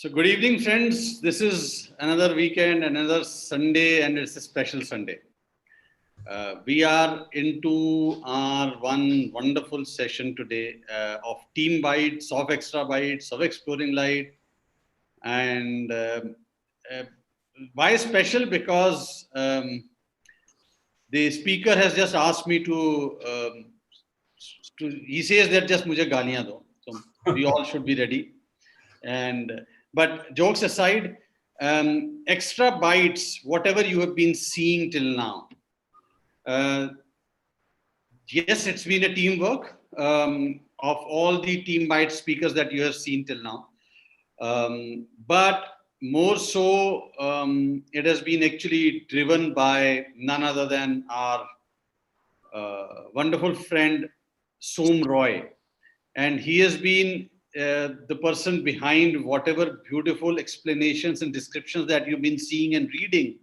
So good evening, friends. This is another weekend, another Sunday, and it's a special Sunday. We are into our one wonderful session today of Team Bytes, of Xtra Bytes, of Exploring Light. And why special? Because the speaker has just asked me he says that just mujhe gaaliyan do. So we all should be ready. But jokes aside, Xtra Bytes, whatever you have been seeing till now, yes, it's been a teamwork of all the Team Bytes speakers that you have seen till now. But more so, it has been actually driven by none other than our wonderful friend, SOM ROY. And he has been the person behind whatever beautiful explanations and descriptions that you've been seeing and reading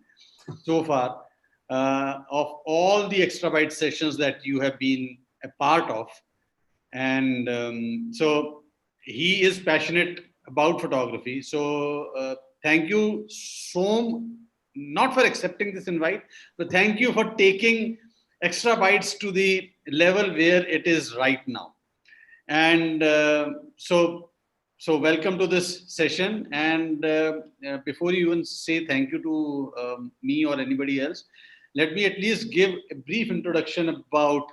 so far of all the Xtra Byte sessions that you have been a part of. And so he is passionate about photography. So thank you, Som, not for accepting this invite, but thank you for taking Xtra Bytes to the level where it is right now. And so welcome to this session. And before you even say thank you to me or anybody else, let me at least give a brief introduction about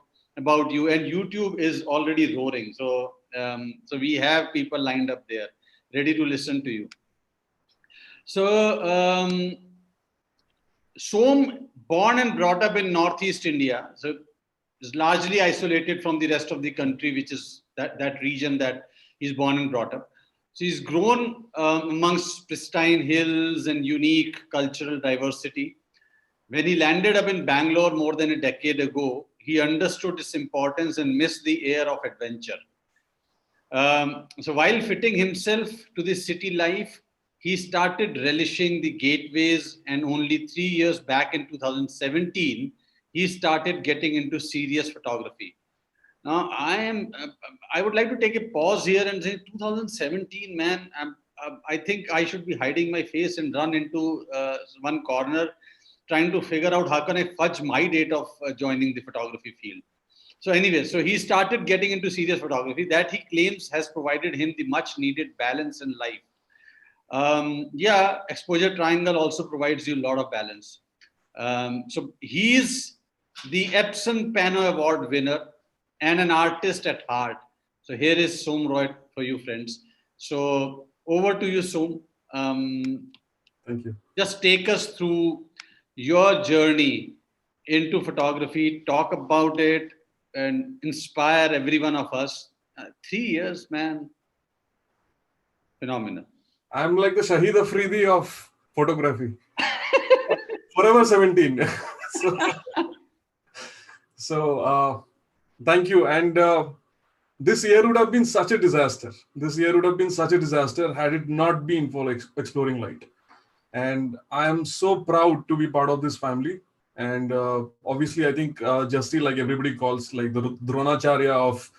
you. And YouTube is already roaring. So we have people lined up there, ready to listen to you. So Som, born and brought up in Northeast India, so is largely isolated from the rest of the country, which is that region that he's born and brought up. So he's grown amongst pristine hills and unique cultural diversity. When he landed up in Bangalore more than a decade ago, he understood its importance and missed the air of adventure. So while fitting himself to the city life, he started relishing the getaways, and only 3 years back in 2017, he started getting into serious photography. Now, I would like to take a pause here and say 2017, man, I think I should be hiding my face and run into one corner, trying to figure out how can I fudge my date of joining the photography field. So anyway, so he started getting into serious photography that he claims has provided him the much needed balance in life. Exposure triangle also provides you a lot of balance. So he's the Epson Pano Award winner and an artist at heart. So here is Som ROY for you, friends. So over to you, Som. Thank you. Just take us through your journey into photography, talk about it, and inspire every one of us. 3 years, man. Phenomenal. I'm like the Shahid Afridi of photography. Forever 17. So thank you. And this year would have been such a disaster. Had it not been for Exploring Light. And I am so proud to be part of this family. And obviously, I think Justy, like everybody calls, like the Dronacharya of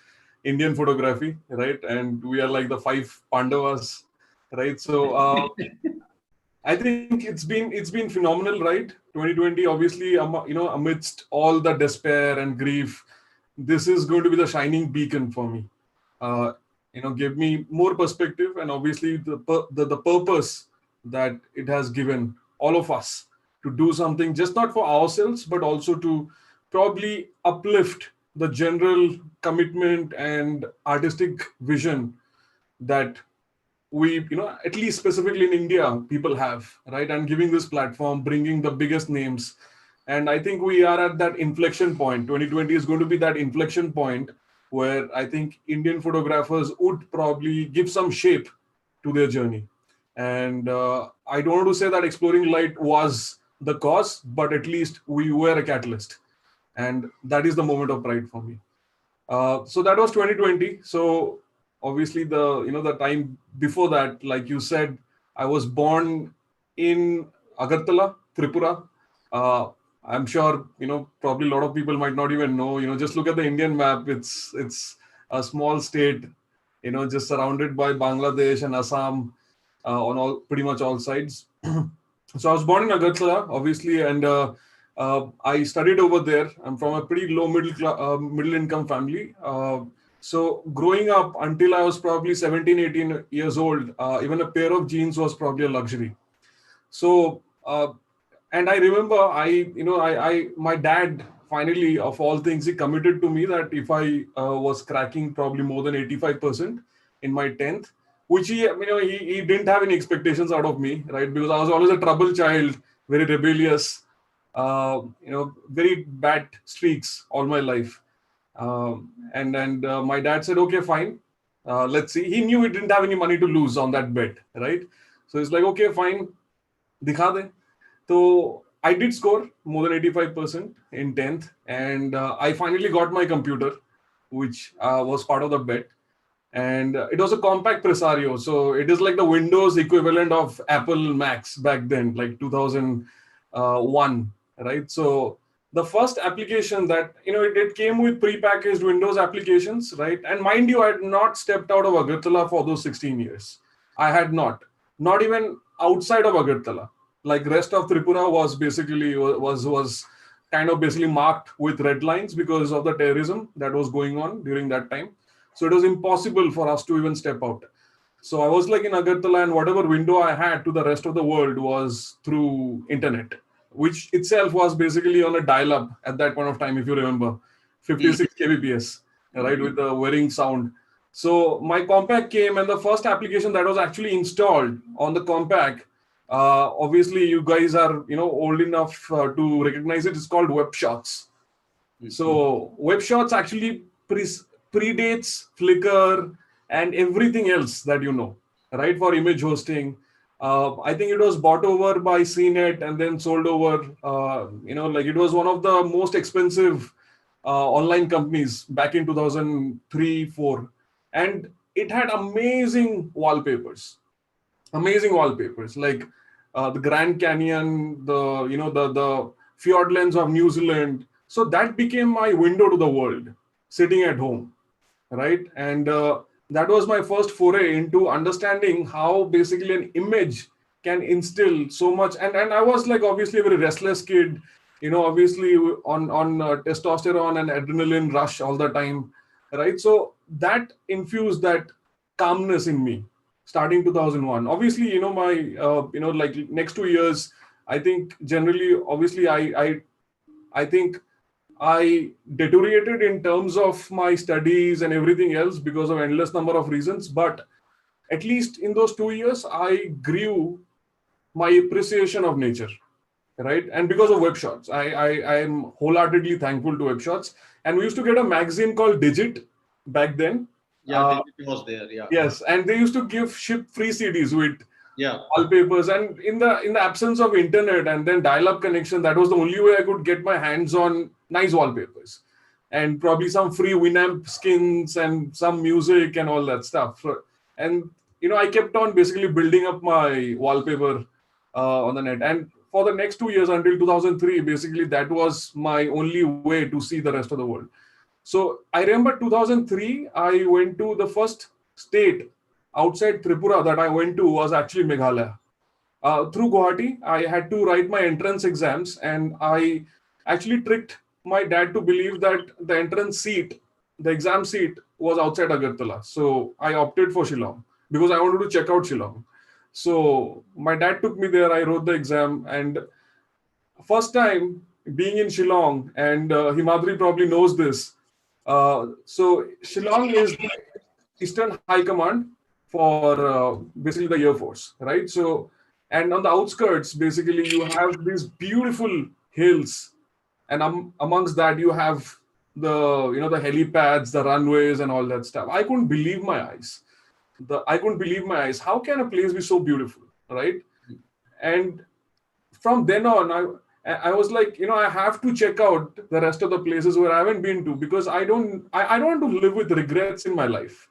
Indian photography, right? And we are like the 5 Pandavas, right? So I think it's been phenomenal, right? 2020, obviously, amidst all the despair and grief, this is going to be the shining beacon for me. Give me more perspective, and obviously the purpose that it has given all of us to do something, just not for ourselves, but also to probably uplift the general commitment and artistic vision that we, at least specifically in India, people have, right? And giving this platform, bringing the biggest names. And I think we are at that inflection point. 2020 is going to be that inflection point where I think Indian photographers would probably give some shape to their journey. And I don't want to say that Exploring Light was the cause, but at least we were a catalyst. And that is the moment of pride for me. So that was 2020. So obviously the time before that, like you said, I was born in Agartala, Tripura. I'm sure, probably a lot of people might not even know, just look at the Indian map. It's a small state, just surrounded by Bangladesh and Assam. on pretty much all sides. So I was born in Agartala, obviously, and I studied over there. I'm from a pretty low middle income family. So growing up until I was probably 17, 18 years old, even a pair of jeans was probably a luxury. So, and I remember my dad finally, of all things, he committed to me that if I was cracking probably more than 85% in my 10th, which he didn't have any expectations out of me, right? Because I was always a trouble child, very rebellious, very bad streaks all my life. And my dad said, okay, fine. Let's see. He knew he didn't have any money to lose on that bet, right? So he's like, okay, fine. Dikha de. So I did score more than 85% in 10th, and I finally got my computer, which was part of the bet. And it was a compact Presario. So it is like the Windows equivalent of Apple Macs back then, like 2001, right? So the first application that, it came with pre-packaged Windows applications, right? And mind you, I had not stepped out of Agartala for those 16 years. I had not even outside of Agartala. Like rest of Tripura was basically was kind of basically marked with red lines because of the terrorism that was going on during that time. So it was impossible for us to even step out. So I was like in Agartala, and whatever window I had to the rest of the world was through internet, which itself was basically on a dial-up at that point of time, if you remember, 56 kbps, right, with the whirring sound. So my compact came, and the first application that was actually installed on the compact, obviously you guys are old enough to recognize it. It's called WebShots. So WebShots actually predates Flickr and everything else that right, for image hosting. I think it was bought over by CNET and then sold over. It was one of the most expensive online companies back in 2003-4, and it had amazing wallpapers. Like the Grand Canyon, the Fjordlands of New Zealand. So that became my window to the world, sitting at home, right? And that was my first foray into understanding how basically an image can instill so much. And I was like obviously a very restless kid, obviously on testosterone and adrenaline rush all the time, right? So that infused that calmness in me starting 2001. Obviously, my like next 2 years, I think generally, obviously, I think I deteriorated in terms of my studies and everything else because of endless number of reasons. But at least in those 2 years, I grew my appreciation of nature, right? And because of WebShots, I am wholeheartedly thankful to WebShots. And we used to get a magazine called Digit back then. Yeah, it was there. Yeah. Yes, and they used to ship free CDs with Yeah. wallpapers. And in the absence of internet and then dial-up connection, that was the only way I could get my hands on nice wallpapers, and probably some free Winamp skins and some music and all that stuff. And I kept on basically building up my wallpaper on the net. And for the next 2 years until 2003, basically that was my only way to see the rest of the world. So I remember 2003, I went to the first state outside Tripura that I went to was actually Meghalaya. Through Guwahati, I had to write my entrance exams, and I actually tricked my dad to believe that the entrance seat, the exam seat, was outside Agartala. So I opted for Shillong because I wanted to check out Shillong. So my dad took me there. I wrote the exam, and first time being in Shillong, and Himadri probably knows this. So Shillong is the Eastern High Command for basically the Air Force, right? So, and on the outskirts, basically you have these beautiful hills, and amongst that you have the helipads, the runways, and all that stuff. I couldn't believe my eyes. How can a place be so beautiful, right? And from then on, I was like, I have to check out the rest of the places where I haven't been to, because I don't want to live with regrets in my life.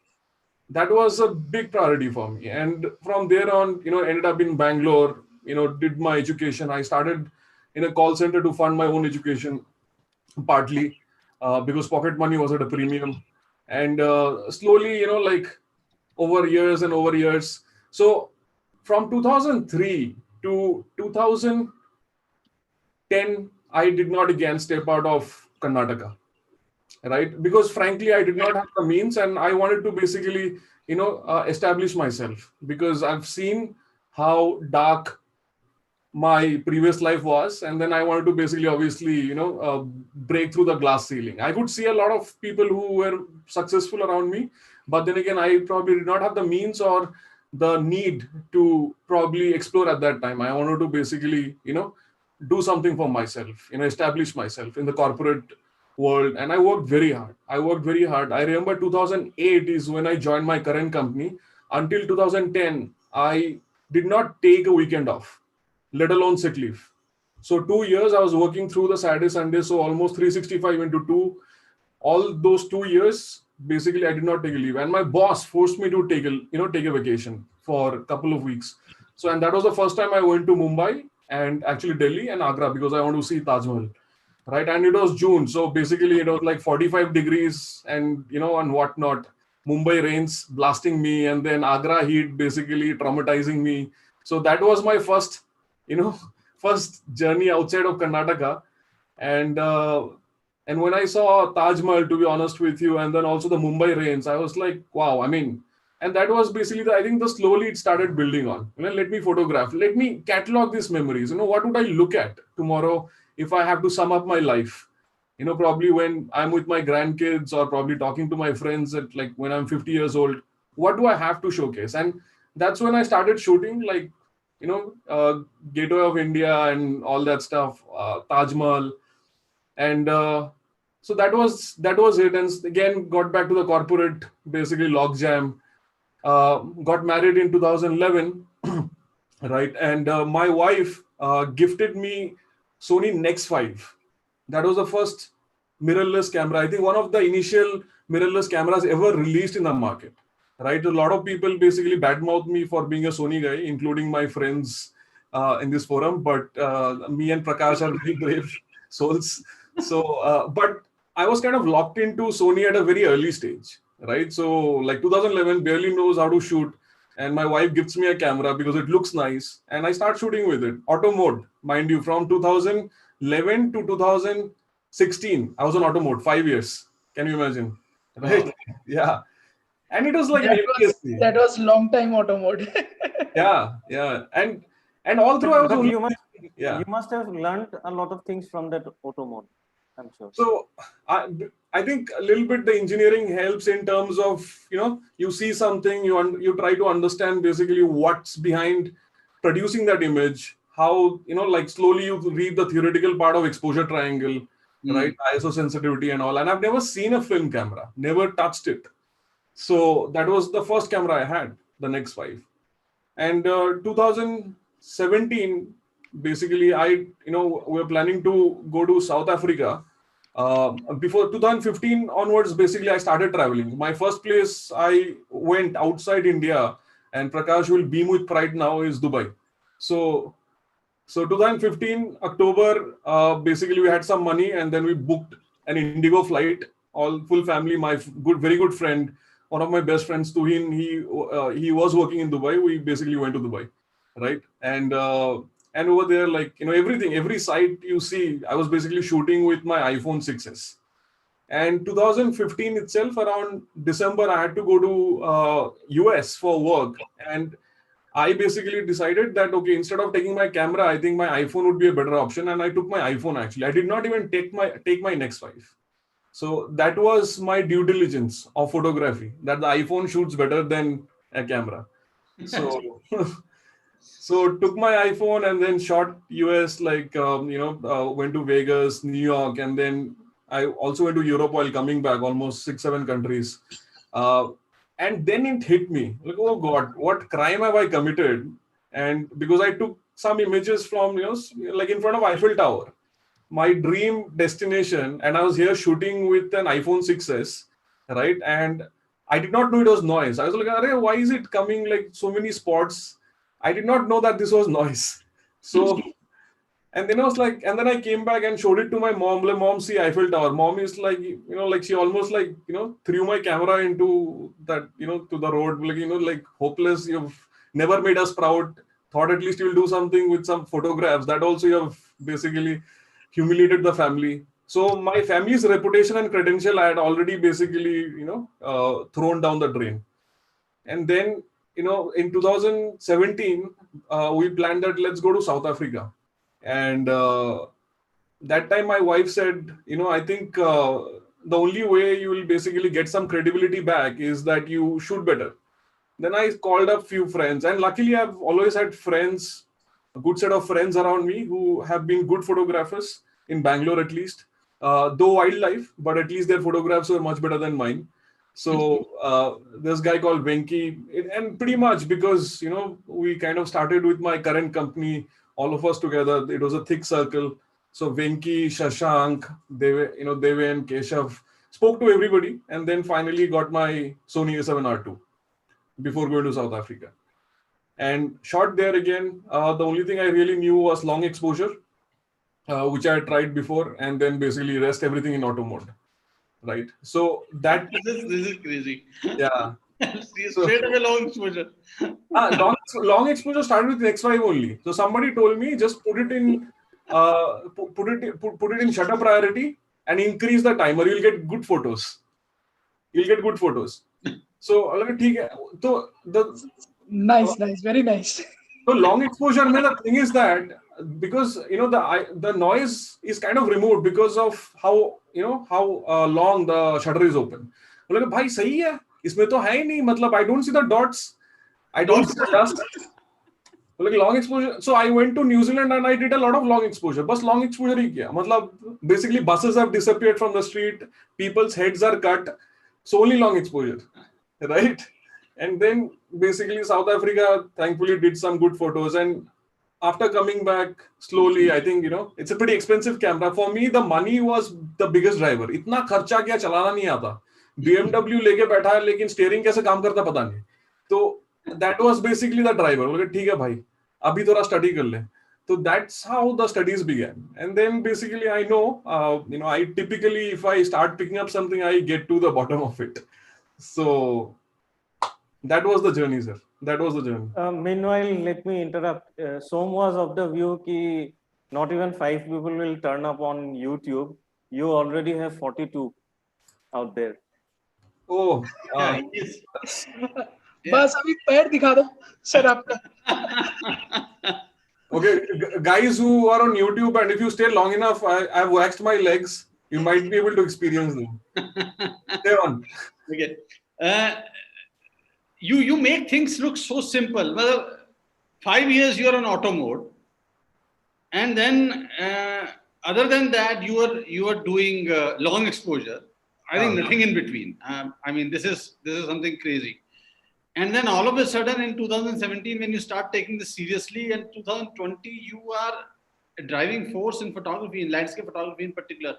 That was a big priority for me. And from there on, ended up in Bangalore, did my education. I started in a call center to fund my own education, partly because pocket money was at a premium. And slowly, like over years and over years. So from 2003 to 2010, I did not again step out of Karnataka, right? Because frankly, I did not have the means, and I wanted to basically, establish myself, because I've seen how dark my previous life was, and then I wanted to basically, obviously, break through the glass ceiling. I could see a lot of people who were successful around me, but then again, I probably did not have the means or the need to probably explore at that time. I wanted to basically, do something for myself, establish myself in the corporate world, and I worked very hard. I remember 2008 is when I joined my current company. Until 2010, I did not take a weekend off, let alone sick leave. So 2 years I was working through the Saturday, Sunday, so almost 365 into 2. All those 2 years, basically, I did not take a leave, and my boss forced me to take a vacation for a couple of weeks. So, and that was the first time I went to Mumbai and actually Delhi and Agra, because I want to see Taj Mahal, right? And it was June, so basically it was like 45 degrees and and whatnot. Mumbai rains blasting me, and then Agra heat basically traumatizing me. So that was my first you know first journey outside of Karnataka. And when I saw Taj Mahal, to be honest with you, and then also the Mumbai rains, I was like, wow. I mean, and that was basically I think the slowly it started building on. Let me photograph, let me catalog these memories. What would I look at tomorrow if I have to sum up my life? Probably when I'm with my grandkids, or probably talking to my friends at like when I'm 50 years old, what do I have to showcase? And that's when I started shooting, like, Gateway of India and all that stuff, Taj Mahal. And so that was it. And again, got back to the corporate, basically logjam. Got married in 2011, right? And my wife gifted me Sony Nex 5. That was the first mirrorless camera. I think one of the initial mirrorless cameras ever released in the market, right? A lot of people basically badmouth me for being a Sony guy, including my friends in this forum. But me and Prakash are very brave souls. So, but I was kind of locked into Sony at a very early stage, right? So, like 2011, barely knows how to shoot, and my wife gifts me a camera because it looks nice, and I start shooting with it. Auto mode, mind you, from 2011 to 2016, I was on auto mode, 5 years. Can you imagine? Right? Wow. Yeah. And it was like that was long time auto mode. yeah. And all through I was But only, you must have learned a lot of things from that auto mode, I'm sure. So I think a little bit the engineering helps in terms of, you see something, you try to understand basically what's behind producing that image, how, like slowly you read the theoretical part of exposure triangle, right? ISO sensitivity and all. And I've never seen a film camera, never touched it. So that was the first camera I had, the Nex 5. And 2017, basically, we were planning to go to South Africa. Before 2015 onwards, basically, I started traveling. My first place I went outside India, and Prakash will beam with pride now, is Dubai. So 2015 October, basically, we had some money, and then we booked an Indigo flight, all full family. My very good friend, one of my best friends, Tuhin, he was working in Dubai. We basically went to Dubai, right? And over there, like, everything, every site you see, I was basically shooting with my iPhone 6s. And 2015 itself, around December, I had to go to US for work. And I basically decided that, okay, instead of taking my camera, I think my iPhone would be a better option. And I took my iPhone, actually. I did not even take my Nex 5. So that was my due diligence of photography, that the iPhone shoots better than a camera. So, so took my iPhone and then shot US, like, went to Vegas, New York, and then I also went to Europe while coming back, almost 6-7 countries. And then it hit me, like, oh God, what crime have I committed? And because I took some images from, like in front of Eiffel Tower, my dream destination, and I was here shooting with an iPhone 6s, right? And I did not know it was noise. I was like, why is it coming like so many spots? I did not know that this was noise. So, and then I was like, and then I came back and showed it to my mom. Like, mom, see Eiffel Tower. Mom is like, like she almost like, threw my camera into that, to the road, like, like hopeless. You've never made us proud. Thought at least you'll do something with some photographs. That also you have basically humiliated the family. So my family's reputation and credential I had already basically, thrown down the drain. And then, in 2017, we planned that let's go to South Africa. And that time my wife said, I think the only way you will basically get some credibility back is that you shoot better. Then I called up few friends, and luckily I've always had friends, a good set of friends around me who have been good photographers in Bangalore at least. Though wildlife, but at least their photographs were much better than mine. So this guy called Venki, and pretty much because, we kind of started with my current company, all of us together, it was a thick circle. So Venki, Shashank, Deven, Keshav, spoke to everybody, and then finally got my Sony A7R2 before going to South Africa. And shot there again, the only thing I really knew was long exposure, which I had tried before, and then basically rest everything in auto mode. Right. So that this is crazy. Yeah. Straight away long exposure. Long exposure started with X5 only. So somebody told me just put it in shutter priority and increase the timer. You'll get good photos. So nice, very nice. So long exposure, the thing is that because the noise is kind of removed because of how long the shutter is open. Bhai, sahi hai. Isme to hai nahi. Matlab, I don't see the dots. I don't see the dust. Long exposure. So I went to New Zealand and I did a lot of long exposure. Bas long exposure hi kiya. Matlab, basically buses have disappeared from the street. People's heads are cut. So only long exposure. Right? And then basically South Africa thankfully did some good photos. And after coming back slowly, I think, it's a pretty expensive camera. For me, the money was the biggest driver. Itna kharcha kya chalana nahi aata. BMW leke baitha hai, lekin steering kaise kaam karta pata nahi. So that was basically the driver. ठीक है भाई, अभी थोड़ा study कर ले. So that's how the studies began. And then basically I know, I typically, if I start picking up something, I get to the bottom of it. So that was the journey, sir. That was the journey. Meanwhile, let me interrupt. Som was of the view that not even 5 people will turn up on YouTube. You already have 42 out there. Oh, yes. बस अभी पैर दिखा दो sir आपका. Okay, guys who are on YouTube, and if you stay long enough, I've waxed my legs. You might be able to experience them. Stay on. Okay. You make things look so simple. Well, 5 years you are on auto mode, and then other than that you are doing long exposure. I think nothing in between. I mean, this is something crazy. And then all of a sudden in 2017, when you start taking this seriously, and 2020, you are a driving force in photography, in landscape photography in particular.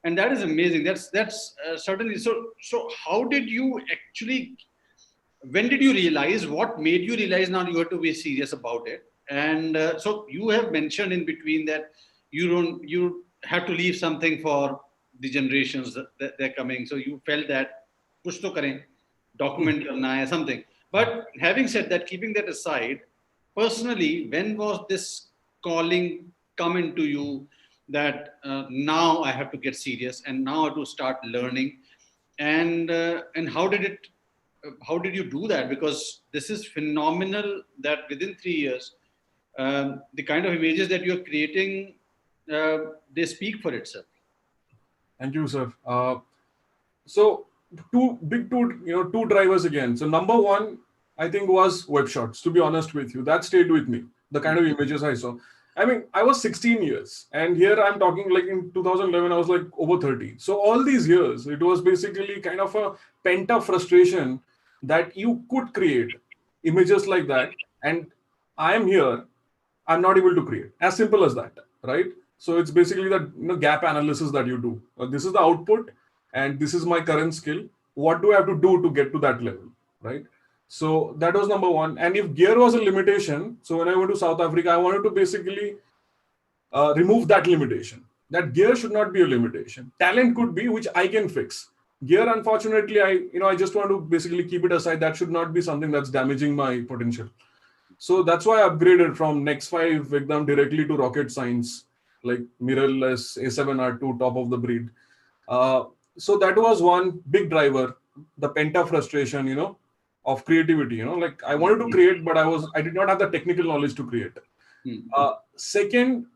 And that is amazing. That's certainly so. How did you actually? When did you realize? What made you realize now you have to be serious about it? And so you have mentioned in between that you have to leave something for the generations that they're coming. So you felt that kuch to kare, document karna hai, something. But having said that, keeping that aside, personally, when was this calling come into you that now I have to get serious and now I have to start learning? And how did you do that? Because this is phenomenal that within 3 years, the kind of images that you're creating, they speak for itself. Thank you, sir. So two drivers again. So number one, I think, was web shots, to be honest with you. That stayed with me, the kind of images I saw. I mean, I was 16 years, and here I'm talking like in 2011, I was like over 30. So all these years, it was basically kind of a pent-up frustration that you could create images like that, and I am here, I'm not able to create. As simple as that, right? So it's basically the gap analysis that you do. This is the output, and this is my current skill. What do I have to do to get to that level, right? So that was number one. And if gear was a limitation, so when I went to South Africa, I wanted to basically remove that limitation. That gear should not be a limitation. Talent could be, which I can fix. Gear, unfortunately, I just want to basically keep it aside. That should not be something that's damaging my potential. So that's why I upgraded from Next 5 exam directly to rocket science, like mirrorless A7R2, top of the breed. So that was one big driver, the pent-up frustration, of creativity. Like I wanted to create, but I did not have the technical knowledge to create. Second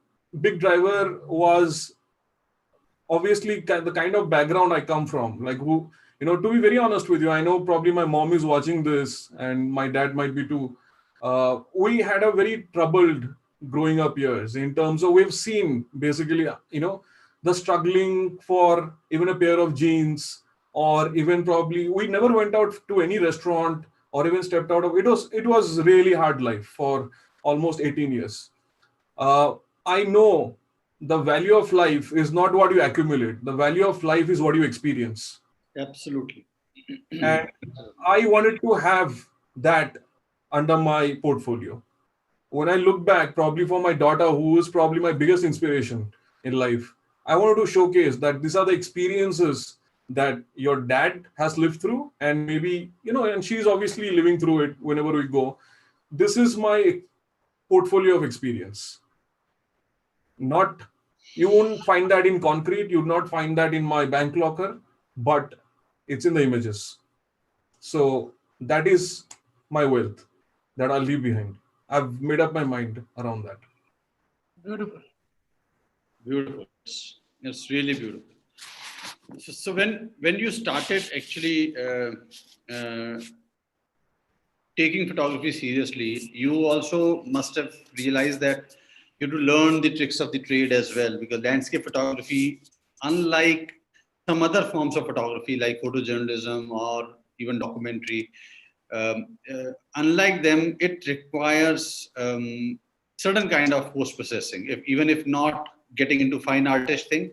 big driver was obviously the kind of background I come from. Like to be very honest with you, I know probably my mom is watching this and my dad might be too. We had a very troubled growing up years in terms of we've seen basically, the struggling for even a pair of jeans, or even probably we never went out to any restaurant or even stepped out of it was really hard life for almost 18 years. I know the value of life is not what you accumulate. The value of life is what you experience. Absolutely. And I wanted to have that under my portfolio. When I look back, probably for my daughter, who is probably my biggest inspiration in life, I wanted to showcase that these are the experiences that your dad has lived through, and maybe, and she's obviously living through it whenever we go. This is my portfolio of experience. You won't find that in concrete, you would not find that in my bank locker, but it's in the images. So that is my wealth that I'll leave behind. I've made up my mind around that. Beautiful. Beautiful. It's really beautiful. So when you started actually taking photography seriously, you also must have realized that you have to learn the tricks of the trade as well, because landscape photography, unlike some other forms of photography like photojournalism or even documentary, unlike them, it requires certain kind of post-processing. Even if not getting into fine artist thing,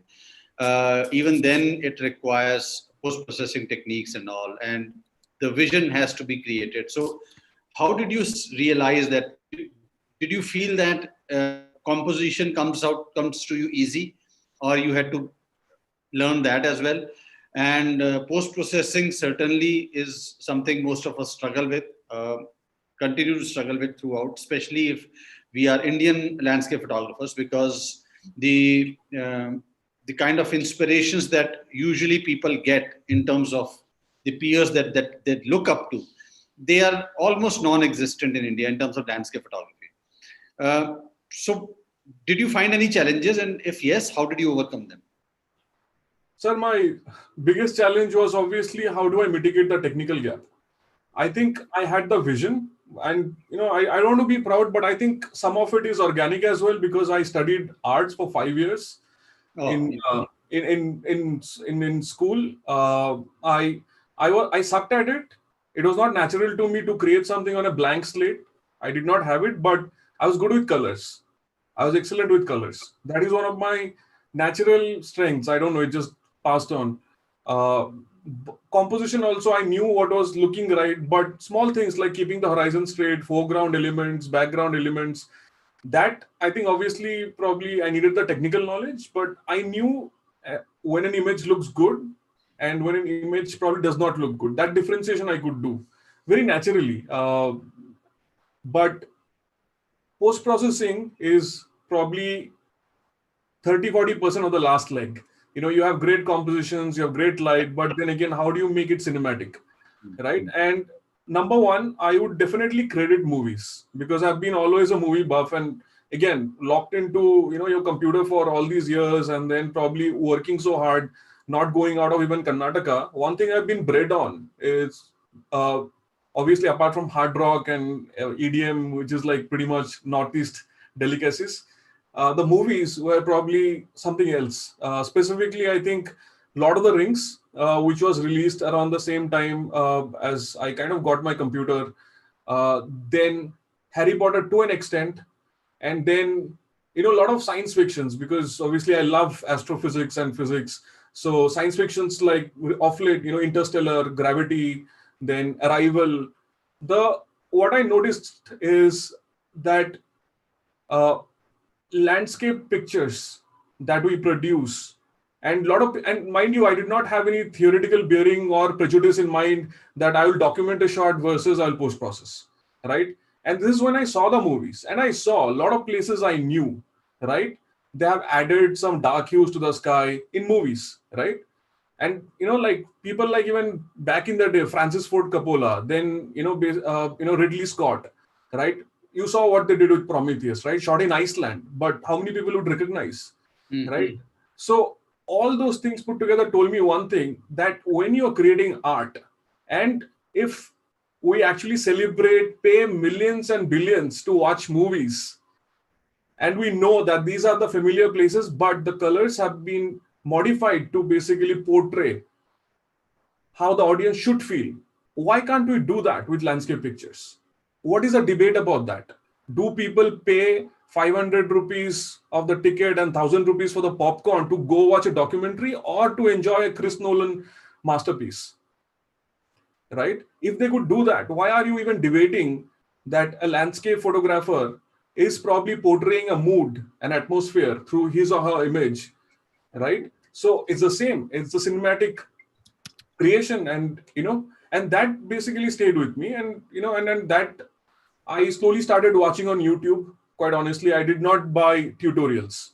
even then it requires post-processing techniques and all, and the vision has to be created. So how did you realize that? Did you feel that composition comes to you easy, or you had to learn that as well? And post-processing certainly is something most of us struggle with, continue to struggle with throughout, especially if we are Indian landscape photographers, because the kind of inspirations that usually people get in terms of the peers that look up to, they are almost non-existent in India in terms of landscape photography. So did you find any challenges? And if yes, how did you overcome them? Sir, my biggest challenge was obviously how do I mitigate the technical gap? I think I had the vision, and I don't want to be proud, but I think some of it is organic as well, because I studied arts for 5 years in school. I sucked at it. It was not natural to me to create something on a blank slate. I did not have it, but I was good with colors. I was excellent with colors. That is one of my natural strengths. I don't know, it just passed on. Composition also, I knew what was looking right, but small things like keeping the horizon straight, foreground elements, background elements, that I think obviously probably I needed the technical knowledge, but I knew when an image looks good and when an image probably does not look good. That differentiation I could do very naturally. But post-processing is probably 30-40% of the last leg. You have great compositions, you have great light, but then again, how do you make it cinematic, right? And number one, I would definitely credit movies, because I've been always a movie buff, and again, locked into your computer for all these years, and then probably working so hard, not going out of even Karnataka. One thing I've been bred on is obviously, apart from hard rock and EDM, which is like pretty much Northeast delicacies, the movies were probably something else. Specifically, I think Lord of the Rings, which was released around the same time as I kind of got my computer. Then Harry Potter to an extent. And then, a lot of science fictions, because obviously I love astrophysics and physics. So science fictions like of late, Interstellar, Gravity, then Arrival. What I noticed is that landscape pictures that we produce, and mind you, I did not have any theoretical bearing or prejudice in mind that I will document a shot versus I'll post process, right? And this is when I saw the movies, and I saw a lot of places I knew, right? They have added some dark hues to the sky in movies, right? And like people like even back in the day, Francis Ford Coppola, then Ridley Scott, right? You saw what they did with Prometheus, right? Shot in Iceland, but how many people would recognize, right? So all those things put together told me one thing, that when you're creating art, and if we actually celebrate, pay millions and billions to watch movies, and we know that these are the familiar places, but the colors have been modified to basically portray how the audience should feel. Why can't we do that with landscape pictures? What is the debate about that? Do people pay 500 rupees of the ticket and 1,000 rupees for the popcorn to go watch a documentary, or to enjoy a Chris Nolan masterpiece? Right? If they could do that, why are you even debating that a landscape photographer is probably portraying a mood, an atmosphere through his or her image, right? So it's the same. It's the cinematic creation, and that basically stayed with me, and and then that I slowly started watching on YouTube. Quite honestly, I did not buy tutorials.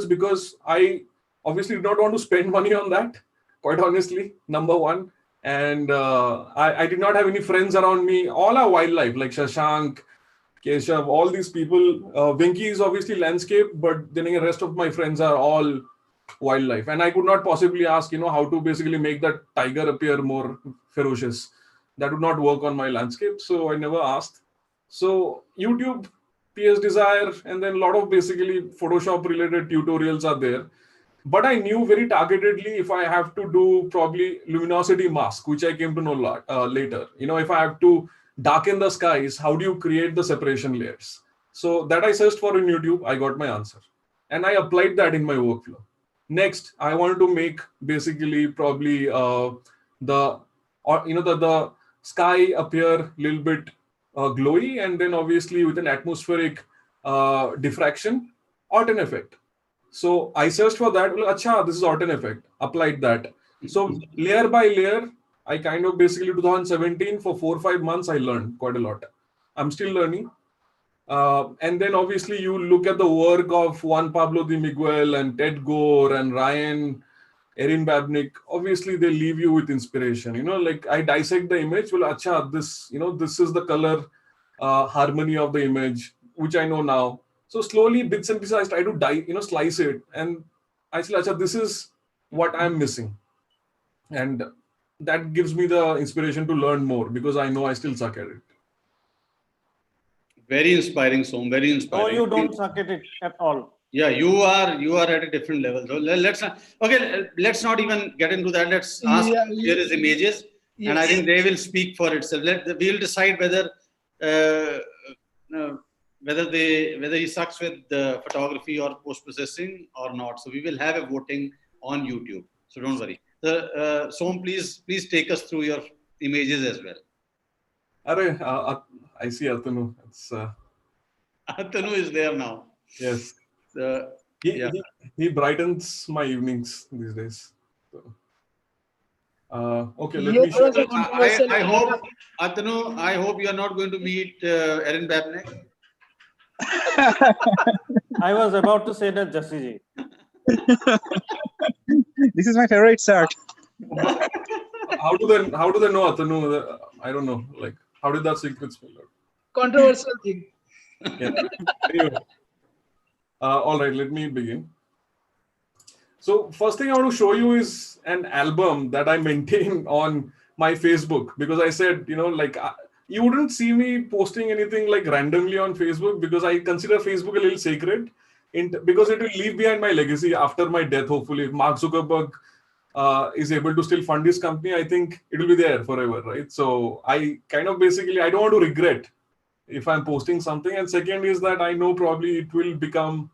Because I obviously did not want to spend money on that. Quite honestly, number one. And I did not have any friends around me. All are wildlife, like Shashank, Keshav, all these people. Venki is obviously landscape, but then the rest of my friends are all wildlife. And I could not possibly ask, how to basically make that tiger appear more ferocious. That would not work on my landscape. So I never asked. So YouTube, PS Desire, and then a lot of basically Photoshop related tutorials are there. But I knew very targetedly if I have to do probably luminosity mask, which I came to know later. If I have to darken the skies, how do you create the separation layers? So that I searched for in YouTube, I got my answer. And I applied that in my workflow. Next, I wanted to make basically probably the sky appear a little bit glowy, and then obviously with an atmospheric diffraction, Orton effect. So I searched for that. Well, acha, this is Orton effect. Applied that. So layer by layer, I kind of basically 2017 for 4 or 5 months, I learned quite a lot. I'm still learning. And then obviously you look at the work of Juan Pablo de Miguel and Ted Gore and Ryan, Erin Babnick. Obviously they leave you with inspiration. Like I dissect the image. Well, acha, this is the color harmony of the image, which I know now. So slowly, bits and pieces, I try to slice it, and I say, acha, this is what I'm missing, and that gives me the inspiration to learn more, because I know I still suck at it. Very inspiring, Som. Very inspiring. No, you don't suck at it at all. Yeah, you are at a different level. So let's not even get into that. Let's ask here is images, and I think they will speak for itself. We'll decide whether he sucks with the photography or post processing or not. So we will have a voting on YouTube. So don't worry. Som, please take us through your images as well. I see Atanu. Atanu is there now. Yes. He brightens my evenings these days. So, okay, let me show you. I hope, Atanu, I hope you are not going to meet Erin Babnick. I was about to say that, Jasiji. This is my favorite shirt. How do they know Atanu? I don't know. Like, how did that secret spill out? Controversial thing. Yeah. Anyway. All right, let me begin. So first thing I want to show you is an album that I maintain on my Facebook, because I said, you wouldn't see me posting anything like randomly on Facebook, because I consider Facebook a little sacred, because it will leave behind my legacy after my death. Hopefully, if Mark Zuckerberg is able to still fund his company, I think it will be there forever, right? So I kind of basically, I don't want to regret if I'm posting something. And second is that I know probably it will become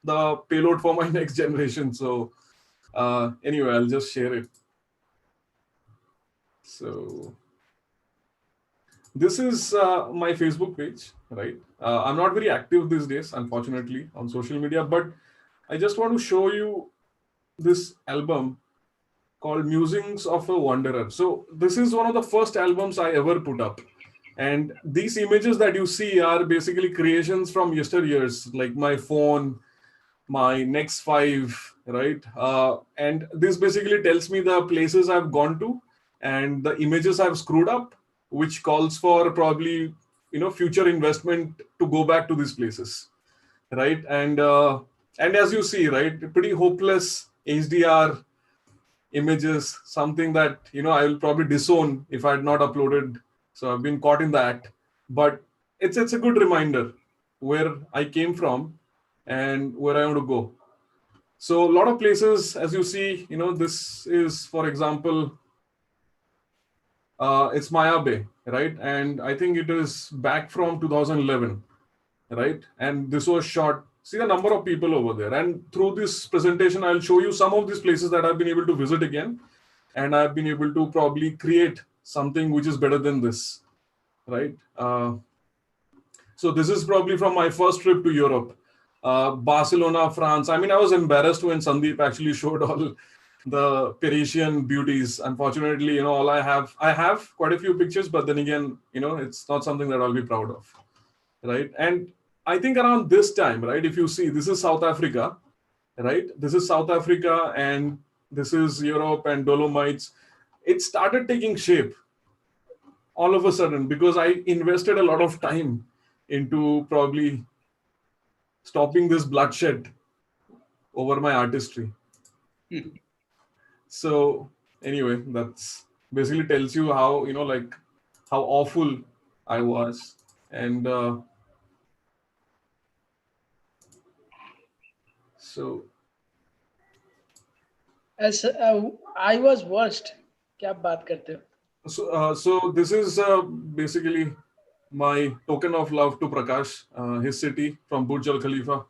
the payload for my next generation. So anyway, I'll just share it. So this is my Facebook page, right? I'm not very active these days, unfortunately, on social media, but I just want to show you this album called Musings of a Wanderer. So this is one of the first albums I ever put up. And these images that you see are basically creations from yesteryears, like my phone, my next 5, right? And this basically tells me the places I've gone to and the images I've screwed up, which calls for probably, future investment to go back to these places, right? And as you see, right, pretty hopeless HDR images, something that, I will probably disown if I had not uploaded. So I've been caught in that, but it's a good reminder where I came from and where I want to go. So a lot of places, as you see, this is, for example, it's Maya Bay, right? And I think it is back from 2011, right? And this was shot. See the number of people over there. And through this presentation, I'll show you some of these places that I've been able to visit again. And I've been able to probably create something which is better than this, right? So this is probably from my first trip to Europe. Barcelona, France. I mean, I was embarrassed when Sandeep actually showed all the Parisian beauties. Unfortunately, all I have quite a few pictures, but then again, it's not something that I'll be proud of, right? And I think around this time, right, if you see, this is South Africa, right? This is South Africa and this is Europe and Dolomites. It started taking shape all of a sudden because I invested a lot of time into probably stopping this bloodshed over my artistry. So anyway, that's basically tells you how, how awful I was. And so As I was worst. क्या आप बात करते हो? So this is basically my token of love to Prakash, his city from Burj Al Khalifa.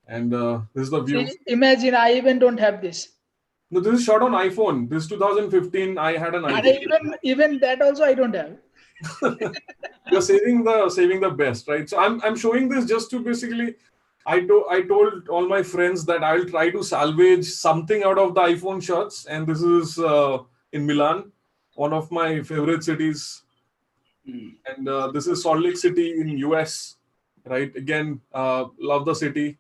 And this is the view. See, imagine I even don't have this. No, this is shot on iPhone. This is 2015. I had an iPhone. Even that also I don't have. You're saving the best, right? So I'm showing this just to basically, I told all my friends that I'll try to salvage something out of the iPhone shots, and this is in Milan, one of my favorite cities, and this is Salt Lake City in US, right? Again, love the city,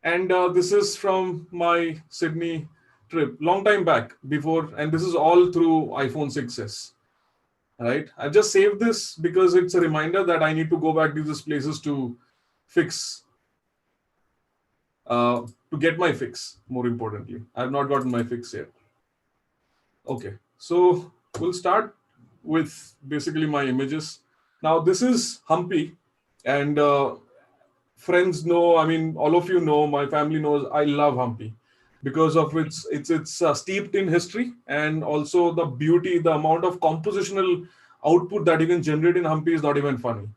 and this is from my Sydney trip, long time back before, and this is all through iPhone 6s. Right, I've just saved this because it's a reminder that I need to go back to these places to fix, to get my fix. More importantly, I've not gotten my fix yet. Okay, so we'll start with basically my images. Now this is Hampi, and friends know. I mean, all of you know. My family knows. I love Hampi because of it's steeped in history and also the beauty, the amount of compositional output that you can generate in Hampi is not even funny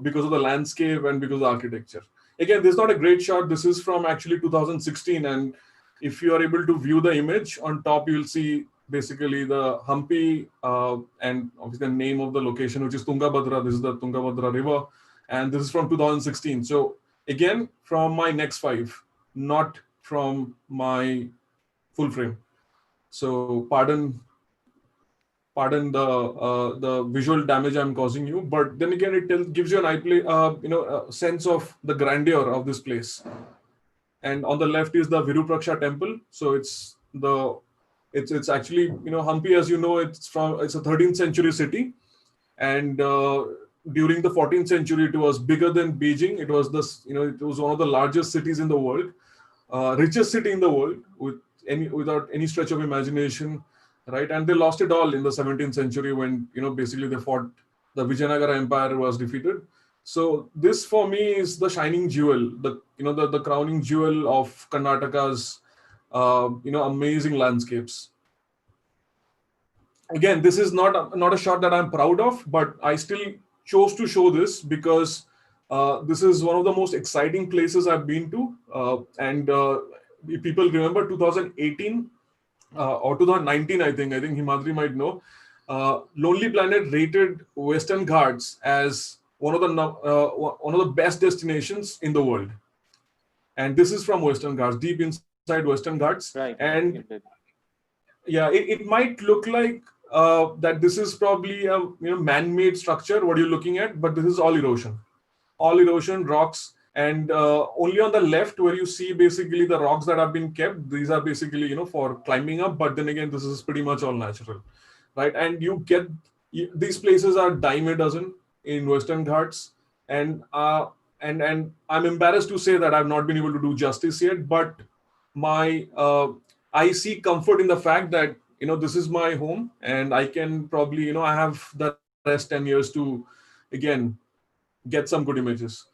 because of the landscape and because of the architecture. Again, this is not a great shot. This is from actually 2016, and if you are able to view the image on top, you'll see basically the Hampi and obviously the name of the location, which is Tungabhadra. This is the Tungabhadra River, and this is from 2016. So again, from my next 5, not from my full frame. So pardon the visual damage I'm causing you, but then again it gives you a sense of the grandeur of this place. And on the left is the Virupaksha temple. So it's actually, Hampi, as you know, it's a 13th century city, and during the 14th century it was bigger than Beijing. It was it was one of the largest cities in the world. Richest city in the world without any stretch of imagination, right? And they lost it all in the 17th century when basically they fought, the Vijayanagara Empire was defeated. So this for me is the shining jewel, the crowning jewel of Karnataka's amazing landscapes. Again, this is not a shot that I'm proud of, but I still chose to show this because this is one of the most exciting places I've been to. And if people remember 2018 or 2019, I think Himadri might know, Lonely Planet rated Western Ghats as one of the best destinations in the world. And this is from Western Ghats, deep inside Western Ghats. Right. And yeah, it might look like that this is probably a man-made structure, what you're looking at, but this is all erosion, rocks, and only on the left where you see basically the rocks that have been kept, these are basically for climbing up, but then again this is pretty much all natural, right? And these places are dime a dozen in Western Ghats, and I'm embarrassed to say that I've not been able to do justice yet, but I see comfort in the fact that this is my home, and I can probably I have the rest 10 years to again get some good images,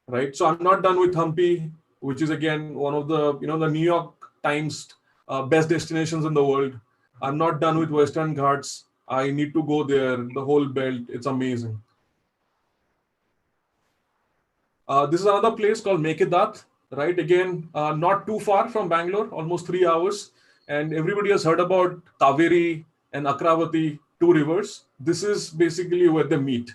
right? So I'm not done with Hampi, which is again one of the the New York Times best destinations in the world. I'm not done with Western Ghats. I need to go there, the whole belt. It's amazing. This is another place called Mekedat, right? Again, not too far from Bangalore, almost 3 hours. And everybody has heard about Kaveri and Akravati, two rivers. This is basically where they meet,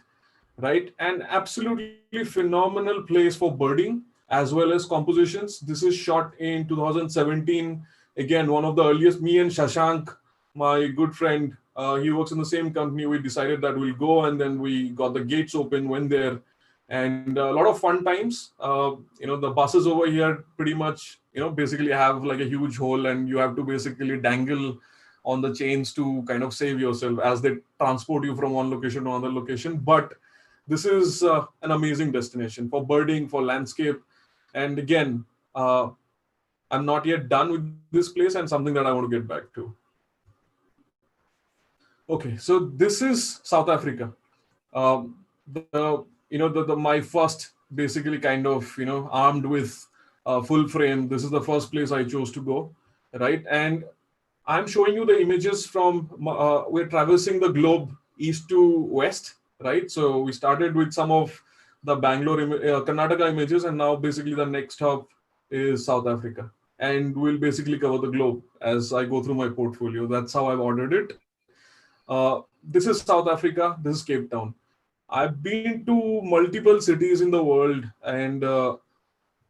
right? An absolutely phenomenal place for birding as well as compositions. This is shot in 2017. Again, one of the earliest, me and Shashank, my good friend, he works in the same company. We decided that we'll go, and then we got the gates open, went there, and a lot of fun times. The buses over here pretty much, basically have like a huge hole, and you have to basically dangle on the chains to kind of save yourself as they transport you from one location to another location. But this is an amazing destination for birding, for landscape. And again, I'm not yet done with this place, and something that I want to get back to. Okay, so this is South Africa. My first basically kind of armed with full frame. This is the first place I chose to go, right? And I'm showing you the images from we're traversing the globe east to west, right? So we started with some of the Bangalore Karnataka images, and now basically the next hub is South Africa, and we'll basically cover the globe as I go through my portfolio. That's how I've ordered it. This is South Africa. This is Cape Town. I've been to multiple cities in the world, and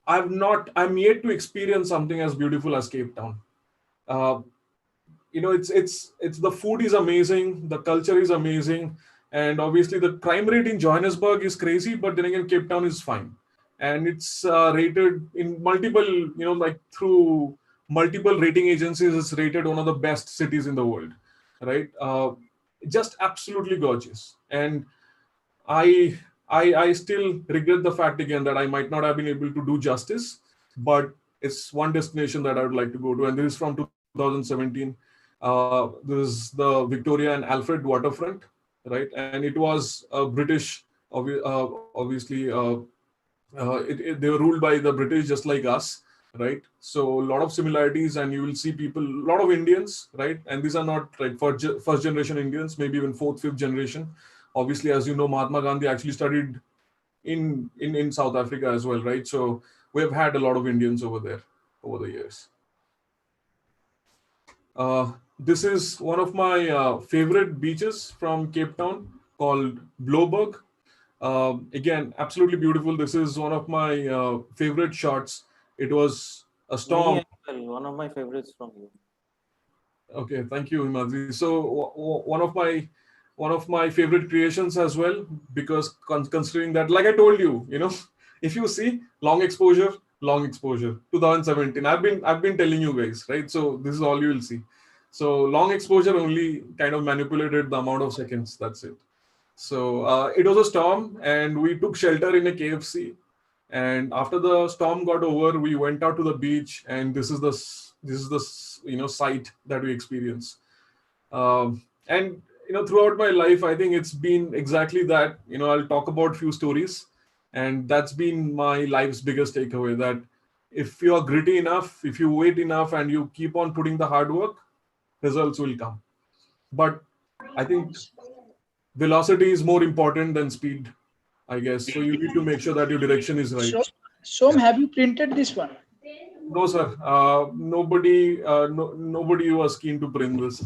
I'm yet to experience something as beautiful as Cape Town. It's the food is amazing, the culture is amazing, and obviously the crime rate in Johannesburg is crazy, but then again, Cape Town is fine. And it's rated in multiple, through multiple rating agencies, it's rated one of the best cities in the world, right? Just absolutely gorgeous. And I still regret the fact again that I might not have been able to do justice, but it's one destination that I would like to go to. And this is from 2017. This is the Victoria and Alfred waterfront, right? And it was British, obviously, they were ruled by the British just like us, right? So a lot of similarities, and you will see people, a lot of Indians, right? And these are not like first generation Indians, maybe even fourth, fifth generation. Obviously, as you know, Mahatma Gandhi actually studied in South Africa as well, right? So we have had a lot of Indians over there over the years. This is one of my favorite beaches from Cape Town called Bloberg. Again, absolutely beautiful. This is one of my favorite shots. It was a storm. One of my favorites from you. Okay, thank you, Himadri. So one of my favorite creations as well, because considering that, like I told you, if you see long exposure, 2017. I've been telling you guys, right? So this is all you will see. So long exposure only kind of manipulated the amount of seconds. That's it. So it was a storm, and we took shelter in a KFC. And after the storm got over, we went out to the beach, and this is the sight that we experienced. And throughout my life, I think it's been exactly that. I'll talk about few stories, and that's been my life's biggest takeaway, that if you are gritty enough, if you wait enough, and you keep on putting the hard work, results will come. But I think velocity is more important than speed, I guess. So you need to make sure that your direction is right. So have you printed this one? No, sir. Nobody was keen to print this.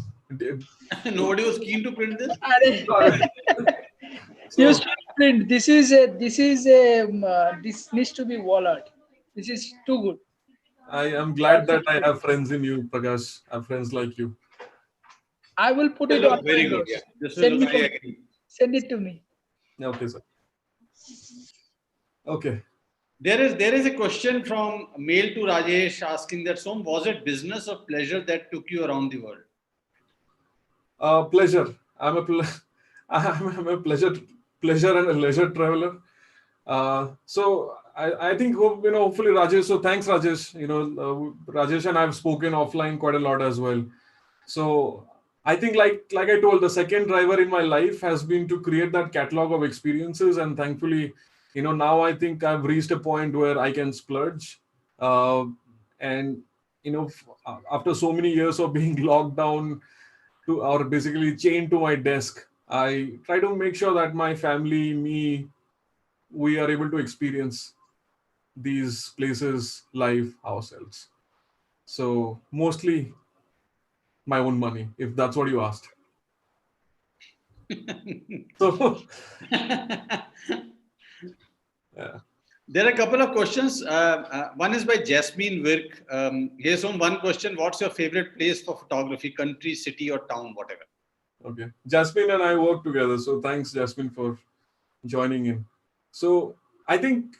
Nobody was keen to print this. You should print. This needs to be wall art. This is too good. I am glad that I have friends in you, Prakash. I have friends like you. I will put This it will on look very my good. notes. Yeah. This will Send look, me I the- agree. Send it to me. Okay, sir. Okay. There is a question from mail to Rajesh asking that, Som, was it business or pleasure that took you around the world? Pleasure. I'm a pleasure and a leisure traveler. So I think hopefully Rajesh. So thanks, Rajesh. Rajesh and I have spoken offline quite a lot as well. So I think like I told, the second driver in my life has been to create that catalog of experiences, and thankfully, now I think I've reached a point where I can splurge. And after so many years of being locked down to, or basically chained to my desk, I try to make sure that my family, me, we are able to experience these places live ourselves. So mostly my own money, if that's what you asked. So yeah. There are a couple of questions. One is by Jasmine Wirk. Here's one question. What's your favorite place for photography? Country, city, or town, whatever. Okay. Jasmine and I work together. So thanks, Jasmine, for joining in. So I think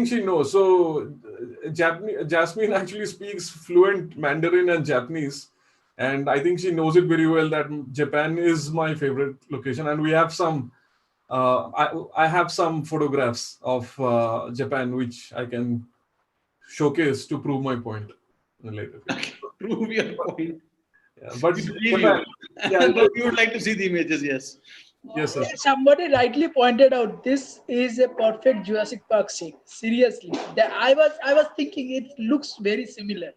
she knows. So Jasmine actually speaks fluent Mandarin and Japanese. And I think she knows it very well that Japan is my favorite location. And we have some I have some photographs of Japan which I can showcase to prove my point later. Okay. Prove your point. Yeah, but We believe Japan, you. yeah, But we would like to see the images, yes. yes, sir. Somebody rightly pointed out this is a perfect Jurassic Park scene. Seriously, I was thinking it looks very similar.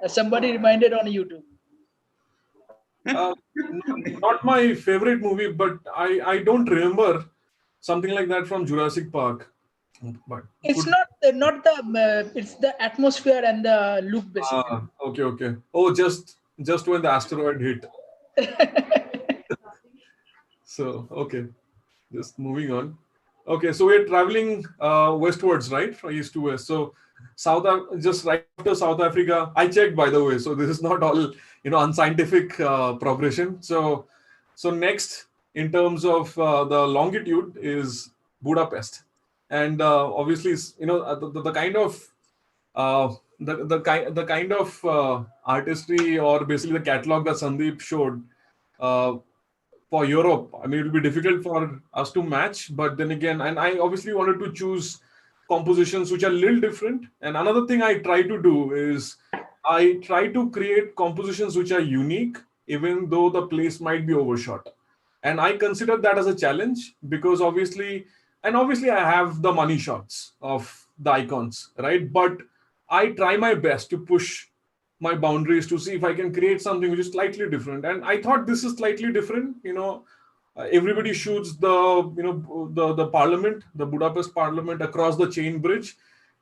Somebody reminded on YouTube. Not my favorite movie, but I don't remember something like that from Jurassic Park. But It's not the it's the atmosphere and the look basically. Okay. Oh, just when the asteroid hit. So okay, just moving on. Okay, so we're traveling westwards, right, from east to west. So just right after South Africa, I checked, by the way. So this is not all unscientific progression. So next in terms of the longitude is Budapest, and obviously the kind of the kind of artistry, or basically the catalog that Sandeep showed for Europe. I mean, it will be difficult for us to match, but then again, and I obviously wanted to choose compositions which are a little different. And another thing I try to do is I try to create compositions which are unique, even though the place might be overshot. And I consider that as a challenge because obviously I have the money shots of the icons, right? But I try my best to push my boundaries to see if I can create something which is slightly different. And I thought this is slightly different. Everybody shoots the parliament, the Budapest parliament across the chain bridge,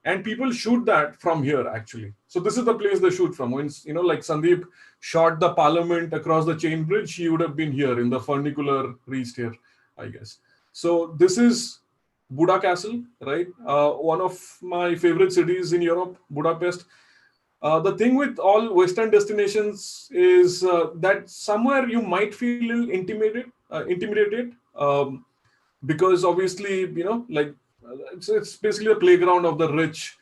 and people shoot that from here actually. So this is the place they shoot from. When like Sandeep shot the parliament across the chain bridge, he would have been here in the funicular reached here, I guess. So this is Buda Castle, right? One of my favorite cities in Europe, Budapest. The thing with all Western destinations is that somewhere you might feel a little intimidated, because obviously, like it's basically a playground of the rich.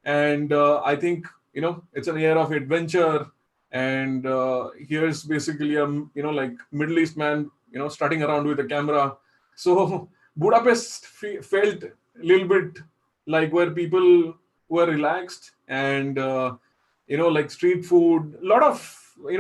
And I think, it's an air of adventure. And here's basically a, like Middle East man, strutting around with a camera. So Budapest felt a little bit like where people were relaxed and, like street food, a lot of, a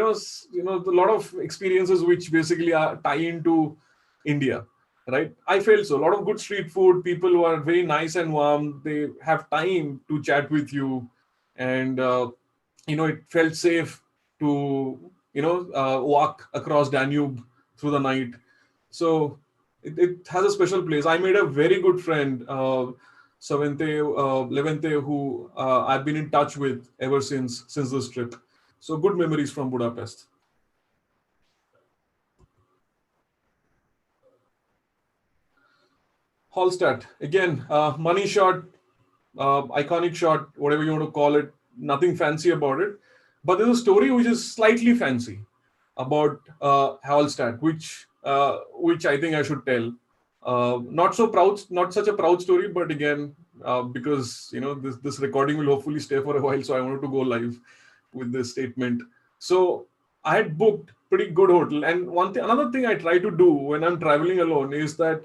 lot of experiences which basically tie into India, right? I felt so. A lot of good street food, people who are very nice and warm, they have time to chat with you. And, it felt safe to, walk across Danube through the night. So it has a special place. I made a very good friend, Levente, who I've been in touch with ever since this trip. So good memories from Budapest. Hallstatt, again, money shot, iconic shot, whatever you want to call it, nothing fancy about it. But there's a story which is slightly fancy. about Hallstatt, which I think I should tell. Not such a proud story, but again, because this recording will hopefully stay for a while, so I wanted to go live with this statement. So I had booked pretty good hotel, and another thing I try to do when I'm traveling alone is that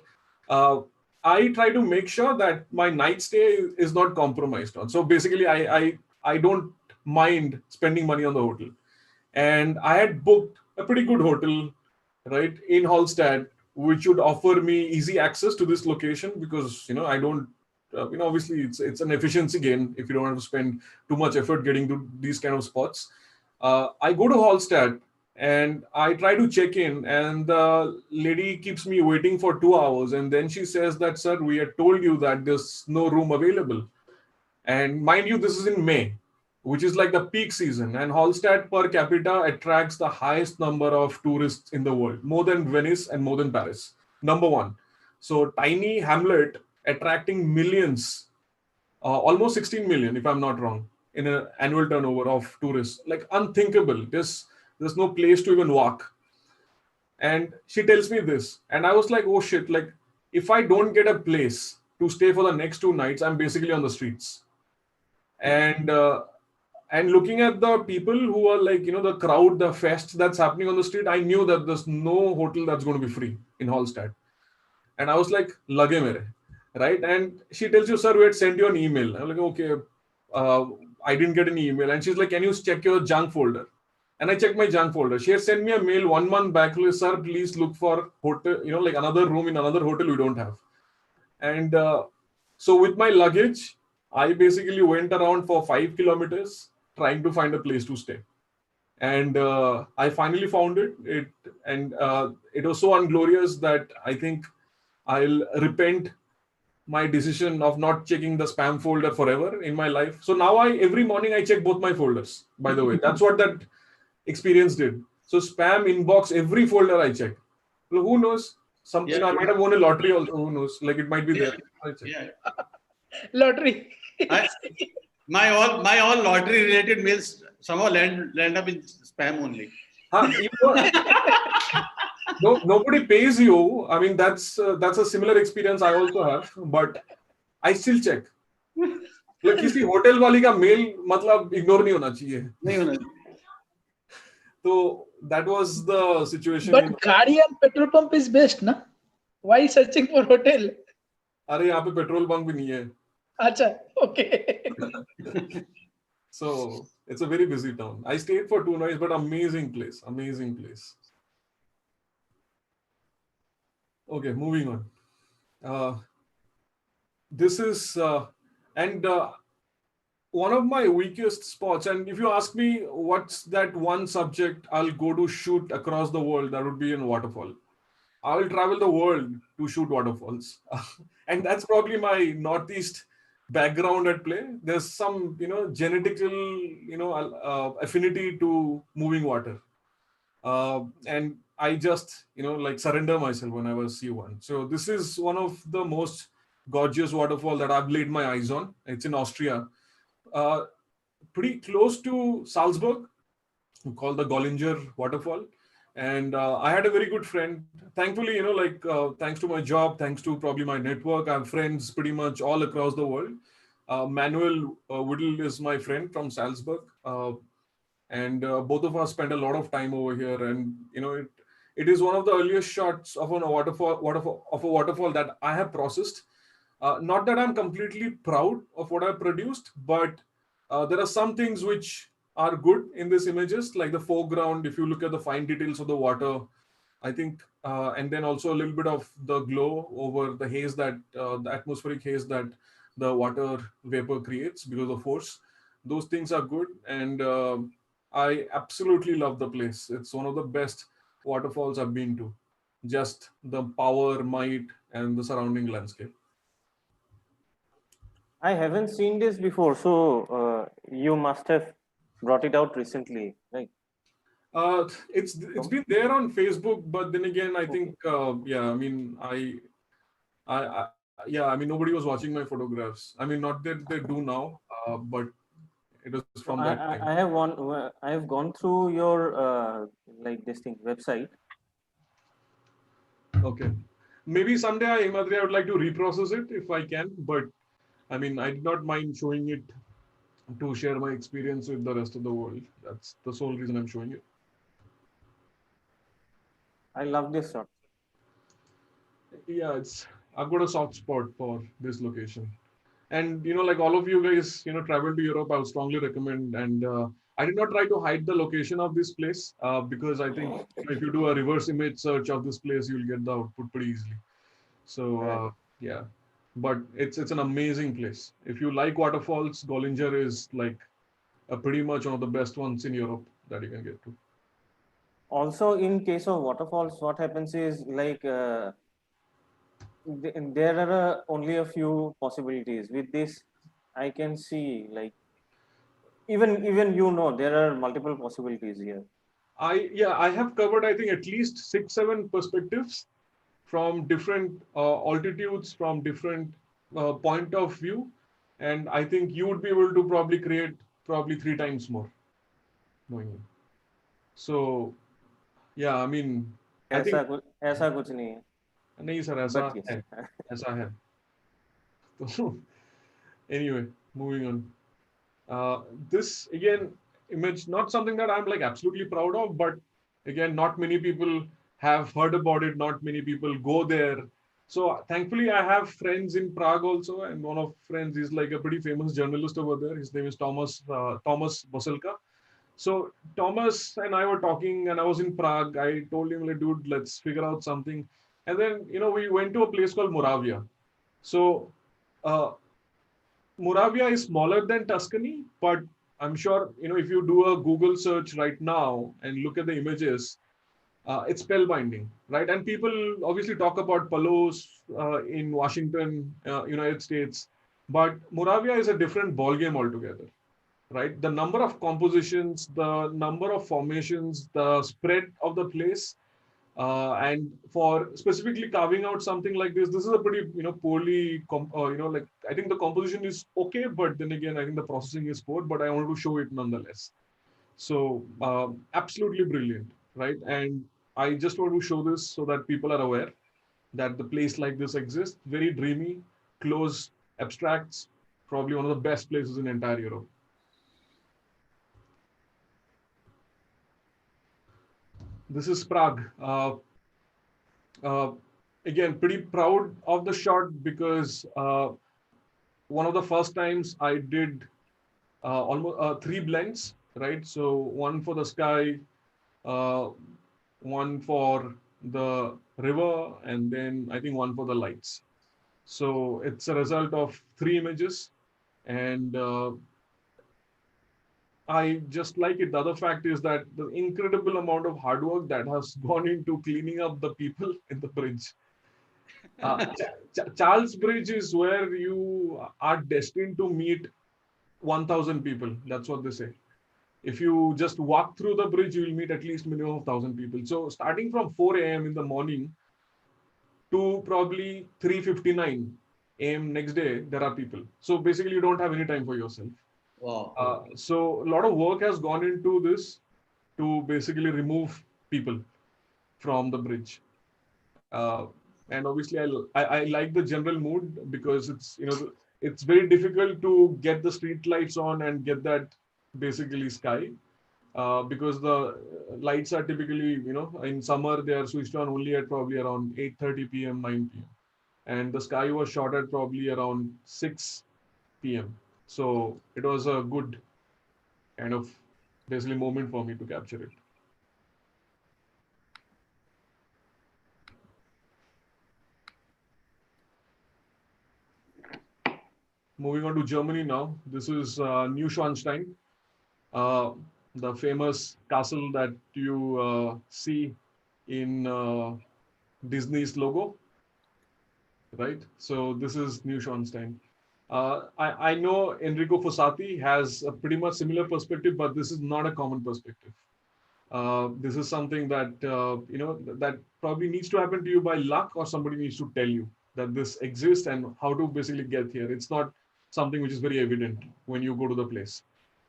I try to make sure that my night stay is not compromised on. So basically, I don't mind spending money on the hotel, and I had booked a pretty good hotel, right, in Hallstatt, which would offer me easy access to this location because I don't. Obviously, it's an efficiency gain if you don't have to spend too much effort getting to these kind of spots. I go to Hallstatt and I try to check in, and the lady keeps me waiting for 2 hours, and then she says that, sir, we had told you that there's no room available. And mind you, this is in May, which is like the peak season, and Hallstatt per capita attracts the highest number of tourists in the world, more than Venice and more than Paris. Number one. So tiny hamlet attracting millions, almost 16 million, if I'm not wrong, in an annual turnover of tourists. Like unthinkable. There's no place to even walk. And she tells me this, and I was like, oh shit, like if I don't get a place to stay for the next 2 nights, I'm basically on the streets. And looking at the people who are like, the crowd, the fest that's happening on the street, I knew that there's no hotel that's going to be free in Hallstatt. And I was like, lage mere, right? And she tells you, sir, we had sent you an email. I'm like, okay, I didn't get an email. And she's like, can you check your junk folder? And I checked my junk folder. She had sent me a mail 1 month back, like, sir, please look for hotel, like another room in another hotel we don't have. And so with my luggage, I basically went around for 5 kilometers trying to find a place to stay. And I finally found it. It was so unglorious that I think I'll repent my decision of not checking the spam folder forever in my life. So now every morning I check both my folders, by the way. That's what that experience did. So spam inbox, every folder I check. So who knows? I might have won a lottery also. Who knows? Like it might be there. Yeah. Lottery. My all lottery related mails somehow land up in spam only. Nobody pays you. I mean, that's a similar experience I also have, but I still check. Like किसी hotel वाली का mail मतलब ignore नहीं होना चाहिए. So that was the situation. But गाड़ी and petrol pump is best, na? Why searching for hotel? अरे यहाँ पे petrol pump भी नहीं है. Acha, okay. So it's a very busy town. I stayed for 2 nights, but amazing place. Okay, moving on. This is one of my weakest spots. And if you ask me what's that one subject I'll go to shoot across the world, that would be in waterfall. I will travel the world to shoot waterfalls. And that's probably my Northeast background at play. There's some, genetical, affinity to moving water. And I just, surrender myself whenever I see one. So this is one of the most gorgeous waterfall that I've laid my eyes on. It's in Austria, pretty close to Salzburg, called the Gollinger Waterfall. And I had a very good friend. Thankfully, thanks to my job, thanks to probably my network, I have friends pretty much all across the world. Manuel Whittle is my friend from Salzburg. And both of us spent a lot of time over here. And, it is one of the earliest shots of a waterfall that I have processed. Not that I'm completely proud of what I produced, but there are some things which are good in these images, like the foreground. If you look at the fine details of the water, I think, and then also a little bit of the glow over the haze the atmospheric haze that the water vapor creates because of force. Those things are good. And I absolutely love the place. It's one of the best waterfalls I've been to. Just the power, might, and the surrounding landscape. I haven't seen this before, so you must have brought it out recently, right? It's been there on Facebook, but then again, I think nobody was watching my photographs. I mean, not that they do now, but It was from that time. I have gone through your like this thing website. Okay. Maybe someday, Himadri, I would like to reprocess it if I can. But I mean, I did not mind showing it to share my experience with the rest of the world. That's the sole reason I'm showing it. I love this shot. Yeah, I've got a soft spot for this location. And like all of you guys, travel to Europe, I would strongly recommend. And I did not try to hide the location of this place because I think if you do a reverse image search of this place, you'll get the output pretty easily. So Right. yeah, but it's an amazing place. If you like waterfalls, Gollinger is like pretty much one of the best ones in Europe that you can get to. Also, in case of waterfalls, what happens is like there are only a few possibilities. With this, I can see like even there are multiple possibilities here. I have covered I think at least 6-7 perspectives from different altitudes, from different point of view, and I think you would be able to probably create probably 3 times more knowing it. So yeah, I mean, I think ऐसा कुछ नहीं है. नहीं sir, ऐसा But yes. है, ऐसा है. So anyway, moving on. This again image, not something that I'm like absolutely proud of, but again, not many people have heard about it. Not many people go there. So thankfully, I have friends in Prague also, and one of friends is like a pretty famous journalist over there. His name is Thomas Boselka. So Thomas and I were talking, and I was in Prague. I told him, like, dude, let's figure out something. And then we went to a place called Moravia. So uh, Moravia is smaller than Tuscany, but I'm sure if you do a Google search right now and look at the images, it's spellbinding, right? And people obviously talk about Palos in Washington, United States, but Moravia is a different ballgame altogether, right? The number of compositions, the number of formations, the spread of the place, and for specifically carving out something like this is a pretty poorly like I think the composition is okay, but then again I think the processing is poor, but I wanted to show it nonetheless. So absolutely brilliant, right? And I just want to show this so that people are aware that the place like this exists. Very dreamy, close abstracts, probably one of the best places in entire Europe. This is Prague. Again, pretty proud of the shot because one of the first times I did almost 3 blends, right? So one for the sky, one for the river, and then I think one for the lights. So it's a result of 3 images, and I just like it. The other fact is that the incredible amount of hard work that has gone into cleaning up the people in the bridge. Charles Bridge is where you are destined to meet 1,000 people. That's what they say. If you just walk through the bridge, you will meet at least minimum of 1,000 people. So starting from 4 a.m. in the morning to probably 3:59 a.m. next day, there are people. So basically, you don't have any time for yourself. Wow. So a lot of work has gone into this to basically remove people from the bridge. And obviously, I like the general mood because it's very difficult to get the street lights on and get that basically sky because the lights are typically in summer they are switched on only at probably around 8:30 p.m. 9 p.m. and the sky was shot at probably around 6 p.m. So it was a good kind of basically moment for me to capture it. Moving on to Germany now. This is Neuschwanstein, the famous castle that you see in Disney's logo, right? So this is Neuschwanstein. I know Enrico Fossati has a pretty much similar perspective, but this is not a common perspective. This is something that that probably needs to happen to you by luck, or somebody needs to tell you that this exists and how to basically get here. It's not something which is very evident when you go to the place.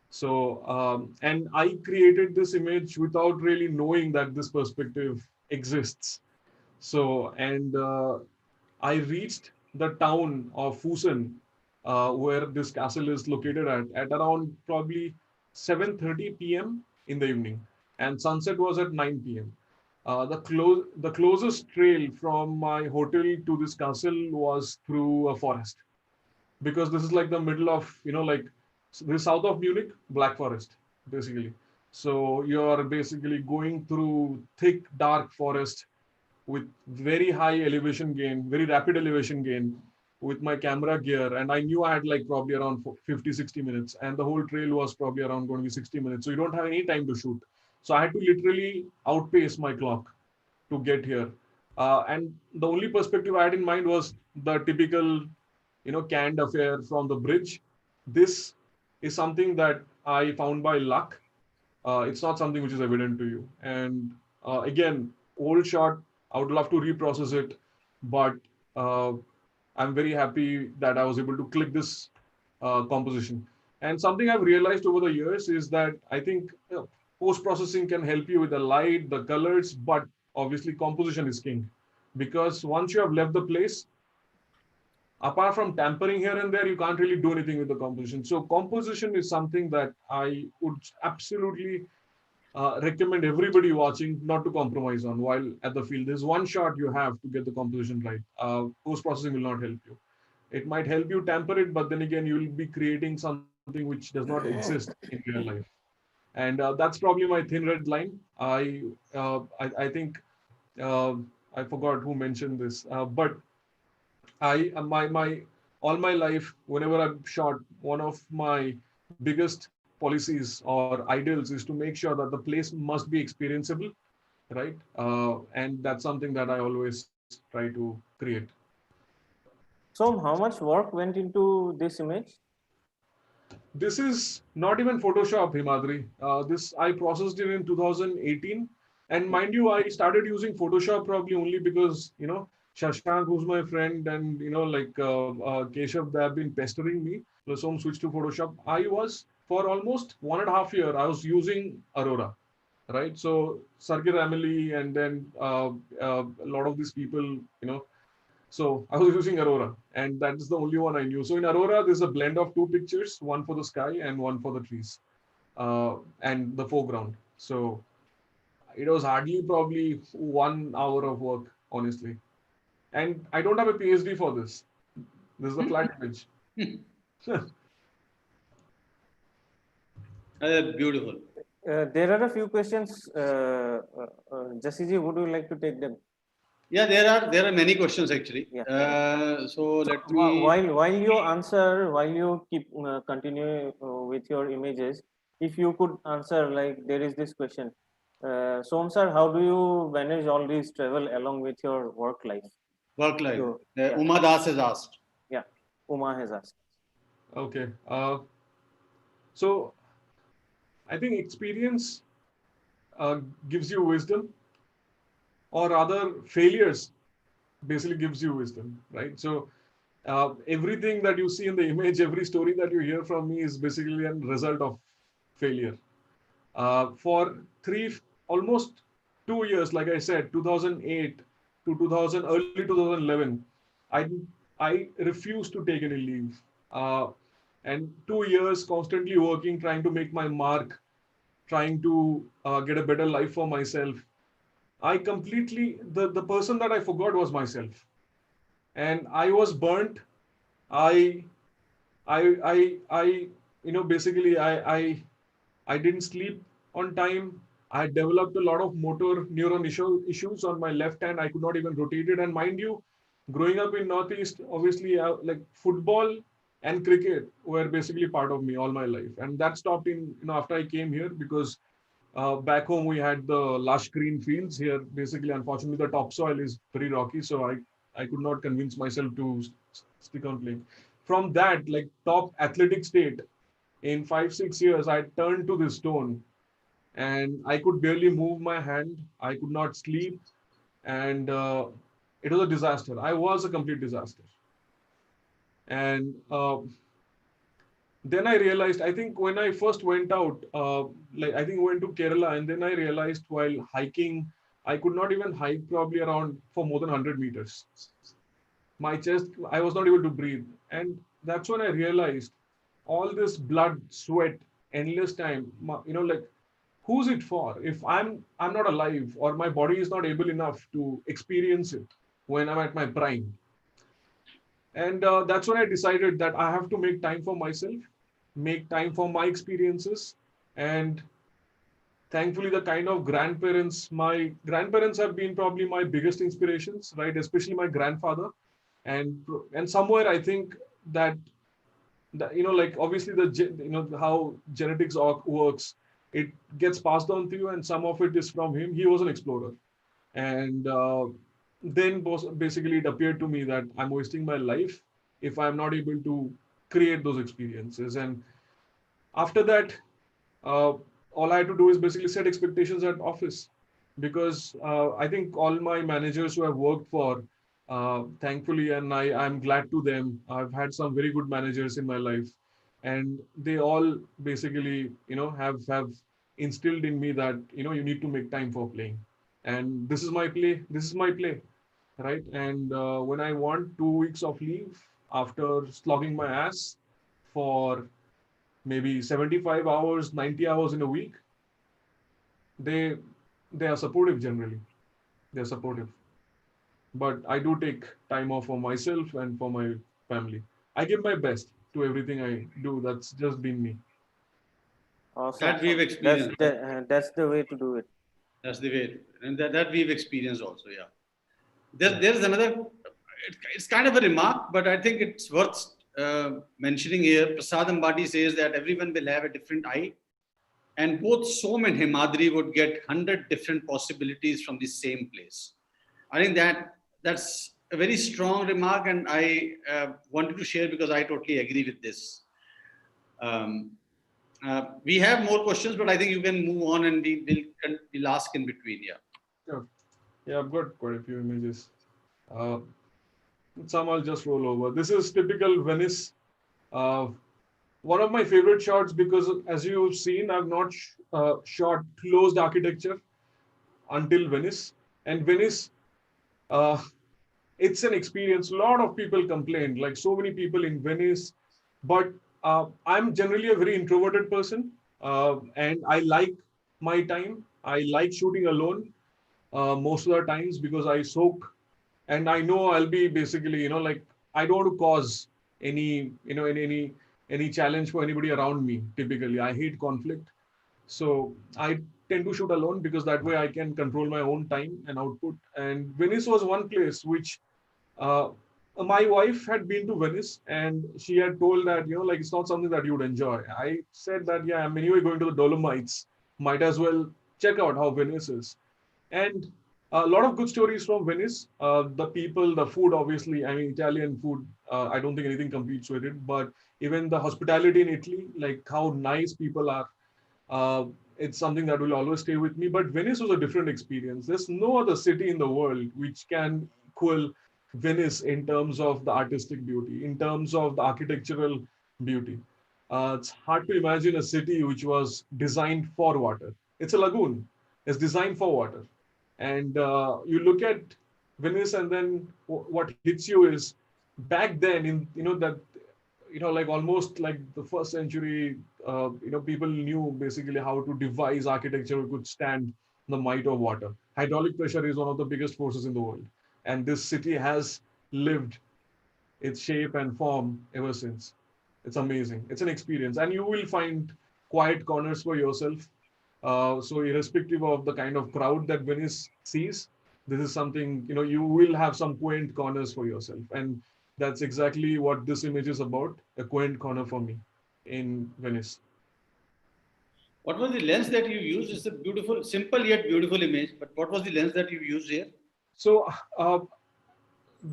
So, and I created this image without really knowing that this perspective exists. So, and I reached the town of Fusen, where this castle is located at around probably 7:30 p.m. in the evening, and sunset was at 9 p.m. The closest trail from my hotel to this castle was through a forest, because this is like the middle of, like the south of Munich, Black Forest, basically. So you're basically going through thick, dark forest with very high elevation gain, very rapid elevation gain with my camera gear. And I knew I had like probably around 50, 60 minutes. And the whole trail was probably around going to be 60 minutes. So you don't have any time to shoot. So I had to literally outpace my clock to get here. And the only perspective I had in mind was the typical, canned affair from the bridge. This is something that I found by luck. It's not something which is evident to you. And again, old shot, I would love to reprocess it, but uh, I'm very happy that I was able to click this composition. And something I've realized over the years is that I think post-processing can help you with the light, the colors, but obviously composition is king. Because once you have left the place, apart from tampering here and there, you can't really do anything with the composition. So composition is something that I would absolutely recommend everybody watching not to compromise on while at the field. There's one shot you have to get the composition right. Post-processing will not help you. It might help you tamper it, but then again, you'll be creating something which does not exist in real life. And that's probably my thin red line. I think uh, I forgot who mentioned this, but my all my life, whenever I've shot, one of my biggest policies or ideals is to make sure that the place must be experienceable, right? And that's something that I always try to create. So, how much work went into this image? This is not even Photoshop, Himadri. This I processed it in 2018, and mind you, I started using Photoshop probably only because Shashank, who's my friend, and like Keshav, they have been pestering me. So I switched to Photoshop. I was for almost 1.5 years. I was using Aurora, right? So Sarkir Ameli, and then a lot of these people, so I was using Aurora, and that is the only one I knew. So in Aurora, there's a blend of two pictures, one for the sky and one for the trees, and the foreground. So it was hardly probably 1 hour of work, honestly. And I don't have a PhD for this. This is a flat image. Beautiful. There are a few questions. Jasiji, would you like to take them? Yeah, there are many questions actually. Yeah. So let me. While you answer, while you keep continue with your images, if you could answer, like there is this question, Som sir, how do you manage all these travel along with your work life? Work life. So, yeah. Uma Das has asked. Yeah, Uma has asked. Okay. So I think experience gives you wisdom, or rather, failures basically gives you wisdom, right? So everything that you see in the image, every story that you hear from me is basically a result of failure. For almost 2 years, like I said, 2008 to early 2011, I refused to take any leave. And 2 years constantly working, trying to make my mark, trying to get a better life for myself. I completely, the person that I forgot was myself. And I was burnt. I, basically I didn't sleep on time. I developed a lot of motor neuron issues on my left hand. I could not even rotate it. And mind you, growing up in Northeast, obviously, like football and cricket were basically part of me all my life. And that stopped after I came here, because back home we had the lush green fields. Here, basically, unfortunately, the topsoil is very rocky. So I could not convince myself to stick on playing. From that, like top athletic state, in 5-6 years, I turned to this stone, and I could barely move my hand. I could not sleep, and it was a disaster. I was a complete disaster. And then I realized, I think when I first went out, I think went to Kerala, and then I realized while hiking, I could not even hike probably around for more than 100 meters. My chest, I was not able to breathe. And that's when I realized all this blood, sweat, endless time, who's it for? If I'm not alive, or my body is not able enough to experience it when I'm at my prime. And that's when I decided that I have to make time for myself, make time for my experiences. And thankfully, the kind of grandparents, my grandparents have been probably my biggest inspirations, right? Especially my grandfather. And somewhere I think that, obviously how genetics works, it gets passed on to you, and some of it is from him. He was an explorer. And then basically it appeared to me that I'm wasting my life if I'm not able to create those experiences. And after that, uh, all I had to do is basically set expectations at office, because I think all my managers who I've worked for, thankfully, and I'm glad to them, I've had some very good managers in my life, and they all basically, have instilled in me that, you need to make time for playing. And this is my play. This is my play, right? And when I want 2 weeks of leave after slogging my ass for maybe 75 hours, 90 hours in a week, they they are supportive generally. They're supportive. But I do take time off for myself and for my family. I give my best to everything I do. That's just been me. Awesome. That we've That's experienced. that's the way to do it. That's the way, and that we've experienced also. Yeah. There's another. It's kind of a remark, but I think it's worth mentioning here. Prasad Ambati says that everyone will have a different eye, and both Som and Himadri would get 100 different possibilities from the same place. I think that's a very strong remark, and I wanted to share because I totally agree with this. We have more questions, but I think you can move on, and we'll ask in between. Yeah. Yeah, yeah, I've got quite a few images. Uh, some I'll just roll over. This is typical Venice. Uh, One of my favorite shots, because as you've seen, I've not shot closed architecture until Venice. And Venice, uh, it's an experience. A lot of people complain, like so many people in Venice. But I'm generally a very introverted person, and I like my time. I like shooting alone most of the times, because I soak, and I know I'll be basically, I don't want to cause any, any challenge for anybody around me. Typically, I hate conflict, so I tend to shoot alone, because that way I can control my own time and output. And Venice was one place which uh, my wife had been to Venice, and she had told that, it's not something that you would enjoy. I said that, yeah, I'm anyway going to the Dolomites, might as well check out how Venice is. And a lot of good stories from Venice. The people, the food, obviously, I mean, Italian food, I don't think anything competes with it, but even the hospitality in Italy, like how nice people are, uh, it's something that will always stay with me. But Venice was a different experience. There's no other city in the world which can equal Venice in terms of the artistic beauty, in terms of the architectural beauty. It's hard to imagine a city which was designed for water. It's a lagoon. It's designed for water. And you look at Venice, and then what hits you is, back then, in that, like almost like the first century, people knew basically how to devise architecture which could stand the might of water. Hydraulic pressure is one of the biggest forces in the world, and this city has lived its shape and form ever since. It's amazing. It's an experience, and you will find quiet corners for yourself. So irrespective of the kind of crowd that Venice sees, this is something, you will have some quaint corners for yourself. And that's exactly what this image is about, a quaint corner for me in Venice. What was the lens that you used? It's a beautiful, simple yet beautiful image. But what was the lens that you used here? So uh,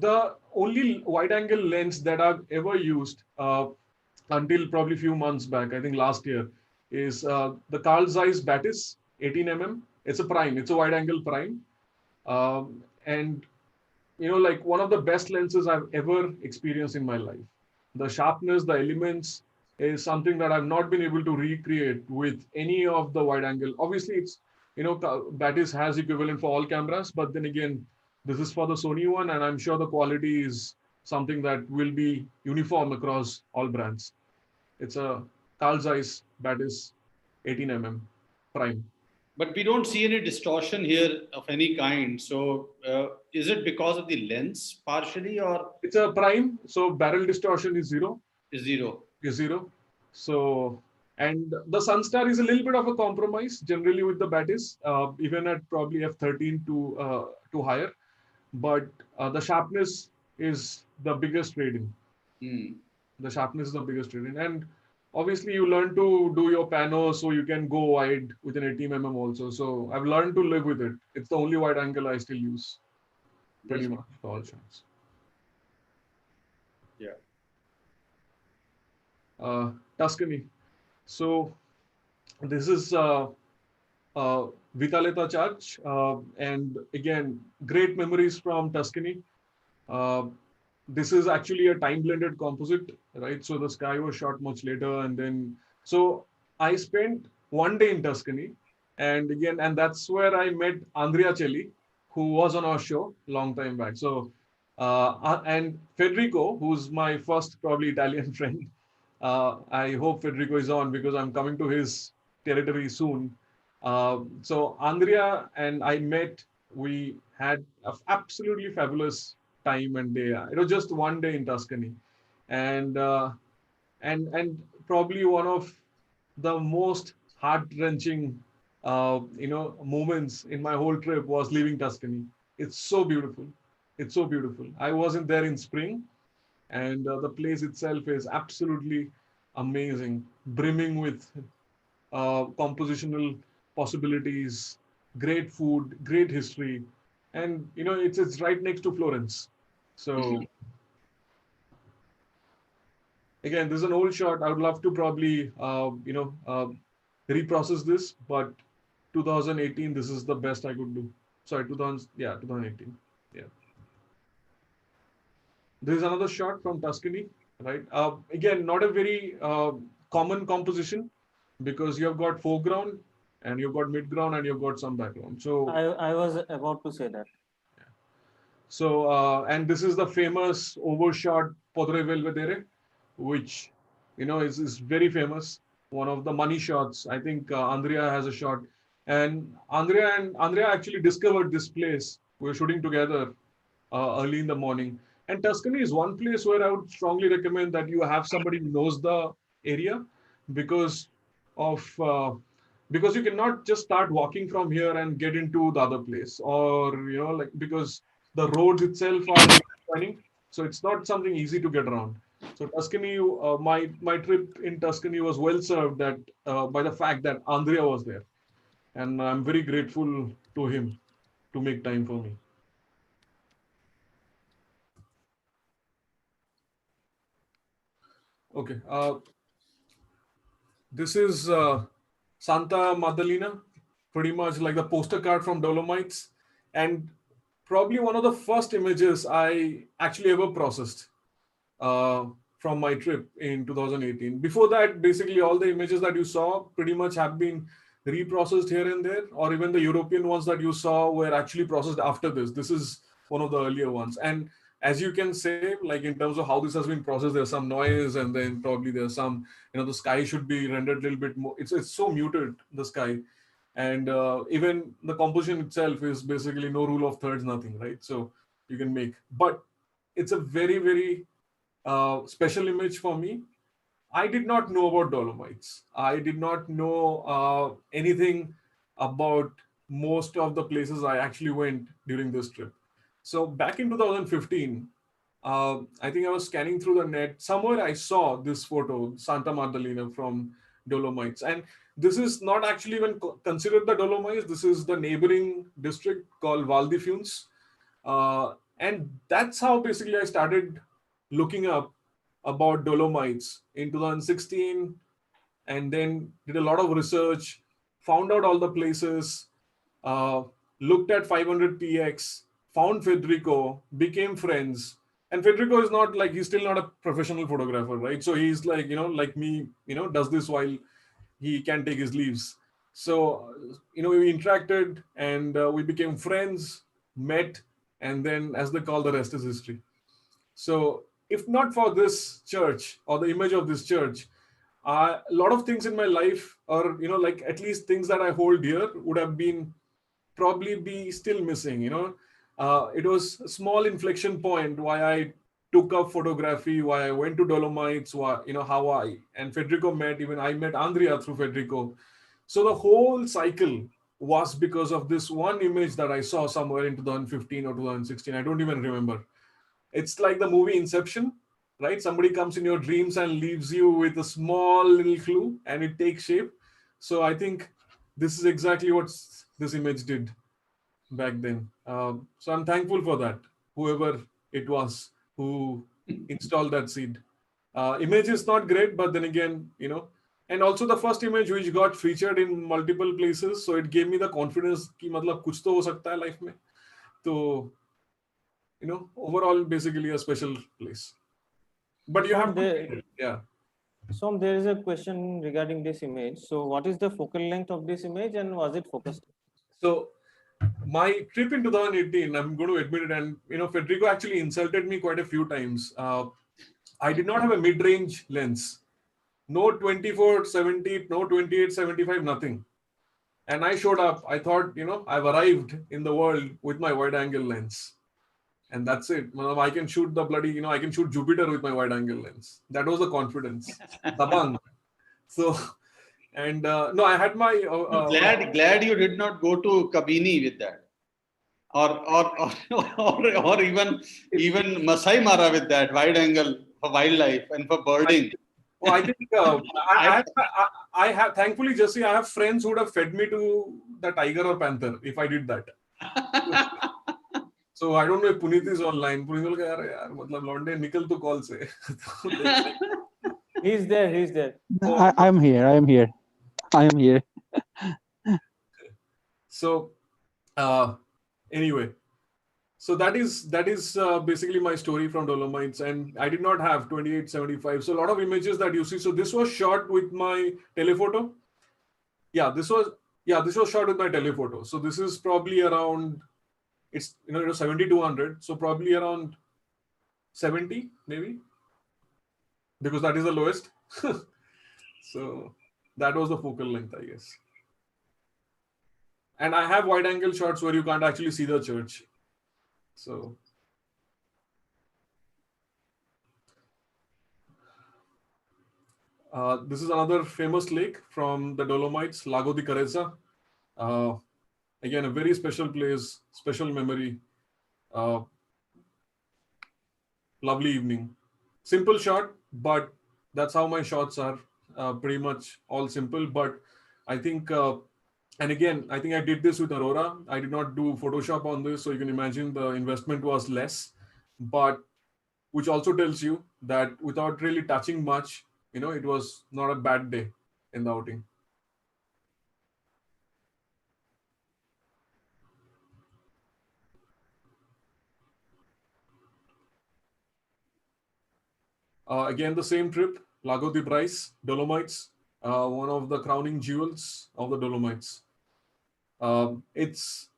the only wide angle lens that I've ever used until probably a few months back, I think last year, is the Carl Zeiss Batis 18 mm. It's a prime, it's a wide angle prime. And, like one of the best lenses I've ever experienced in my life. The sharpness, the elements, is something that I've not been able to recreate with any of the wide angle. Obviously, it's, Batis has equivalent for all cameras, but then again, this is for the Sony one, and I'm sure the quality is something that will be uniform across all brands. It's a Carl Zeiss Batis 18mm prime. But we don't see any distortion here of any kind. So is it because of the lens partially, or It's a prime, so barrel distortion is zero. is zero? Is zero. So, and the Sunstar is a little bit of a compromise generally with the Batis, even at probably f13 to higher. But the sharpness is the biggest rating. The sharpness is the biggest rating. And obviously, you learn to do your pano so you can go wide with an 18mm also. So I've learned to live with it. It's the only wide angle I still use pretty much for all shots. Yeah. Tuscany. So this is Vitaleta Church, and again, great memories from Tuscany. This is actually a time blended composite, right? So the sky was shot much later, and then so I spent one day in Tuscany, and that's where I met Andrea Celli, who was on our show long time back. So and Federico, who's my first probably Italian friend. I hope Federico is on because I'm coming to his territory soon. So Andrea and I met. We had an absolutely fabulous time and day. It was just one day in Tuscany, and probably one of the most heart-wrenching, moments in my whole trip was leaving Tuscany. It's so beautiful. It's so beautiful. I wasn't there in spring, and the place itself is absolutely amazing, brimming with compositional possibilities, great food, great history, and it's right next to Florence. So again, this is an old shot. I would love to probably reprocess this, but 2018, this is the best I could do. Sorry, 2018. Yeah. There is another shot from Tuscany, right? Again, not a very common composition because you have got foreground and you've got midground and you've got some background. So I was about to say that. So, and this is the famous overshot Podre Belvedere, which, is very famous. One of the money shots. I think Andrea has a shot. And Andrea actually discovered this place. We were shooting together early in the morning. And Tuscany is one place where I would strongly recommend that you have somebody who knows the area because because you cannot just start walking from here and get into the other place, or because the roads itself are running, so it's not something easy to get around. So Tuscany, my trip in Tuscany was well served that by the fact that Andrea was there, and I'm very grateful to him to make time for me. Okay, this is Santa Maddalena, pretty much like the poster card from Dolomites, and probably one of the first images I actually ever processed from my trip in 2018. Before that, basically all the images that you saw pretty much have been reprocessed here and there, or even the European ones that you saw were actually processed after this. This is one of the earlier ones. And as you can say, like in terms of how this has been processed, there's some noise, and then probably there's some, the sky should be rendered a little bit more. It's so muted, the sky. And even the composition itself is basically no rule of thirds, nothing, right? So you can make, but it's a very, very special image for me. I did not know about Dolomites. I did not know anything about most of the places I actually went during this trip. So back in 2015, I think I was scanning through the net. Somewhere I saw this photo, Santa Maddalena from Dolomites. And this is not actually even considered the Dolomites. This is the neighboring district called Val di Funes. And that's how basically I started looking up about Dolomites in 2016, and then did a lot of research, found out all the places, looked at 500px, found Federico, became friends, And Federico is not like, he's still not a professional photographer, right? So he's like, like me, does this while he can take his leaves. So, we interacted and we became friends, met, and then, as they call, the rest is history. So if not for this church or the image of this church, a lot of things in my life, or, like at least things that I hold dear, would have been probably be still missing. It was a small inflection point why I took up photography, why I went to Dolomites, why, how I and Federico met. Even I met Andrea through Federico. So the whole cycle was because of this one image that I saw somewhere in 2015 or 2016. I don't even remember. It's like the movie Inception, right? Somebody comes in your dreams and leaves you with a small little clue and it takes shape. So I think this is exactly what this image did back then. So I'm thankful for that, whoever it was who installed that seed. Image is not great, but then again, and also the first image which got featured in multiple places, so it gave me the confidence कि मतलब कुछ तो हो सकता है life में. So, overall, basically a special place. But you have to, yeah. So there is a question regarding this image. So what is the focal length of this image and was it focused? So my trip in 2018, I'm going to admit it, and Federico actually insulted me quite a few times. I did not have a mid-range lens. No 24-70, no 28-75, nothing. And I showed up. I thought, I've arrived in the world with my wide-angle lens. And that's it. I can shoot the bloody, I can shoot Jupiter with my wide-angle lens. That was the confidence. Tabang. So, and no, I had my... glad you did not go to Kabini with that. Or even Masai Mara with that wide-angle for wildlife and for birding. I think I have, thankfully, Jesse, I have friends who would have fed me to the tiger or panther if I did that. So I don't know if Puneet is online. Puneet will say, "Matlab Londe nikal to call se." He's there. I am here. So, anyway, so that is basically my story from Dolomites, and I did not have 28-75. So a lot of images that you see. So this was shot with my telephoto. Yeah, this was shot with my telephoto. So this is probably around, it's 7200. So probably around 70 maybe, because that is the lowest. So that was the focal length, I guess. And I have wide angle shots where you can't actually see the church. So this is another famous lake from the Dolomites, Lago di Carezza. Again, a very special place, special memory. Lovely evening. Simple shot, but that's how my shots are. Pretty much all simple. But I think, and again, I think I did this with Aurora. I did not do Photoshop on this, so you can imagine the investment was less. But which also tells you that without really touching much, it was not a bad day in the outing. Again, the same trip, Lago di Brais, Dolomites, one of the crowning jewels of the Dolomites. It's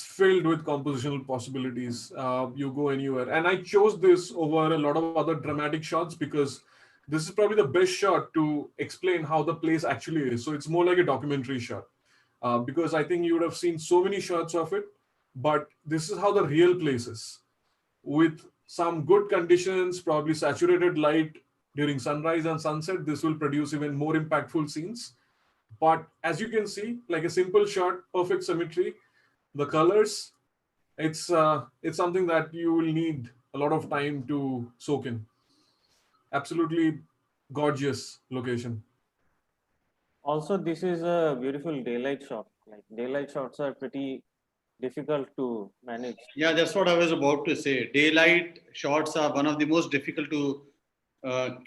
filled with compositional possibilities. You go anywhere. And I chose this over a lot of other dramatic shots because this is probably the best shot to explain how the place actually is. So it's more like a documentary shot. Because I think you would have seen so many shots of it, but this is how the real place is. With some good conditions, probably saturated light during sunrise and sunset, this will produce even more impactful scenes. But as you can see, like a simple shot, perfect symmetry, the colors, it's something that you will need a lot of time to soak in. Absolutely gorgeous location. Also, this is a beautiful daylight shot. Like daylight shots are pretty difficult to manage. Yeah, that's what I was about to say. Daylight shots are one of the most difficult to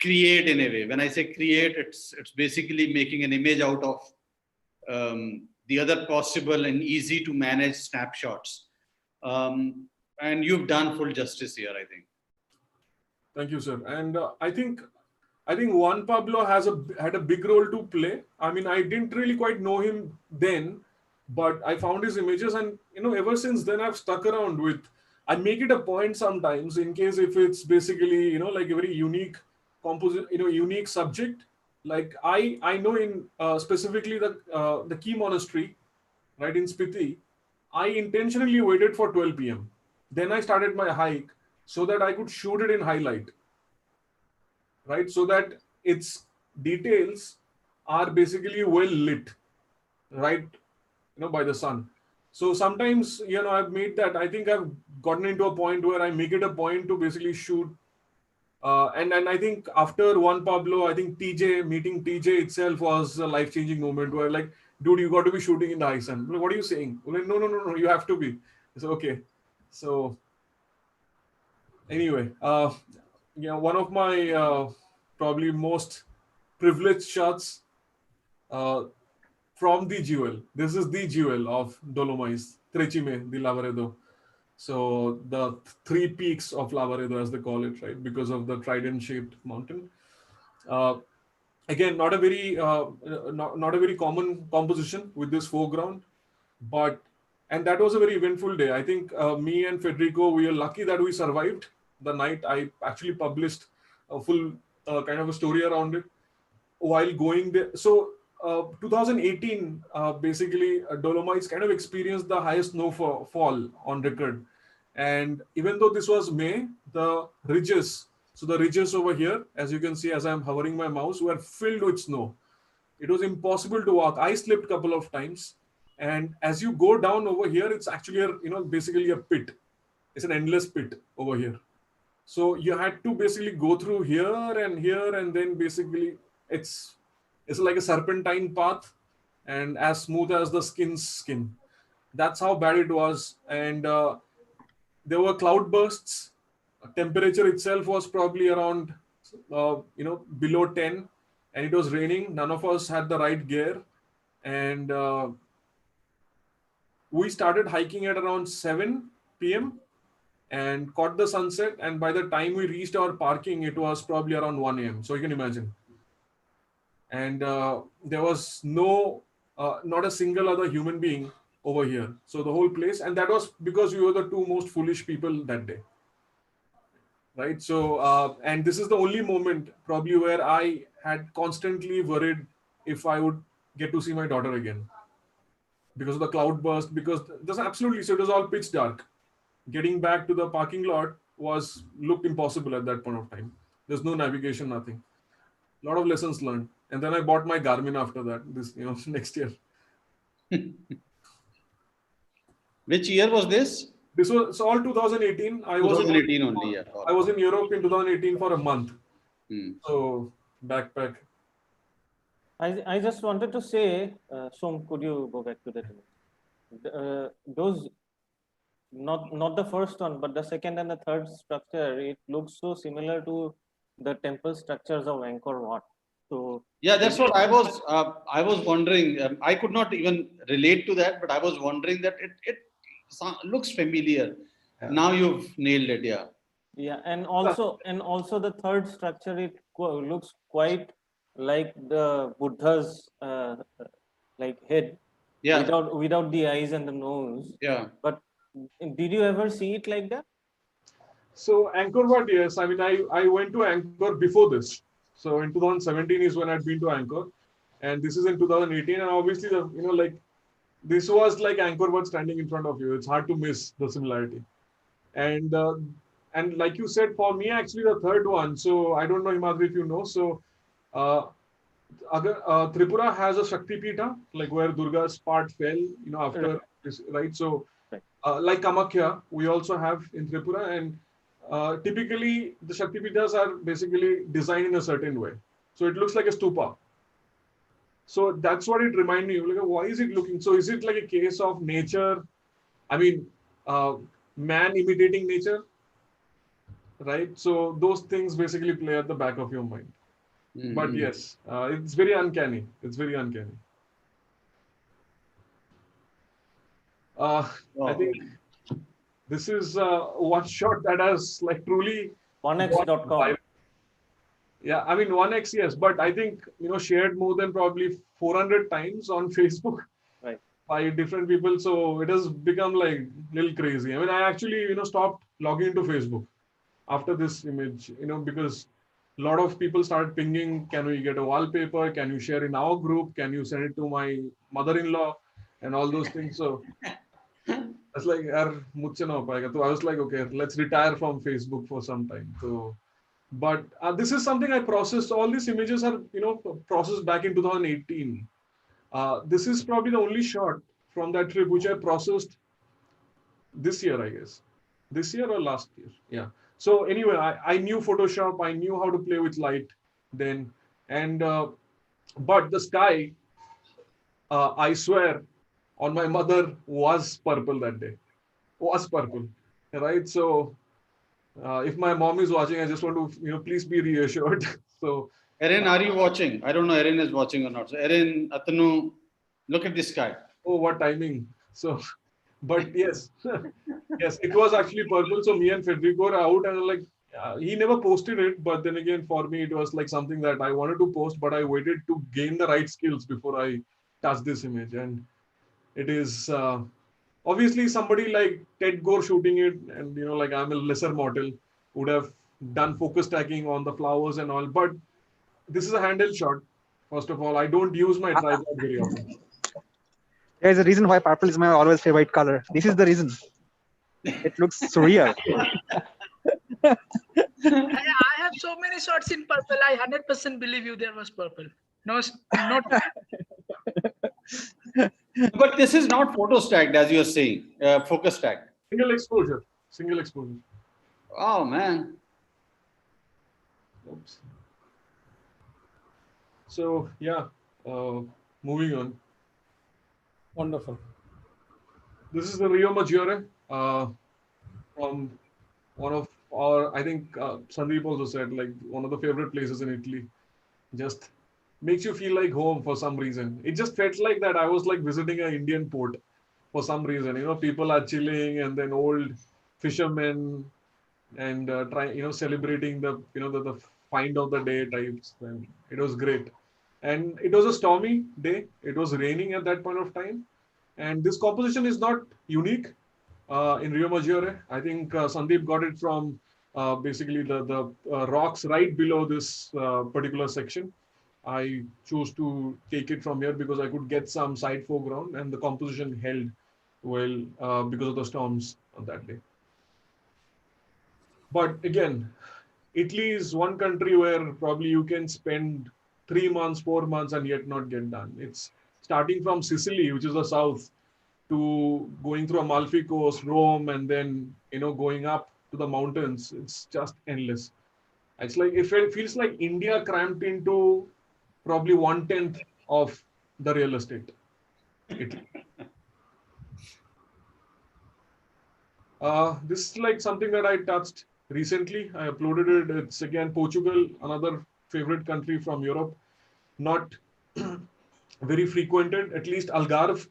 create in a way. When I say create, it's basically making an image out of the other possible and easy to manage snapshots. And you've done full justice here, I think. Thank you, sir. And I think Juan Pablo had a big role to play. I mean, I didn't really quite know him then, but I found his images, and ever since then I've stuck around with. I make it a point sometimes, in case if it's basically like a very unique composite, unique subject. Like I know in specifically the key monastery, right in Spiti, I intentionally waited for 12 p.m. Then I started my hike so that I could shoot it in highlight, right? So that its details are basically well lit, right? By the sun. So sometimes, I've made that. I think I've gotten into a point where I make it a point to basically shoot. And I think after Juan Pablo, I think meeting TJ itself was a life changing moment where, like, dude, you got to be shooting in the high sun. Like, what are you saying? Like, no, no, no, no, you have to be. So, okay. So, anyway, one of my probably most privileged shots uh, from the Jewel. This is the Jewel of Dolomites, Trecime di Lavaredo. So the three peaks of Lavaredo, as they call it, right, because of the trident-shaped mountain. Uh, Again, not a very common composition with this foreground, but and that was a very eventful day. I think me and Federico, we are lucky that we survived the night. I actually published a full kind of a story around it while going there. So 2018, basically, Dolomites kind of experienced the highest snowfall on record. And even though this was May, the ridges over here, as you can see, as I'm hovering my mouse, were filled with snow. It was impossible to walk. I slipped a couple of times. And as you go down over here, it's actually basically a pit. It's an endless pit over here. So you had to basically go through here, and then basically it's like a serpentine path, and as smooth as the skin. That's how bad it was. And there were cloud bursts. Temperature itself was probably around below 10, and it was raining. None of us had the right gear, and we started hiking at around 7 p.m. and caught the sunset. And by the time we reached our parking, it was probably around 1 a.m. So you can imagine. And there was not a single other human being over here. So the whole place, and that was because we were the two most foolish people that day. Right. So, and this is the only moment probably where I had constantly worried if I would get to see my daughter again because of the cloud burst, because there's absolutely, so it was all pitch dark. Getting back to the parking lot looked impossible at that point of time. There's no navigation, nothing. A lot of lessons learned. And then I bought my Garmin after that, next year. Which year was this? This was all 2018. 2018 only, yeah. I was in Europe in 2018 for a month. So backpack. I just wanted to say, Som, could you go back to that? Those, not the first one, but the second and the third structure, it looks so similar to the temple structures of Angkor Wat. So yeah, that's what I was wondering. I could not even relate to that, but I was wondering that it looks familiar. Yeah. Now you've nailed it, yeah. Yeah, and also the third structure, it looks quite like the Buddha's like head, yeah, without the eyes and the nose. Yeah. But did you ever see it like that? So Angkor Wat, yes. I mean, I went to Angkor before this. So in 2017 is when I'd been to Angkor, and this is in 2018. And obviously, this was like Angkor Wat standing in front of you. It's hard to miss the similarity. And like you said, for me, actually, the third one. So I don't know, Himadri, if you know. So Tripura has a Shakti Pita, like where Durga's part fell, after this, right? So like Kamakhya, we also have in Tripura, and typically the Shakti Pitas are basically designed in a certain way. So it looks like a stupa. So that's what it reminded me. Like, why is it looking? So is it like a case of nature? I mean, man imitating nature, right? So those things basically play at the back of your mind. Mm-hmm. But yes, it's very uncanny. It's very uncanny. I think this is one shot that has like truly 1x.com. Yeah, I mean 1x, yes, but I think shared more than probably 400 times on Facebook. Right. By different people, so it has become like a little crazy. I mean, I actually stopped logging into Facebook after this image, because a lot of people started pinging, can we get a wallpaper, can you share in our group, can you send it to my mother-in-law, and all those things. So it's like, mujhse na ho payega. So I was like, okay, let's retire from Facebook for some time. So but this is something I processed. All these images are processed back in 2018. This is probably the only shot from that trip which I processed this year, I guess. This year or last year. Yeah. So anyway, I knew Photoshop. I knew how to play with light then. And but the sky, I swear, on my mother was purple that day. Was purple. Right? So if my mom is watching, I just want to, please be reassured. So Erin, are you watching? I don't know Erin is watching or not. So Erin, Atanu, look at this guy. Oh, what timing. So, but yes, yes, it was actually purple. So me and Federico are out and like, he never posted it. But then again, for me, it was like something that I wanted to post, but I waited to gain the right skills before I touched this image. And it is obviously somebody like Ted Gore shooting it. And, like I'm a lesser mortal, would have done focus stacking on the flowers and all. But this is a handheld shot. First of all, I don't use my tripod very often. There's a reason why purple is my always favorite color. This is the reason. It looks surreal. I have so many shots in purple. I 100% believe you there was purple. No, not. But this is not photo stacked, as you're saying, focus stacked. Single exposure. Single exposure. Oh, man. Oops. So, yeah, moving on. Wonderful. This is the Rio Maggiore from one of our, I think Sandeep also said, like one of the favorite places in Italy. Just makes you feel like home for some reason. It just felt like that I was like visiting an Indian port for some reason. People are chilling and then old fishermen and celebrating the, the find of the day types. And it was great. And it was a stormy day. It was raining at that point of time. And this composition is not unique in Rio Maggiore. I think Sandeep got it from basically the rocks right below this particular section. I chose to take it from here because I could get some side foreground and the composition held well because of the storms on that day. But again, Italy is one country where probably you can spend 3 months, 4 months and yet not get done. It's starting from Sicily, which is the south, to going through Amalfi Coast, Rome, and then, going up to the mountains. It's just endless. It's like, it feels like India cramped into probably 1/10 of the real estate. This is like something that I touched recently. I uploaded it. It's again Portugal, another favorite country from Europe, not very frequented, at least Algarve,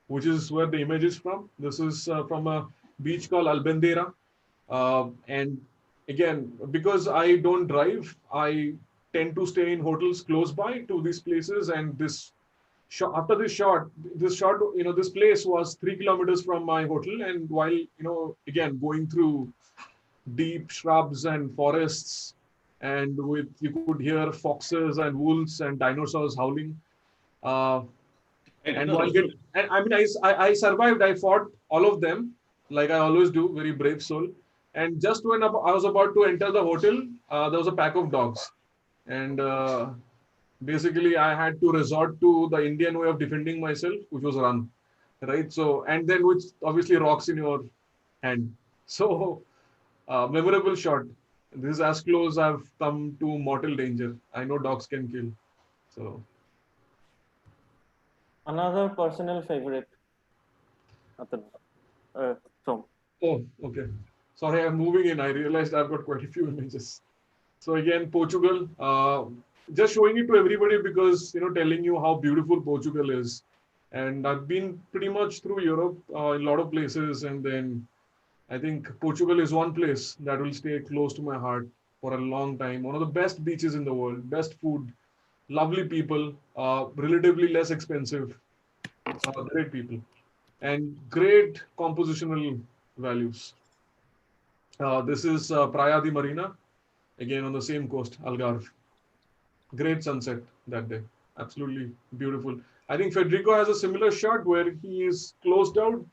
which is where the image is from. This is from a beach called Albendeira. And again, because I don't drive, I tend to stay in hotels close by to these places. And after this shot, this place was 3 kilometers from my hotel. And while, again, going through deep shrubs and forests, and you could hear foxes and wolves and dinosaurs howling. And I survived. I fought all of them, like I always do, very brave soul. And just when I was about to enter the hotel, there was a pack of dogs. And basically, I had to resort to the Indian way of defending myself, which was run. Right? So, and then with obviously rocks in your hand. So, memorable shot. This is as close I've come to mortal danger. I know dogs can kill. So, Another personal favorite. So. Oh, okay. Sorry, I'm moving in. I realized I've got quite a few images. So again, Portugal. Just showing it to everybody because, telling you how beautiful Portugal is. And I've been pretty much through Europe in a lot of places. And then I think Portugal is one place that will stay close to my heart. for a long time. One of the best beaches in the world, best food, lovely people, relatively less expensive, great people, and great compositional values. This is Praia di Marina, again on the same coast, Algarve. Great sunset that day. Absolutely beautiful. I think Federico has a similar shot where he is closed out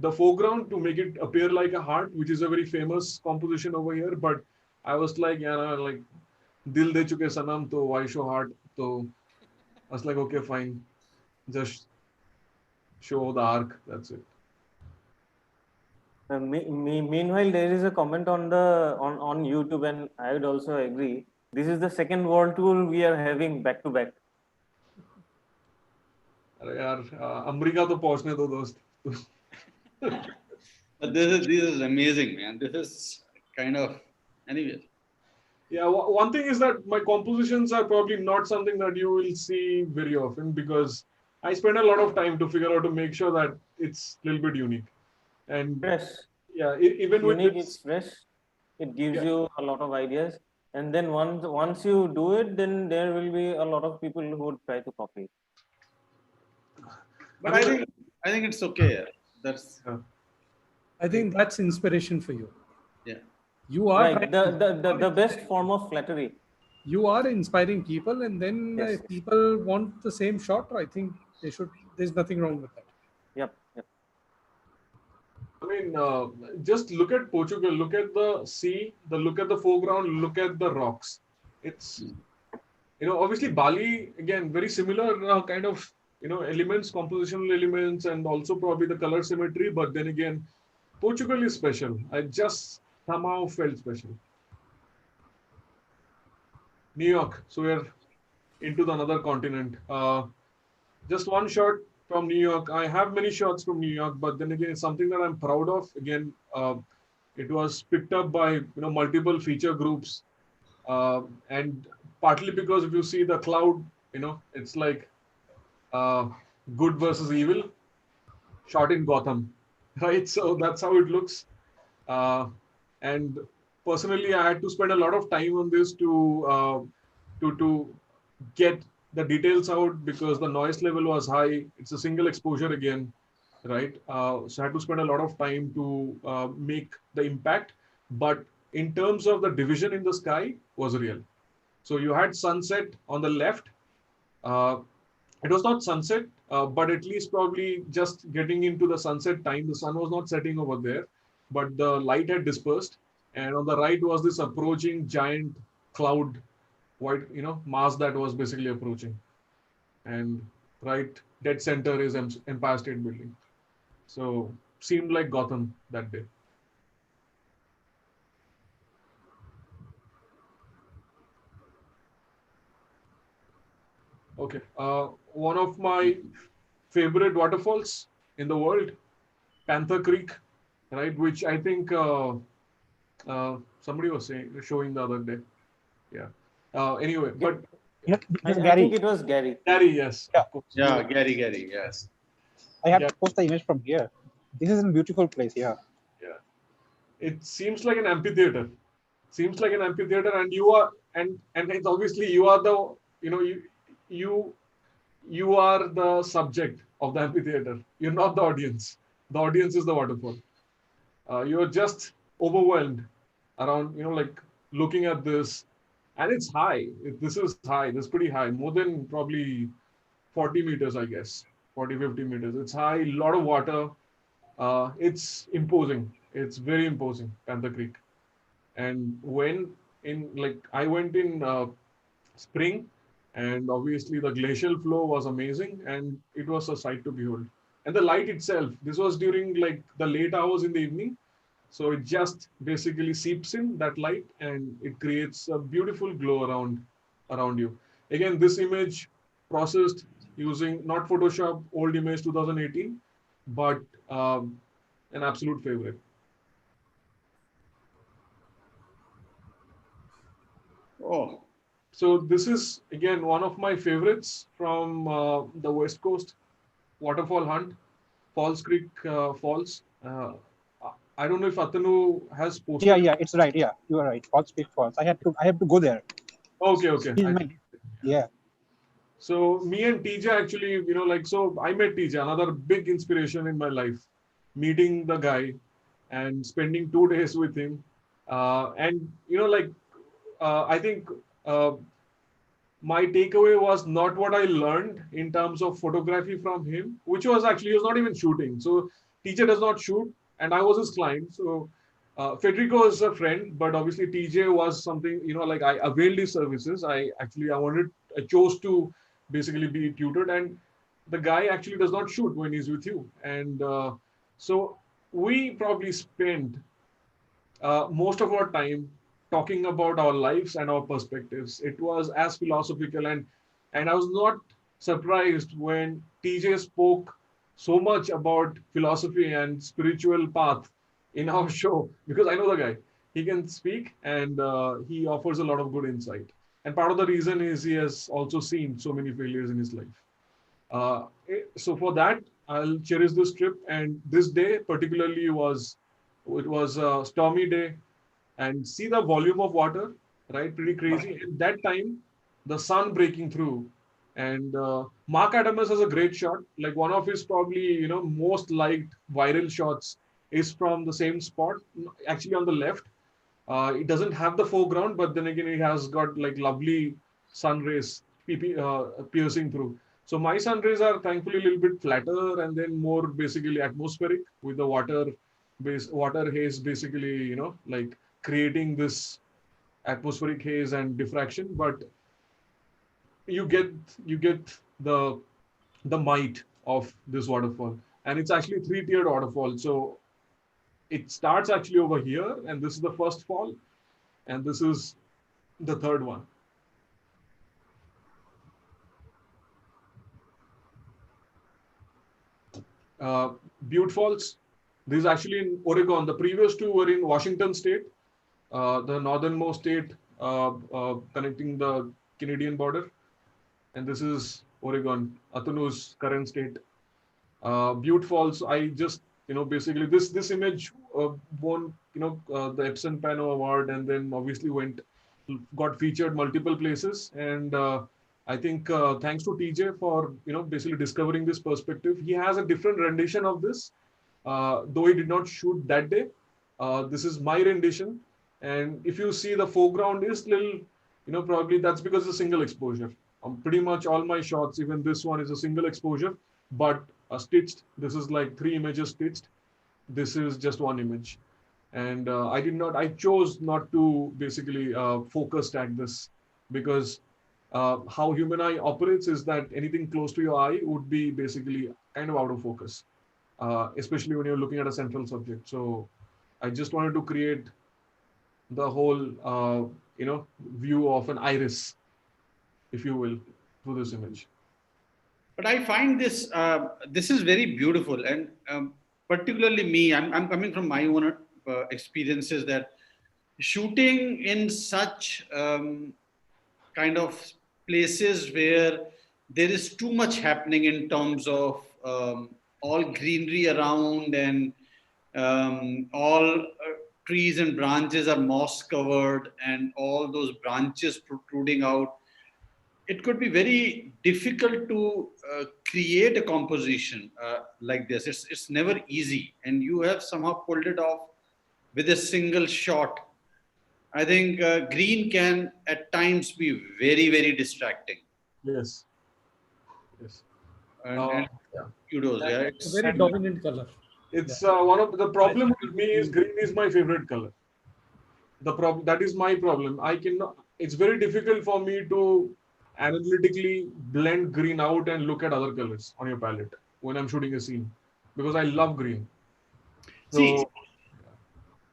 the foreground to make it appear like a heart, which is a very famous composition over here. But I was like, yeah, no, like, Dil De Chuke Sanam, to why show heart? So I was like, okay, fine. Just show the arc. That's it. Meanwhile, there is a comment on YouTube, and I would also agree. This is the second world tour we are having back to back. अरे यार America तो पहुंचने दो दोस्त. But this is amazing, man. This is kind of, anyway. Yeah, one thing is that my compositions are probably not something that you will see very often because I spend a lot of time to figure out to make sure that it's a little bit unique. And Fresh. yeah, even with Unique, this, it's fresh. It gives Yeah. you a lot of ideas. And then once you do it, then there will be a lot of people who would try to copy it. But I think it's okay. Yeah. That's I think that's inspiration for you. yeah. You are Right. The best form of flattery. you are inspiring people, and then Yes. if people want the same shot, I think they should. There's nothing wrong with that. Yep. I mean, just look at Portugal, look at the sea, look at the foreground, look at the rocks. It's, obviously Bali, again, very similar kind of, elements, compositional elements, and also probably the color symmetry. But then again, Portugal is special. I just somehow felt special. New York. So we're into another continent. Just one shot from New York. I have many shots from New York, but then again, it's something that I'm proud of. Again, it was picked up by multiple feature groups, and partly because if you see the cloud, it's like good versus evil, shot in Gotham, right? So that's how it looks. And personally, I had to spend a lot of time on this to get the details out because the noise level was high. It's a single exposure again, right? So I had to spend a lot of time to make the impact. But in terms of the division in the sky, was real. So you had sunset on the left. It was not sunset, but at least probably just getting into the sunset time. The sun was not setting over there, but the light had dispersed. And on the right was this approaching giant cloud, white, mass that was basically approaching. And right dead center is Empire State Building. So seemed like Gotham that day. Okay. One of my favorite waterfalls in the world, Panther Creek, right? Which I think somebody was showing the other day. Yeah. Anyway, but I think it was Gary. Gary, yes. Yeah. Of course. Yeah, Gary, yes. I have to post the image from here. This is a beautiful place. Yeah. Yeah. It seems like an amphitheater. And you are, and it's obviously you are the, you are the subject of the amphitheater. You're not the audience. The audience is the waterfall. You're just overwhelmed around, like looking at this, and it's high. This is high. This is pretty high, more than probably 40 meters, I guess, 40, 50 meters. It's high, a lot of water. It's imposing. It's very imposing, Panther Creek. And I went in spring, and obviously the glacial flow was amazing, and it was a sight to behold. And the light itself, this was during like the late hours in the evening. So it just basically seeps in that light and it creates a beautiful glow around you. Again, this image processed using not Photoshop, old image 2018, but an absolute favorite. Oh, So this is again one of my favorites from the West Coast waterfall hunt, Falls Creek Falls. I don't know if Atanu has posted. Yeah, it's right. Yeah, you are right. False speak false. I have to go there. Okay. Yeah. So me and TJ actually, so I met TJ, another big inspiration in my life. Meeting the guy and spending 2 days with him, and I think uh, my takeaway was not what I learned in terms of photography from him, which was actually he was not even shooting. So TJ does not shoot, and I was his client. So Federico is a friend, but obviously TJ was something like I availed his services. I chose to basically be tutored, and the guy actually does not shoot when he's with you, and so we probably spent most of our time talking about our lives and our perspectives. It was as philosophical, and I was not surprised when TJ spoke so much about philosophy and spiritual path in our show because I know the guy. He can speak and he offers a lot of good insight. And part of the reason is he has also seen so many failures in his life. So for that, I'll cherish this trip. And this day particularly was a stormy day, and see the volume of water, right? Pretty crazy. At that time, the sun breaking through, and Mark Adamus has a great shot. Like one of his probably most liked viral shots is from the same spot, actually on the left. It doesn't have the foreground, but then again, it has got like lovely sun rays piercing through. So my sun rays are thankfully a little bit flatter and then more basically atmospheric with the water haze basically, like creating this atmospheric haze and diffraction. But you get the might of this waterfall, and it's actually three-tiered waterfall. So it starts actually over here, and this is the first fall, and this is the third one. Butte Falls. This is actually in Oregon. The previous two were in Washington State, the northernmost state connecting the Canadian border, and this is Oregon, Atanu's current state. Butte Falls. I just basically this image won the Epson Pano Award, and then obviously got featured multiple places, and I think thanks to TJ for basically discovering this perspective. He has a different rendition of this, though he did not shoot that day. This is my rendition, and if you see the foreground is little, probably that's because it's a single exposure. Pretty much all my shots, even this one is a single exposure, but stitched. This is like 3 images stitched. This is just one image, and I chose not to basically focus tag this because how human eye operates is that anything close to your eye would be basically kind of out of focus, especially when you're looking at a central subject. So I just wanted to create the whole view of an iris, if you will, through this image. But I find this is very beautiful, and particularly me. I'm coming from my own experiences that shooting in such kind of places where there is too much happening in terms of all greenery around, and all trees and branches are moss covered, and all those branches protruding out. It could be very difficult to create a composition like this. It's never easy, and you have somehow pulled it off with a single shot. I think green can at times be very, very distracting. Yes. And kudos, yeah. It's a very dominant color. It's one of the problem with me is green is my favorite color. That is my problem. I cannot. It's very difficult for me to analytically blend green out and look at other colors on your palette when I'm shooting a scene because I love green. So, see,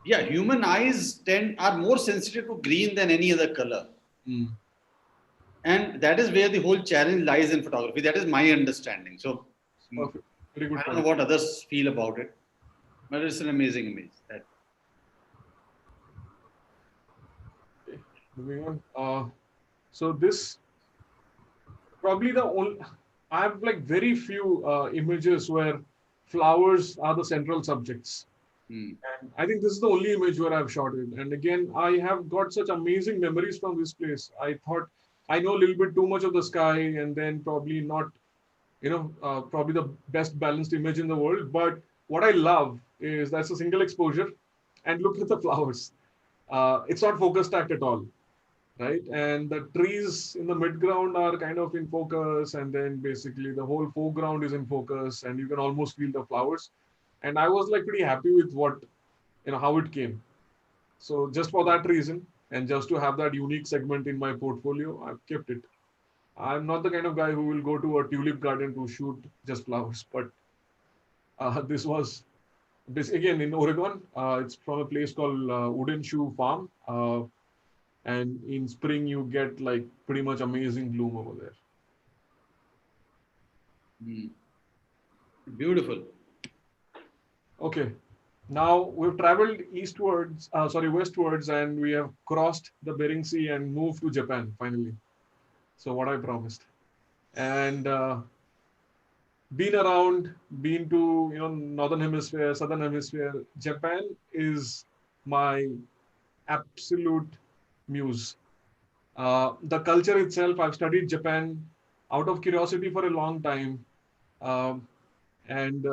yeah, human eyes are more sensitive to green than any other color. And that is where the whole challenge lies in photography. That is my understanding. So very good I don't know what others feel about it, but it's an amazing image. Moving on. So this probably I have like very few images where flowers are the central subjects. Mm. And I think this is the only image where I've shot it. And again, I have got such amazing memories from this place. I thought I know a little bit too much of the sky, and then probably not, probably the best balanced image in the world. But what I love is that's a single exposure, and look at the flowers. It's not focus stacked at all, right? And the trees in the midground are kind of in focus, and then basically the whole foreground is in focus, and you can almost feel the flowers. And I was like pretty happy with how it came. So just for that reason, and just to have that unique segment in my portfolio, I've kept it. I'm not the kind of guy who will go to a tulip garden to shoot just flowers, but this was this again in Oregon. It's from a place called Wooden Shoe Farm, and in spring you get like pretty much amazing bloom over there. Mm. Beautiful. Okay, now we've traveled westwards, and we have crossed the Bering Sea and moved to Japan finally. So what I promised, and been around, been to northern hemisphere, southern hemisphere. Japan is my absolute muse. The culture itself, I've studied Japan out of curiosity for a long time. Um, and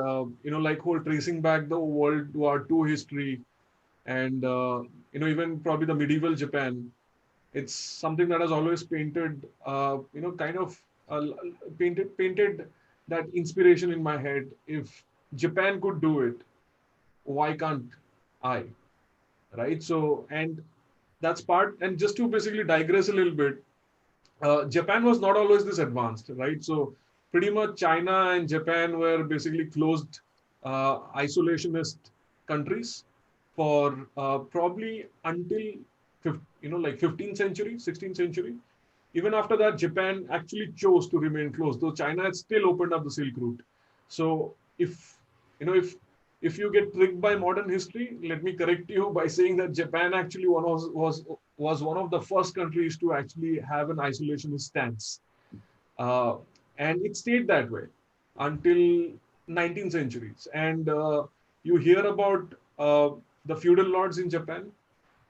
like whole tracing back the World War II history, and even probably the medieval Japan. It's something that has always painted, kind of painted that inspiration in my head. If Japan could do it, why can't I? Right. So, and that's part. And just to basically digress a little bit, Japan was not always this advanced, right? So pretty much China and Japan were basically closed, isolationist countries for probably until 15th century, 16th century. Even after that, Japan actually chose to remain closed, though China had still opened up the Silk Route. So if you know if you get tricked by modern history, let me correct you by saying that Japan actually was one of the first countries to actually have an isolationist stance, uh, and it stayed that way until 19th centuries. And you hear about the feudal lords in Japan,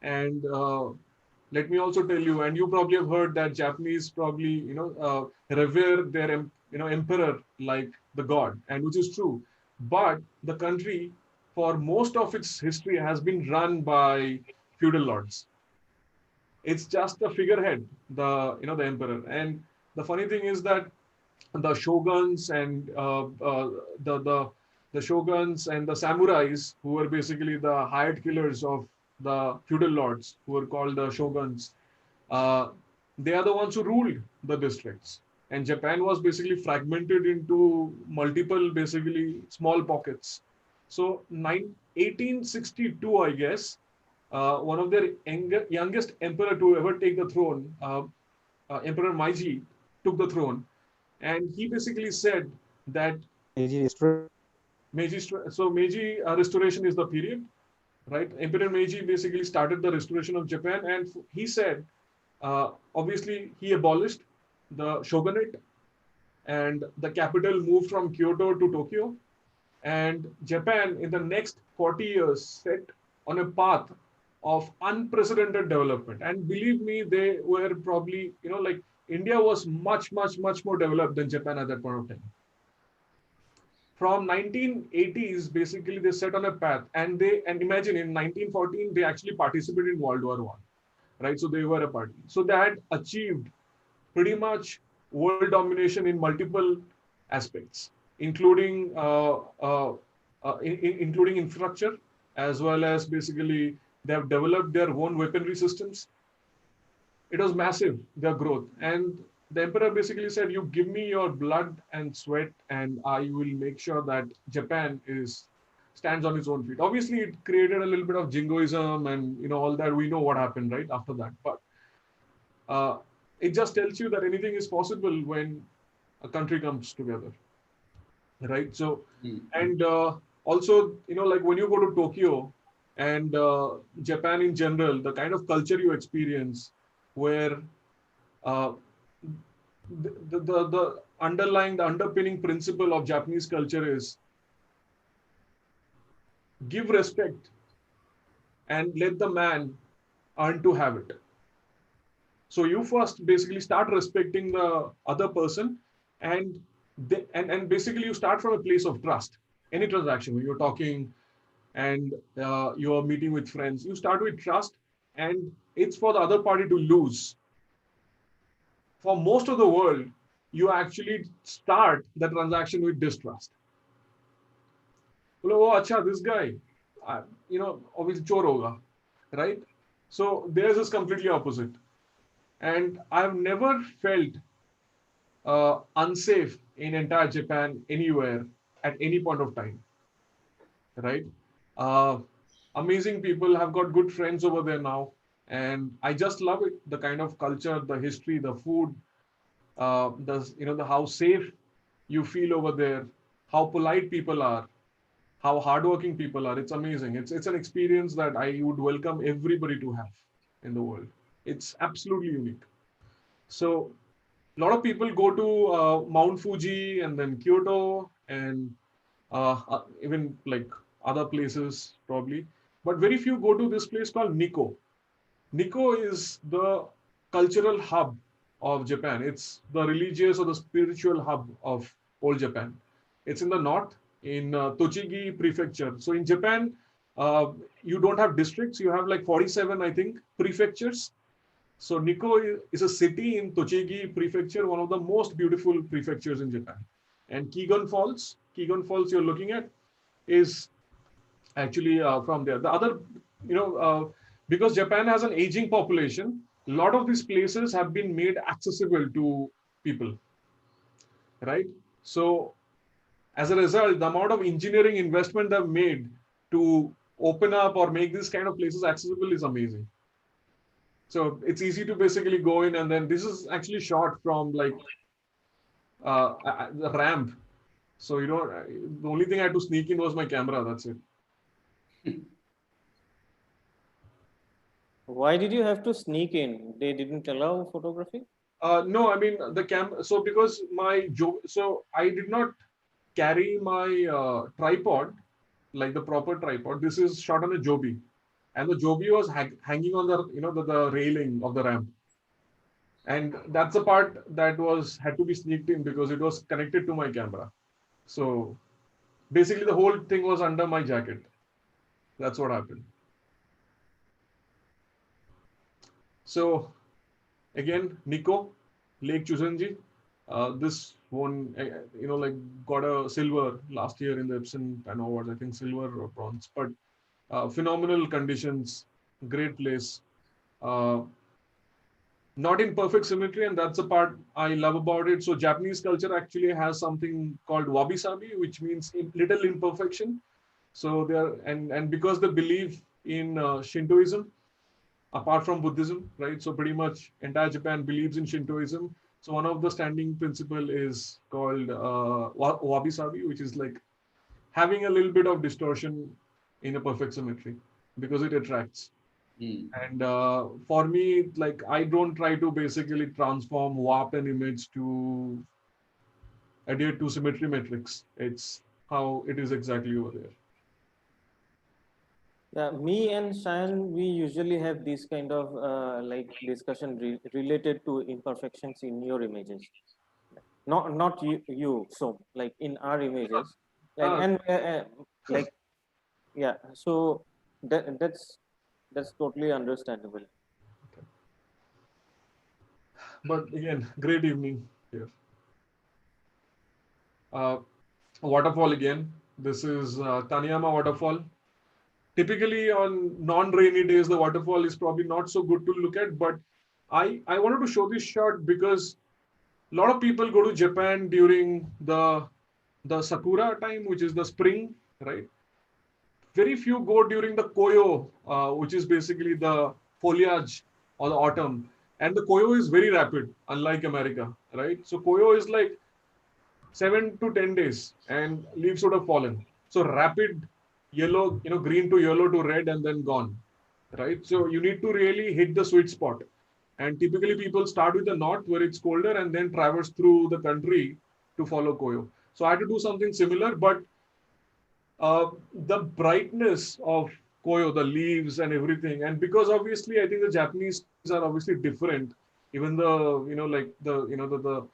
and let me also tell you, and you probably have heard that Japanese probably revere their emperor like the god, and which is true. But the country, for most of its history, has been run by feudal lords. It's just the figurehead, the emperor. And the funny thing is that the shoguns and the shoguns and the samurais, who were basically the hired killers of the feudal lords, who were called the shoguns, uh, they are the ones who ruled the districts. And Japan was basically fragmented into multiple, basically small pockets. So 1862, I guess, one of their youngest emperor to ever take the throne, Emperor Meiji, took the throne, and he basically said that Meiji restoration is the period, right? Emperor Meiji basically started the restoration of Japan, and he said, obviously, he abolished the shogunate, and the capital moved from Kyoto to Tokyo, and Japan in the next 40 years set on a path of unprecedented development. And believe me, they were probably, like India was much, much, much more developed than Japan at that point of time. From 1980s, basically they set on a path, and imagine in 1914 they actually participated in World War I, right? So they were a party. So they had achieved pretty much world domination in multiple aspects, including including infrastructure, as well as basically they have developed their own weaponry systems. It was massive, their growth. And the emperor basically said, you give me your blood and sweat, and I will make sure that Japan stands on its own feet. Obviously, it created a little bit of jingoism and all that. We know what happened right after that. But it just tells you that anything is possible when a country comes together, right? So, and also, like when you go to Tokyo and Japan in general, the kind of culture you experience, where the underpinning principle of Japanese culture is give respect and let the man earn to have it. So you first basically start respecting the other person, and basically you start from a place of trust. Any transaction, when you're talking and you're meeting with friends, you start with trust, and it's for the other party to lose. For most of the world, you actually start the transaction with distrust. Oh, acha, this guy, obviously chor hoga, right? So theirs is completely opposite. And I've never felt unsafe in entire Japan anywhere at any point of time, right? Uh, Amazing people, have got good friends over there now, and I just love it. The kind of culture, the history, the food, the how safe you feel over there, how polite people are, how hardworking people are. It's amazing. It's an experience that I would welcome everybody to have in the world. It's absolutely unique. So a lot of people go to Mount Fuji and then Kyoto and even like other places probably, but very few go to this place called Nikko. Nikko is the cultural hub of Japan. It's the religious or the spiritual hub of old Japan. It's in the north, in Tochigi prefecture. So in Japan, you don't have districts. You have like 47, I think, prefectures. So Nikko is a city in Tochigi prefecture, one of the most beautiful prefectures in Japan. And Kegon Falls you're looking at is actually from there. The other, because Japan has an aging population, a lot of these places have been made accessible to people, right? So as a result, the amount of engineering investment they've made to open up or make these kind of places accessible is amazing. So it's easy to basically go in, and then this is actually shot from like the ramp. So, the only thing I had to sneak in was my camera. That's it. Why did you have to sneak in? They didn't allow photography? No, I mean the camera. So because so I did not carry my tripod, like the proper tripod. This is shot on a joby, and the joby was hanging on the railing of the ramp, and that's the part that had to be sneaked in because it was connected to my camera. So basically, the whole thing was under my jacket. That's what happened. So again, Nikko, Lake Chuzenji. This one, got a silver last year in the Epson Awards. I think silver or bronze, but phenomenal conditions, great place. Not in perfect symmetry, and that's the part I love about it. So Japanese culture actually has something called wabi-sabi, which means little imperfection. So and because they believe in Shintoism, apart from Buddhism, right? So pretty much entire Japan believes in Shintoism. So one of the standing principle is called wabi-sabi, which is like having a little bit of distortion in a perfect symmetry because it attracts. And for me, like I don't try to basically warp an image to adhere to symmetry metrics. It's how it is exactly over there. Yeah, me and Shayan, we usually have this kind of discussion related to imperfections in your images. Not you, so like in our images, yeah. So that's totally understandable. Okay. But again, great evening here. Waterfall again. This is Taniyama Waterfall. Typically on non-rainy days, the waterfall is probably not so good to look at, but I wanted to show this shot because a lot of people go to Japan during the Sakura time, which is the spring, right? Very few go during the Koyo, which is basically the foliage or the autumn. And the Koyo is very rapid, unlike America, right? So Koyo is like 7 to 10 days and leaves would have fallen. So rapid yellow, green to yellow to red and then gone, right? So you need to really hit the sweet spot. And typically people start with the north where it's colder and then traverse through the country to follow Koyo. So I had to do something similar, but The brightness of Koyo, the leaves and everything, and because obviously I think the Japanese are obviously different. Even the like the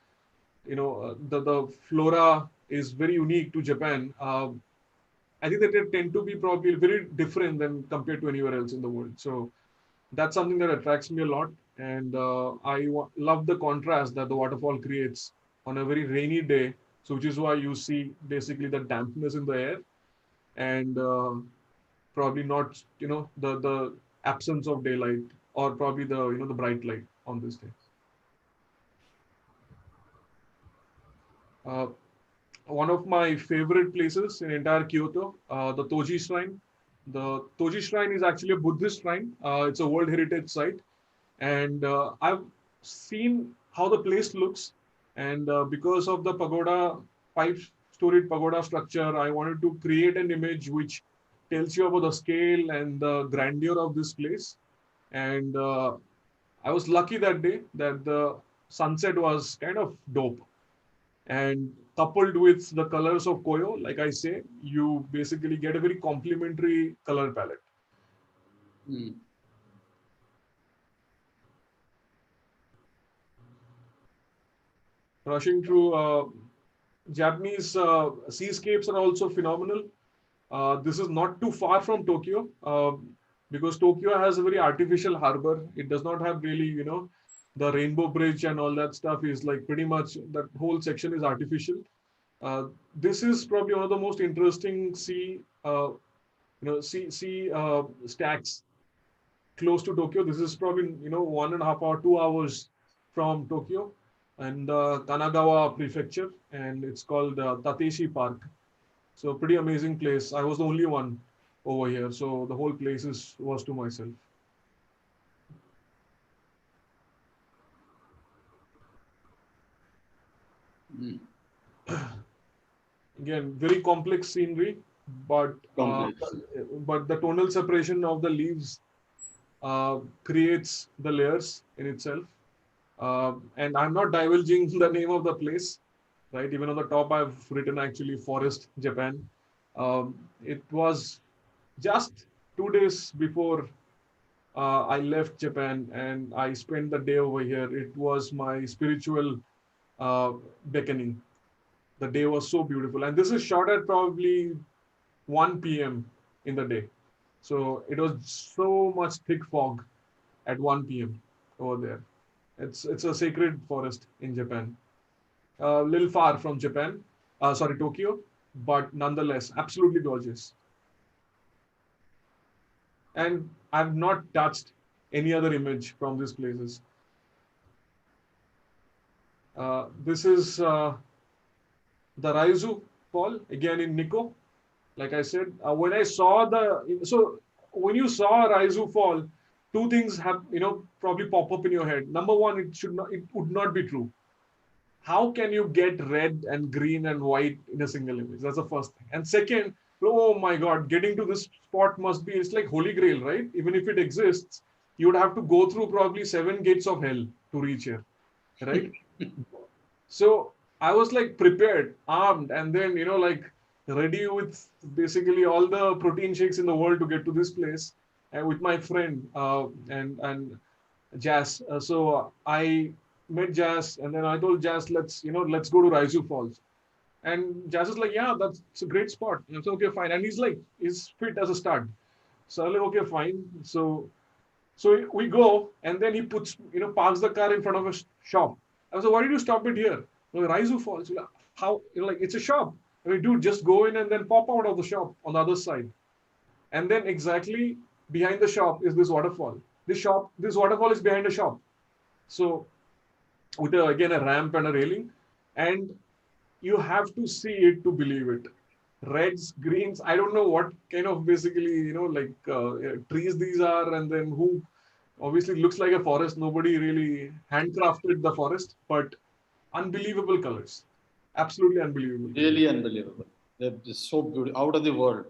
flora is very unique to Japan. I think that they tend to be probably very different than compared to anywhere else in the world. So that's something that attracts me a lot, and love the contrast that the waterfall creates on a very rainy day. So which is why you see basically the dampness in the air, and probably not the absence of daylight, or probably the bright light on this day. Uh, One of my favorite places in entire Kyoto, the Toji Shrine. The Toji Shrine is actually a Buddhist shrine. It's a World Heritage Site, and I've seen how the place looks. And because of the pagoda, five-storied pagoda structure, I wanted to create an image which tells you about the scale and the grandeur of this place. And I was lucky that day that the sunset was kind of dope, and coupled with the colors of Koyo, like I say, you basically get a very complementary color palette. Mm. Rushing through Japanese seascapes are also phenomenal. This is not too far from Tokyo, because Tokyo has a very artificial harbor. It does not have really, the Rainbow Bridge and all that stuff is like pretty much that whole section is artificial. This is probably one of the most interesting sea stacks close to Tokyo. This is probably 1.5 hour, 2 hours from Tokyo, and Kanagawa Prefecture, and it's called Tateshi Park. So pretty amazing place. I was the only one over here, so the whole place was to myself. Mm. Again, very complex scenery, but but the tonal separation of the leaves creates the layers in itself. And I'm not divulging the name of the place, right? Even on the top, I've written actually Forest, Japan. It was just 2 days before I left Japan, and I spent the day over here. It was my spiritual beckoning. The day was so beautiful, and this is shot at probably 1 p.m. in the day. So it was so much thick fog at 1 p.m. over there. It's a sacred forest in Japan. A little far from Japan, sorry, Tokyo, but nonetheless, absolutely gorgeous. And I've not touched any other image from these places. This is the Raizu Fall, again in Nikko. Like I said, when I saw when you saw Raizu Fall, two things have probably pop up in your head. Number one, it would not be true. How can you get red and green and white in a single image? That's the first thing. And second, oh my God, getting to this spot it's like Holy Grail, right? Even if it exists, you would have to go through probably 7 gates of hell to reach here, right? So I was like prepared, armed, and then, like ready with basically all the protein shakes in the world to get to this place, and with my friend and Jazz. So I met Jazz, and then I told Jazz, let's go to Raizu Falls. And Jazz is like, yeah, that's a great spot. And I said, okay, fine. And he's fit as a stud. So I'm like, okay, fine. So we go, and then he parks the car in front of a shop. I was like, why did you stop it here? Like, Raizu Falls. Like, how? Like, it's a shop. I mean, dude, just go in and then pop out of the shop on the other side. And then exactly behind the shop is this waterfall. This waterfall is behind a shop. So with again a ramp and a railing, and you have to see it to believe it. Reds, greens, I don't know what kind of basically trees these are, and then who obviously looks like a forest. Nobody really handcrafted the forest, but unbelievable colors, absolutely unbelievable. Really unbelievable. They're just so beautiful, out of the world.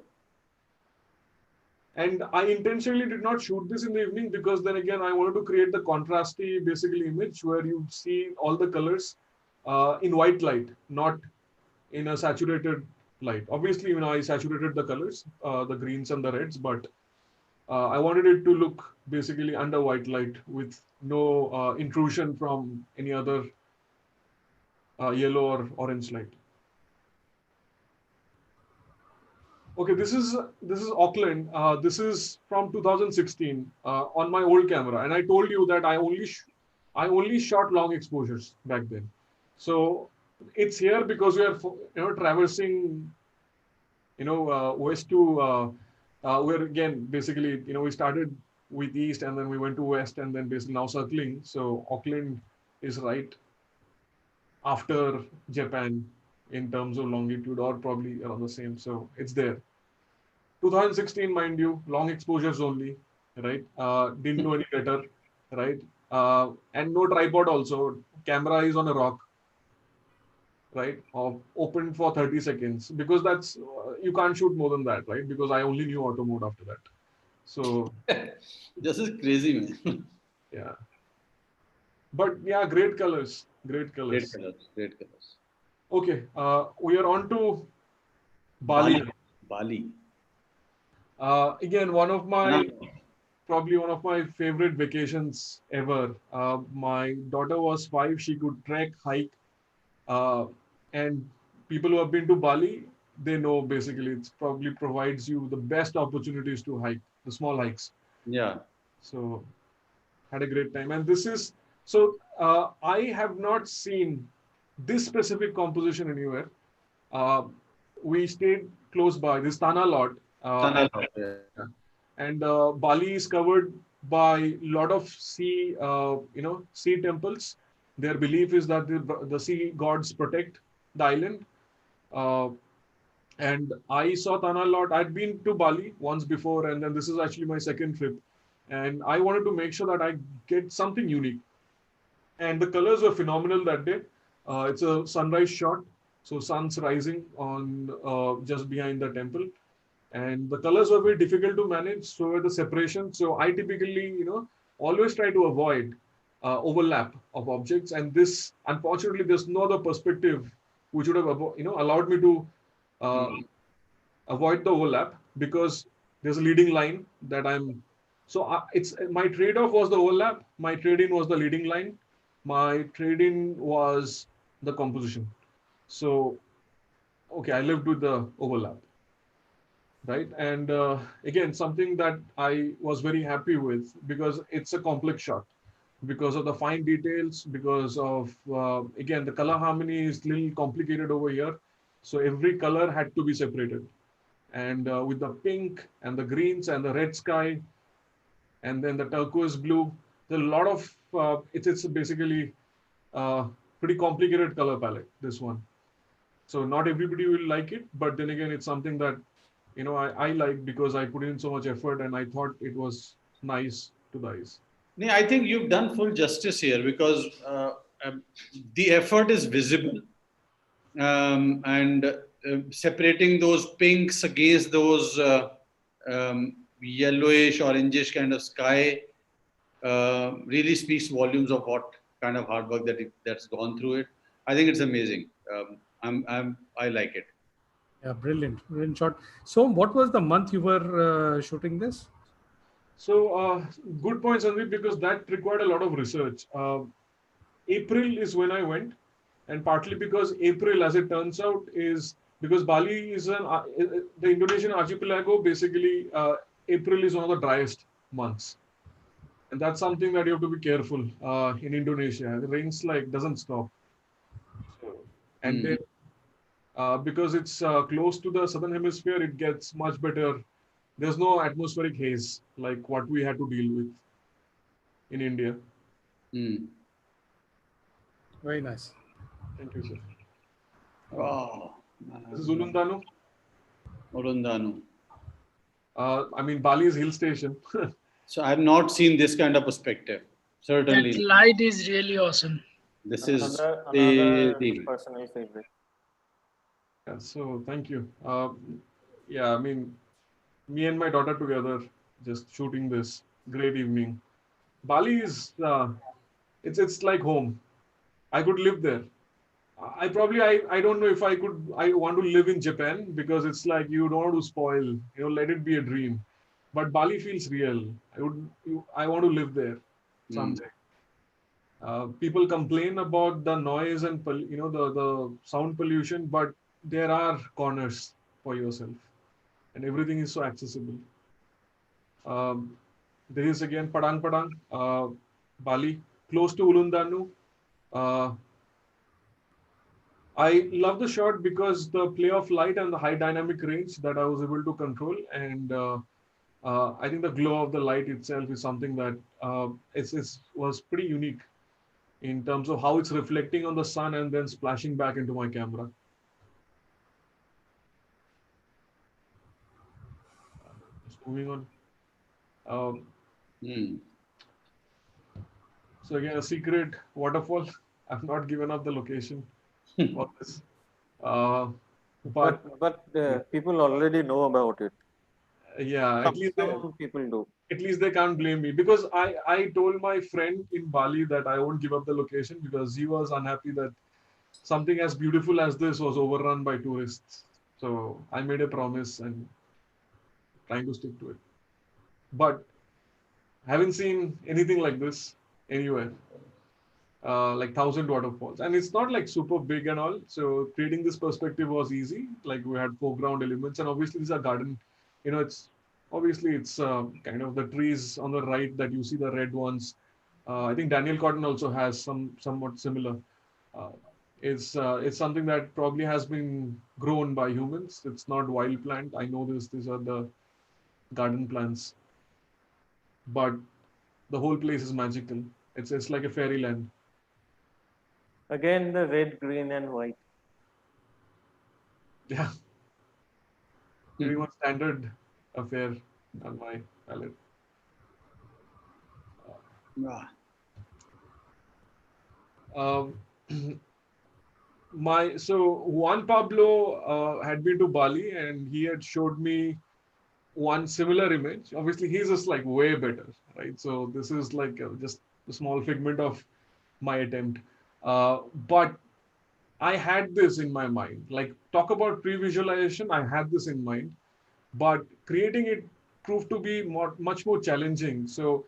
And I intentionally did not shoot this in the evening because then again, I wanted to create the contrasty basically image where you see all the colors in white light, not in a saturated light. Obviously, I saturated the colors, the greens and the reds, but I wanted it to look basically under white light with no intrusion from any other yellow or orange light. Okay, this is Auckland. This is from 2016 on my old camera, and I told you that I only shot long exposures back then. So it's here because we are traversing west to we're again basically we started with east and then we went to west and then basically now circling. So Auckland is right after Japan in terms of longitude, or probably around the same. So it's there. 2016, mind you, long exposures only, right? Didn't know any better, right? And no tripod also. Camera is on a rock, right? Open for 30 seconds because that's you can't shoot more than that, right? Because I only knew auto mode after that. So this is crazy, man. yeah. But yeah, great colors. Great colors. Great colors. Great colors. Okay, we are on to Bali. Bali. Again, probably one of my favorite vacations ever. My daughter was 5; she could trek, hike, and people who have been to Bali, they know basically it probably provides you the best opportunities to hike, the small hikes. Yeah. So had a great time, and this is I have not seen this specific composition anywhere. We stayed close by this Tana Lot. And Bali is covered by a lot of sea temples. Their belief is that the sea gods protect the island. And I saw Tana Lot. I'd been to Bali once before, and then this is actually my second trip. And I wanted to make sure that I get something unique. And the colors were phenomenal that day. It's a sunrise shot, so sun's rising on just behind the temple. And the colors were very difficult to manage, so were the separation. So I typically, always try to avoid overlap of objects. And this, unfortunately, there's no other perspective which would have, allowed me to avoid the overlap because there's a leading line that I'm. So it's my trade-off was the overlap. My trade-in was the leading line. My trade-in was the composition. So, okay, I lived with the overlap. Right. And again, something that I was very happy with because it's a complex shot because of the fine details, because of, again, the color harmony is a little complicated over here. So every color had to be separated. And with the pink and the greens and the red sky, and then the turquoise blue, there's a lot of, it's basically pretty complicated color palette, this one. So not everybody will like it, but then again, it's something that I like because I put in so much effort and I thought it was nice to the eyes. Nee, I think you've done full justice here because the effort is visible. And separating those pinks against those yellowish, orangish kind of sky really speaks volumes of what kind of hard work that's gone through it. I think it's amazing. I like it. Yeah, brilliant shot. So, what was the month you were shooting this? So, good point, Sandeep, because that required a lot of research. April is when I went, and partly because April, as it turns out, is because Bali is the Indonesian archipelago. Basically, April is one of the driest months, and that's something that you have to be careful in Indonesia. The rains doesn't stop, and then. Because it's close to the southern hemisphere, it gets much better. There's no atmospheric haze like what we had to deal with in India. Very nice. Thank you, sir. Oh, this is Ulundanu. Ulundanu. I mean, Bali is hill station. So I've not seen this kind of perspective. Certainly. That light is really awesome. This is another personal favorite. Yeah, so thank you. Yeah, I mean, me and my daughter together, just shooting this great evening. Bali is, it's like home. I could live there. I don't know if I want to live in Japan because it's like you don't want to spoil, let it be a dream. But Bali feels real. I want to live there someday. People complain about the noise and the sound pollution, but there are corners for yourself, and everything is so accessible. There is again Padang Padang, Bali, close to Ulundanu. I love the shot because the play of light and the high dynamic range that I was able to control, and I think the glow of the light itself is something that was pretty unique in terms of how it's reflecting on the sun and then splashing back into my camera. Just moving on. So again, a secret waterfall. I've not given up the location for this. But people already know about it. Yeah, Some people do. At least they can't blame me, because I told my friend in Bali that I won't give up the location because he was unhappy that something as beautiful as this was overrun by tourists. So I made a promise and trying to stick to it. But haven't seen anything like this anywhere. Like 1,000 waterfalls, and it's not like super big and all. So creating this perspective was easy. Like we had foreground elements, and obviously these are garden. It's kind of the trees on the right that you see, the red ones. I think Daniel Cotton also has somewhat similar. It's something that probably has been grown by humans. It's not wild plant. I know this. These are the garden plants, but the whole place is magical. It's like a fairyland. Again, the red, green, and white. Yeah. Pretty much standard affair on my palette. Juan Pablo had been to Bali and he had showed me one similar image. Obviously, he's just like way better, right? So this is like just a small figment of my attempt. But I had this in my mind. Like, talk about pre-visualization, I had this in mind, but creating it proved to be much more challenging. So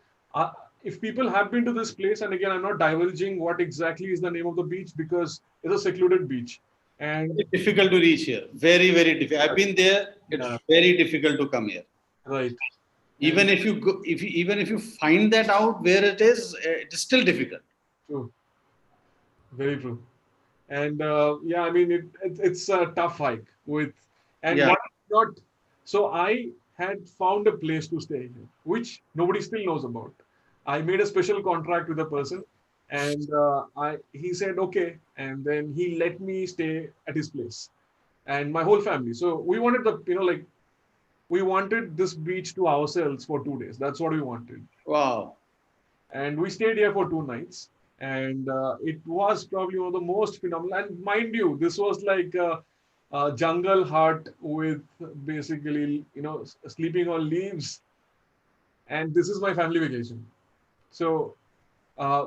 if people have been to this place, and again, I'm not divulging what exactly is the name of the beach because it's a secluded beach. And it's difficult to reach here. Very, very difficult. I've been there. It's very difficult to come here. Right. Even if you go, even if you find that out where it is still difficult. True. Very true. And yeah, I mean, it's a tough hike So I had found a place to stay here, which nobody still knows about. I made a special contract with a person, and he said okay, and then he let me stay at his place, and my whole family. So we wanted we wanted this beach to ourselves for 2 days. That's what we wanted. Wow. And we stayed here for 2 nights. And it was probably one of the most phenomenal. And mind you, this was like a jungle hut with basically, sleeping on leaves. And this is my family vacation. So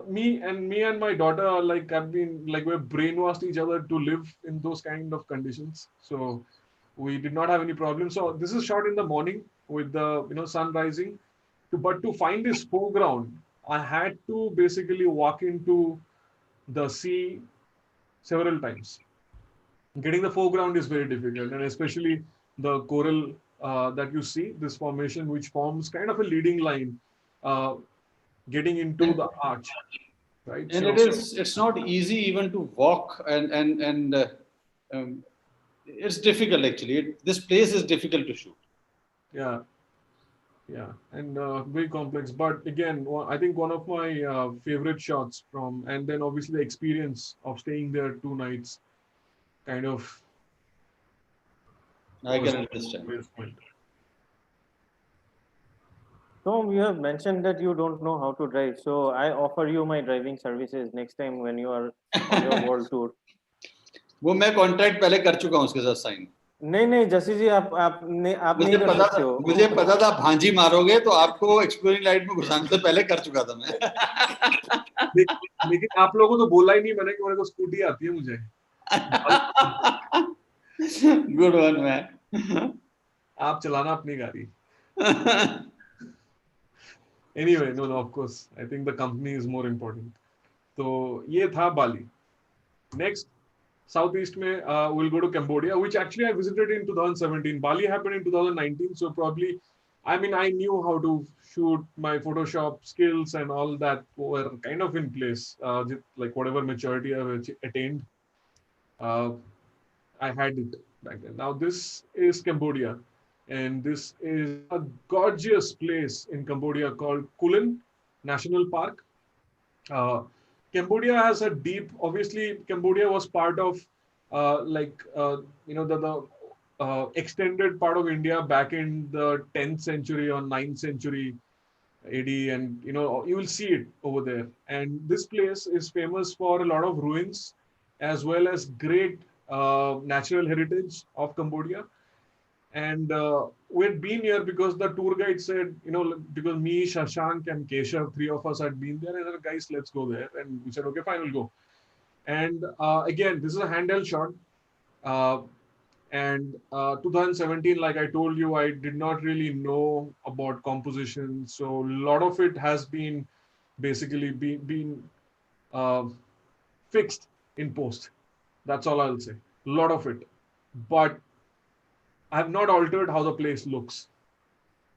me and my daughter are we're brainwashed each other to live in those kind of conditions. So we did not have any problem. So this is shot in the morning with the sun rising. But to find this foreground, I had to basically walk into the sea several times. Getting the foreground is very difficult, and especially the coral that you see, this formation which forms kind of a leading line, getting into the arch, right? And it's not easy even to walk, and it's difficult actually. This place is difficult to shoot. Yeah, and very complex. But again, I think one of my favorite shots and then obviously the experience of staying there 2 nights, kind of. I can understand. So you have mentioned that you don't know how to drive. So I offer you my driving services next time when you are on your world tour. वो मैं contract पहले कर चुका हूँ उसके साथ sign. नहीं जसी जी आप नहीं कर सकते हो. मुझे पता था भांजी मारोगे तो आपको एक्सप्लोरिंग लाइट में घुसाने से पहले कर चुका था मैं. लेकिन आप लोगों को तो बोला ही नहीं मैंने कि मेरे को स्कूटी आती है मुझे. Good one, man. आप चलाना अपनी गाड़ी. Anyway, no, of course. I think the company is more important. So, ये था Bali. Next, Southeast में, we'll go to Cambodia, which actually I visited in 2017. Bali happened in 2019, so probably, I mean, I knew how to shoot. My Photoshop skills and all that were kind of in place. Like whatever maturity I've attained, I had it back then. Now this is Cambodia, and this is a gorgeous place in Cambodia called Kulin National Park. Cambodia has a deep. Obviously, Cambodia was part of, the extended part of India back in the 10th century or 9th century AD, and you will see it over there. And this place is famous for a lot of ruins, as well as great natural heritage of Cambodia. And we had been here because the tour guide said, because me, Shashank, and Keshav, three of us had been there, and said, guys, let's go there. And we said, okay, fine, we'll go. And again, this is a handheld shot. And 2017, like I told you, I did not really know about composition. So a lot of it has been basically been fixed in post. That's all I'll say. A lot of it. But I have not altered how the place looks.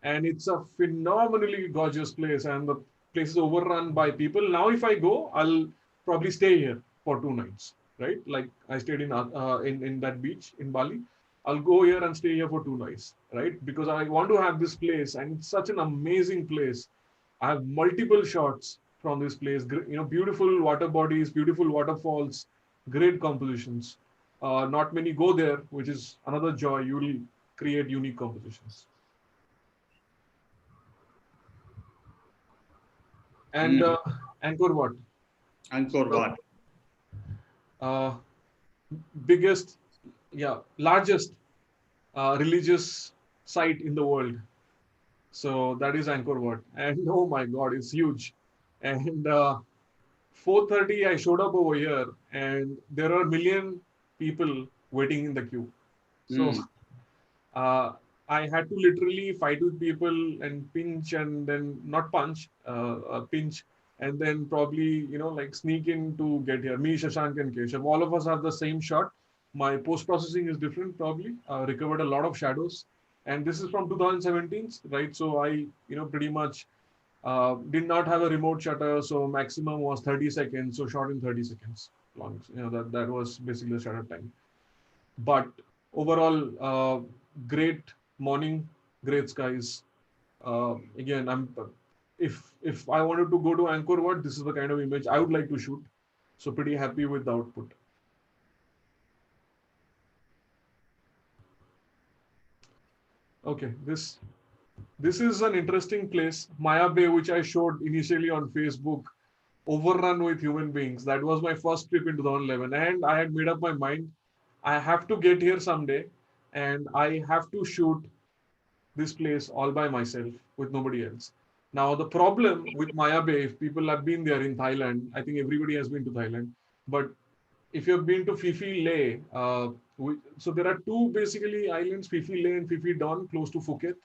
And it's a phenomenally gorgeous place. And the place is overrun by people. Now, if I go, I'll probably stay here for 2 nights, right? Like I stayed in that beach in Bali. I'll go here and stay here for 2 nights, right? Because I want to have this place. And it's such an amazing place. I have multiple shots from this place. Beautiful water bodies, beautiful waterfalls, great compositions. Not many go there, which is another joy. You will create unique compositions. And Angkor Wat. Angkor Wat. Largest religious site in the world. So that is Angkor Wat. And oh my God, it's huge. And 4:30, I showed up over here, and there are 1 million people waiting in the queue. So I had to literally fight with people and pinch, and then not punch, pinch, and then probably, sneak in to get here. Me, Shashank, and Keshav, all of us have the same shot. My post-processing is different, probably. Recovered a lot of shadows. And this is from 2017, right? So I, pretty much did not have a remote shutter. So maximum was 30 seconds. So shot in 30 seconds long. That was basically the shutter time. But overall, great morning, great skies. Again, if I wanted to go to Angkor Wat, this is the kind of image I would like to shoot. So pretty happy with the output. Okay, this is an interesting place, Maya Bay, which I showed initially on Facebook, overrun with human beings. That was my first trip in 2011, and I had made up my mind, I have to get here someday, and I have to shoot this place all by myself with nobody else. Now, the problem with Maya Bay, if people have been there in Thailand, I think everybody has been to Thailand, but if you've been to Phi Phi Leh, so there are 2 basically islands, Phi Phi Leh and Phi Phi Don, close to Phuket.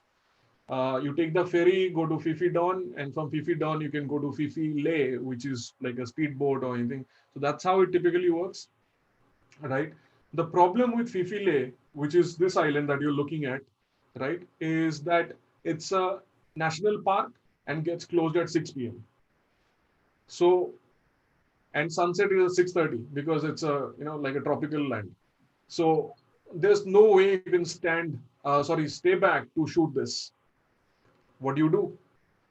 You take the ferry, go to Phi Phi Don, and from Phi Phi Don, you can go to Phi Phi Leh, which is like a speedboat or anything. So that's how it typically works, right? The problem with Phi Phi Leh, which is this island that you're looking at, right, is that it's a national park and gets closed at 6 p.m. So, and sunset is at 6:30 because it's like a tropical land. So there's no way you can stay back to shoot this. What do you do?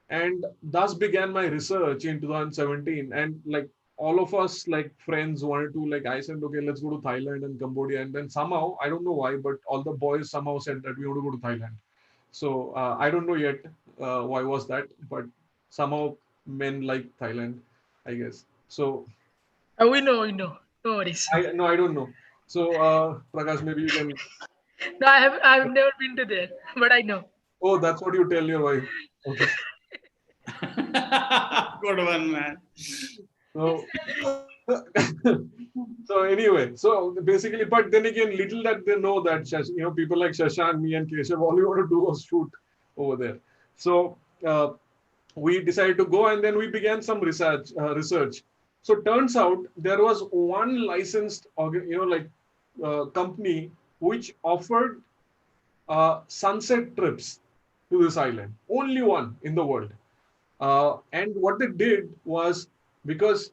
And thus began my research in 2017. And like all of us, like friends wanted to, I said, okay, let's go to Thailand and Cambodia. And then somehow, I don't know why, but all the boys somehow said that we want to go to Thailand. So I don't know yet why was that, but somehow men like Thailand, I guess. So we know. No worries. I don't know. So Prakash, maybe you can. No, I've never been to there, but I know. Oh, that's what you tell your wife. Okay. Good one, man. So So anyway, so basically, but then again, little that they know that people like Shashank, me, and Keshav, all we want to do was shoot over there. So we decided to go, and then we began some research. So turns out there was one licensed, company which offered sunset trips to this island. Only one in the world. And what they did was, because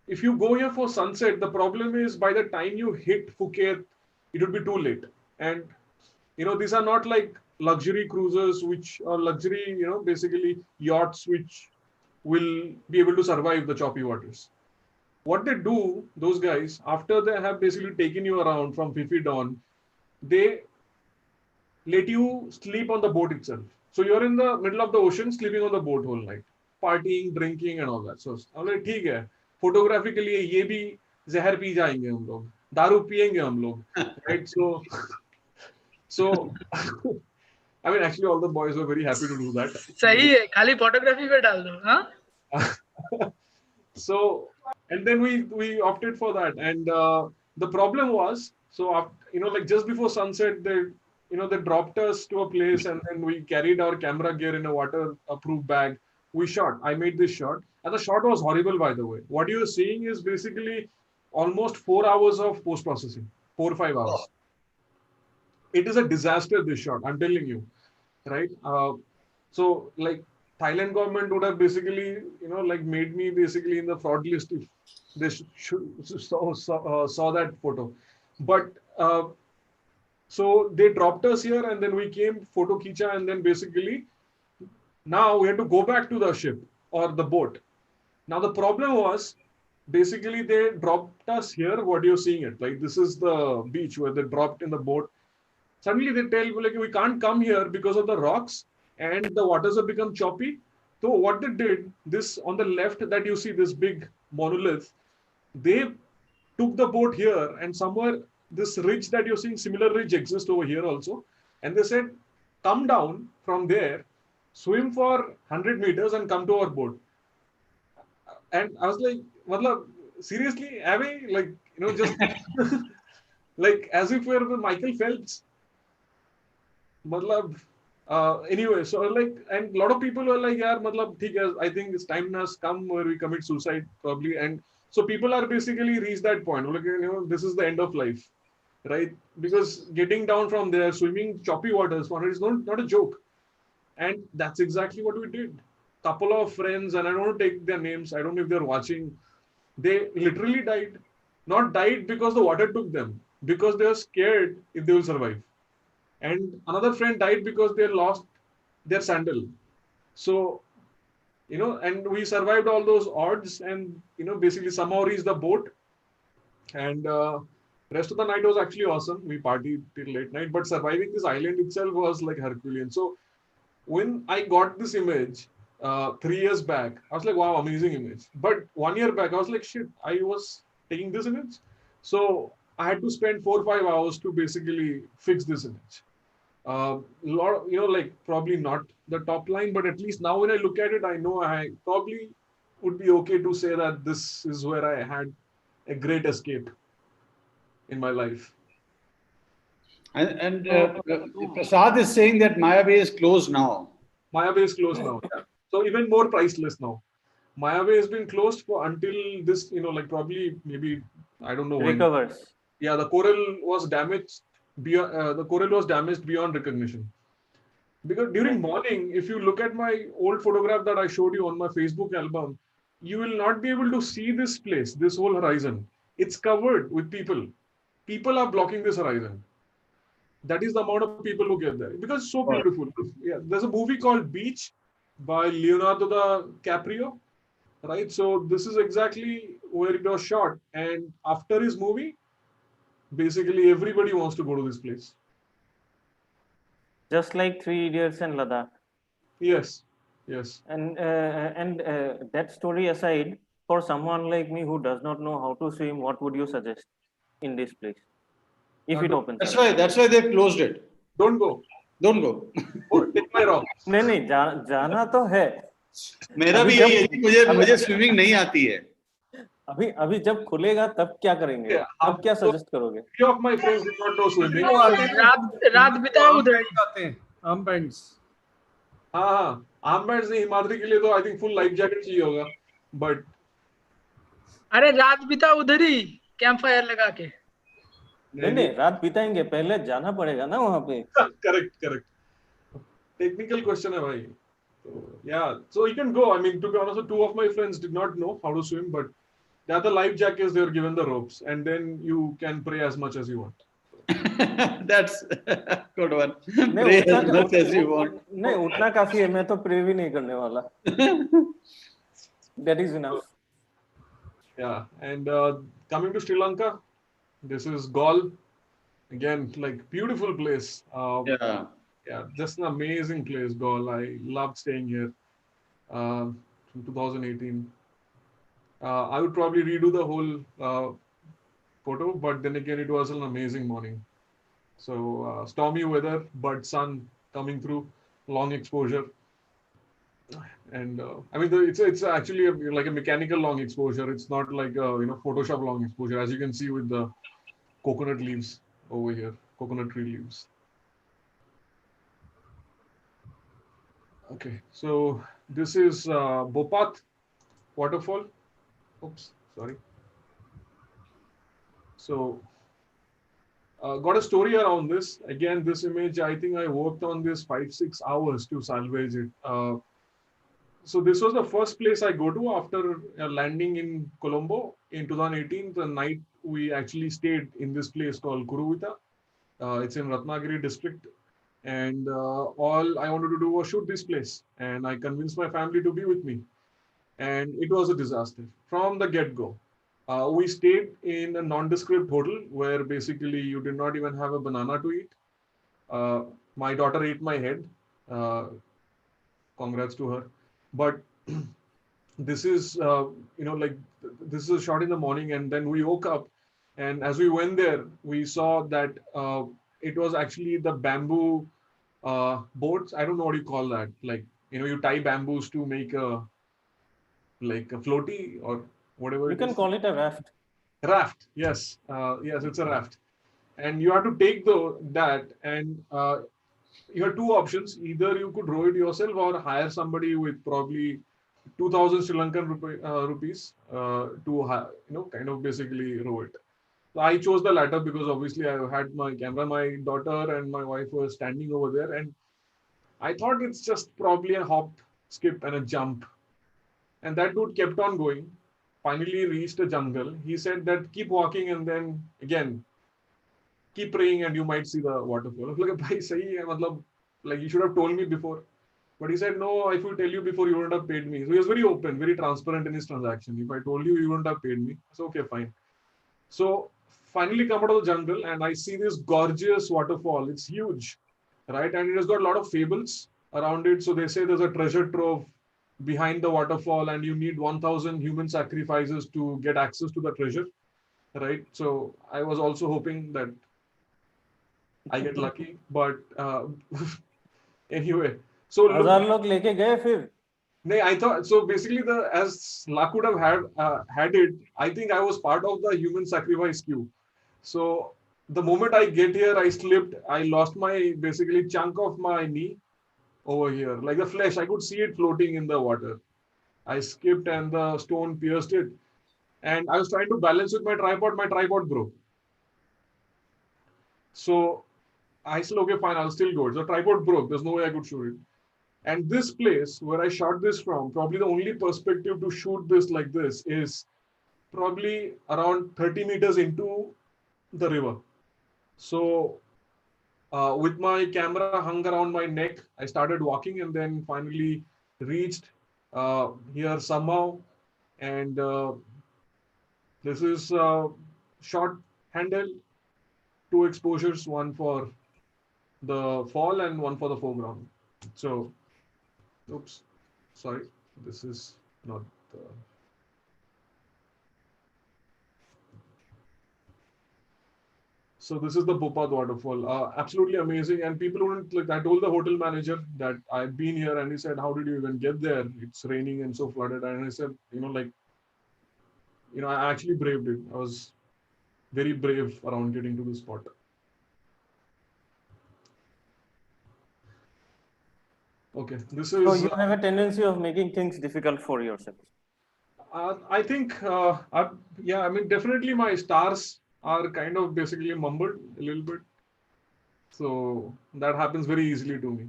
if you go here for sunset, the problem is by the time you hit Phuket, it would be too late. And these are not like luxury cruisers, which are luxury, basically yachts which will be able to survive the choppy waters. What they do, those guys, after they have basically taken you around from Fifi Dawn, they let you sleep on the boat itself. So you're in the middle of the ocean, sleeping on the boat whole night, partying, drinking, and all that. So I'm like, ठीक है, photography के लिए ये भी जहर P जाएंगे हम लोग, दारू पिएंगे हम लोग, right? So I mean, actually, all the boys were very happy to do that. सही है, खाली फोटोग्राफी पे डाल दो, हाँ? So, and then we opted for that, and the problem was, so like just before sunset, they dropped us to a place, and then we carried our camera gear in a waterproof bag. We shot. I made this shot, and the shot was horrible, by the way. What you're seeing is basically almost 4 hours of post processing, 4 or 5 hours. It is a disaster, this shot, I'm telling you, right? So like Thailand government would have basically, made me basically in the fraud list if they saw that photo. But so they dropped us here, and then we came photo khicha, and then basically now we had to go back to the ship or the boat. Now the problem was, basically they dropped us here, what you're seeing it, like this is the beach where they dropped in the boat. Suddenly they tell you, like, we can't come here because of the rocks and the waters have become choppy. So what they did, this on the left that you see, this big monolith, they took the boat here, and somewhere this ridge that you're seeing, similar ridge exists over here also. And they said, come down from there, swim for 100 meters and come to our boat. And I was like, seriously, Abby, like, just like as if we're Michael Phelps. Anyway, so like, and a lot of people were like, yeah, I think this time has come where we commit suicide probably. And so people are basically reached that point, like, this is the end of life, right? Because getting down from there, swimming choppy waters, is not a joke. And that's exactly what we did. Couple of friends, and I don't want to take their names, I don't know if they're watching, they literally died. Not died because the water took them, because they were scared if they will survive. And another friend died because they lost their sandal. So, and we survived all those odds, and, basically somehow reached the boat. And rest of the night was actually awesome. We partied till late night, but surviving this island itself was like Herculean. So when I got this image 3 years back, I was like, wow, amazing image. But 1 year back, I was like, shit, I was taking this image. So I had to spend 4 or 5 hours to basically fix this image. Like probably not the top line, but at least now when I look at it, I know I probably would be okay to say that this is where I had a great escape in my life. And Prasad is saying that Maya Bay is closed now. Maya Bay is closed now. Yeah. So even more priceless now. Maya Bay has been closed for until this, like probably maybe, I don't know. Recovers. When. Yeah, the coral was damaged. Beyond recognition. Because during morning, if you look at my old photograph that I showed you on my Facebook album, you will not be able to see this place, this whole horizon. It's covered with people. People are blocking this horizon. That is the amount of people who get there. Because it's so beautiful. Yeah, there's a movie called Beach by Leonardo DiCaprio. Right? So this is exactly where it was shot. And after his movie, basically everybody wants to go to this place. Just like 3 Idiots and Ladakh. Yes. And that story aside, for someone like me who does not know how to swim, what would you suggest in this place? If it opens. That's why they've closed it. Don't go. Take my rock. नहीं, जाना तो है. मेरा भी यही है, मुझे swimming नहीं आती है. अभी अभी जब खुलेगा तब क्या करेंगे? Yeah, तब क्या सजेस्ट करोगे? Few of my friends did not know swimming. वो आते हैं ना, रात बिताए आर्म उधर बैंड्स आते हैं, आर्म बैंड्स। हाँ, आर्म बैंड्स नहीं, हिमाद्री के लिए तो I think full life jacket चाहिए होगा, बट अरे रात बिता उधर ही कैंप फायर लगा के। नहीं, रात बिताएंगे, पहले जाना पड़ेगा ना वहाँ पे। करेक्ट टेक्निकल क्वेश्चन है भाई। So you can go. I mean, to be honest, two of my friends did not know how to swim, but they had the life jackets, they were given the ropes, and then you can pray as much as you want. That's good one. नहीं, Pray उतना as much as you want. नहीं, उतना काफी है, मैं तो pray भी नहीं करने वाला। That is enough. Yeah, and coming to Sri Lanka, this is Galle. Again, like beautiful place. Yeah, just an amazing place, Galle. I loved staying here from 2018. I would probably redo the whole photo, but then again, it was an amazing morning. So stormy weather, but sun coming through, long exposure. And I mean, it's actually like a mechanical long exposure. It's not like a Photoshop long exposure, as you can see with the coconut leaves over here, coconut tree leaves. Okay, so this is Bopat waterfall. Oops, sorry. So got a story around this. Again, this image, I think I worked on this 5-6 hours to salvage it. So this was the first place I go to after landing in Colombo in 2018. The night we actually stayed in this place called Kuruvita. It's in Ratnagiri district. And all I wanted to do was shoot this place. And I convinced my family to be with me. And it was a disaster from the get-go. We stayed in a nondescript hotel where basically you did not even have a banana to eat. My daughter ate my head. Congrats to her. But this is, this is a shot in the morning, and then we woke up, and as we went there, we saw that it was actually the bamboo boats. I don't know what you call that. Like, you tie bamboos to make a floaty or whatever. You can call it a raft. Raft, yes, yes, it's a raft, and you have to take that and. You have two options. Either you could row it yourself or hire somebody with probably 2,000 Sri Lankan rupees to kind of basically row it. So I chose the latter because obviously I had my camera, my daughter and my wife were standing over there, and I thought it's just probably a hop, skip, and a jump. And that dude kept on going. Finally reached a jungle. He said that keep walking and then again keep praying and you might see the waterfall. I was like, bhai, sahi hai, like you should have told me before. But he said, no, if you tell you before, you wouldn't have paid me. So he was very open, very transparent in his transaction. If I told you, you wouldn't have paid me. So okay, fine. So finally come out of the jungle and I see this gorgeous waterfall. It's huge, right? And it has got a lot of fables around it. So they say there's a treasure trove behind the waterfall and you need 1,000 human sacrifices to get access to the treasure, right? So I was also hoping that I get lucky, but anyway. So 1000 लोग लेके गए फिर? No, I thought so. Basically, as luck would have had it, I think I was part of the human sacrifice queue. So the moment I get here, I slipped. I lost my basically chunk of my knee over here, like the flesh. I could see it floating in the water. I skipped and the stone pierced it, and I was trying to balance with my tripod. My tripod broke. So I said, okay, fine, I'll still go. The tripod broke. There's no way I could shoot it. And this place where I shot this from, probably the only perspective to shoot this like this is probably around 30 meters into the river. So with my camera hung around my neck, I started walking and then finally reached here somehow. And this is shot handheld, 2 exposures, one for the fall and one for the foreground. So, oops, sorry, this is not the. So this is the Bopat waterfall. Absolutely amazing. And people wouldn't like. I told the hotel manager that I've been here, and he said, "How did you even get there? It's raining and so flooded." And I said, I actually braved it. I was very brave around getting to this spot. Okay, this So is. you have a tendency of making things difficult for yourself. I think, I mean, definitely my stars are kind of basically mumbled a little bit. So that happens very easily to me.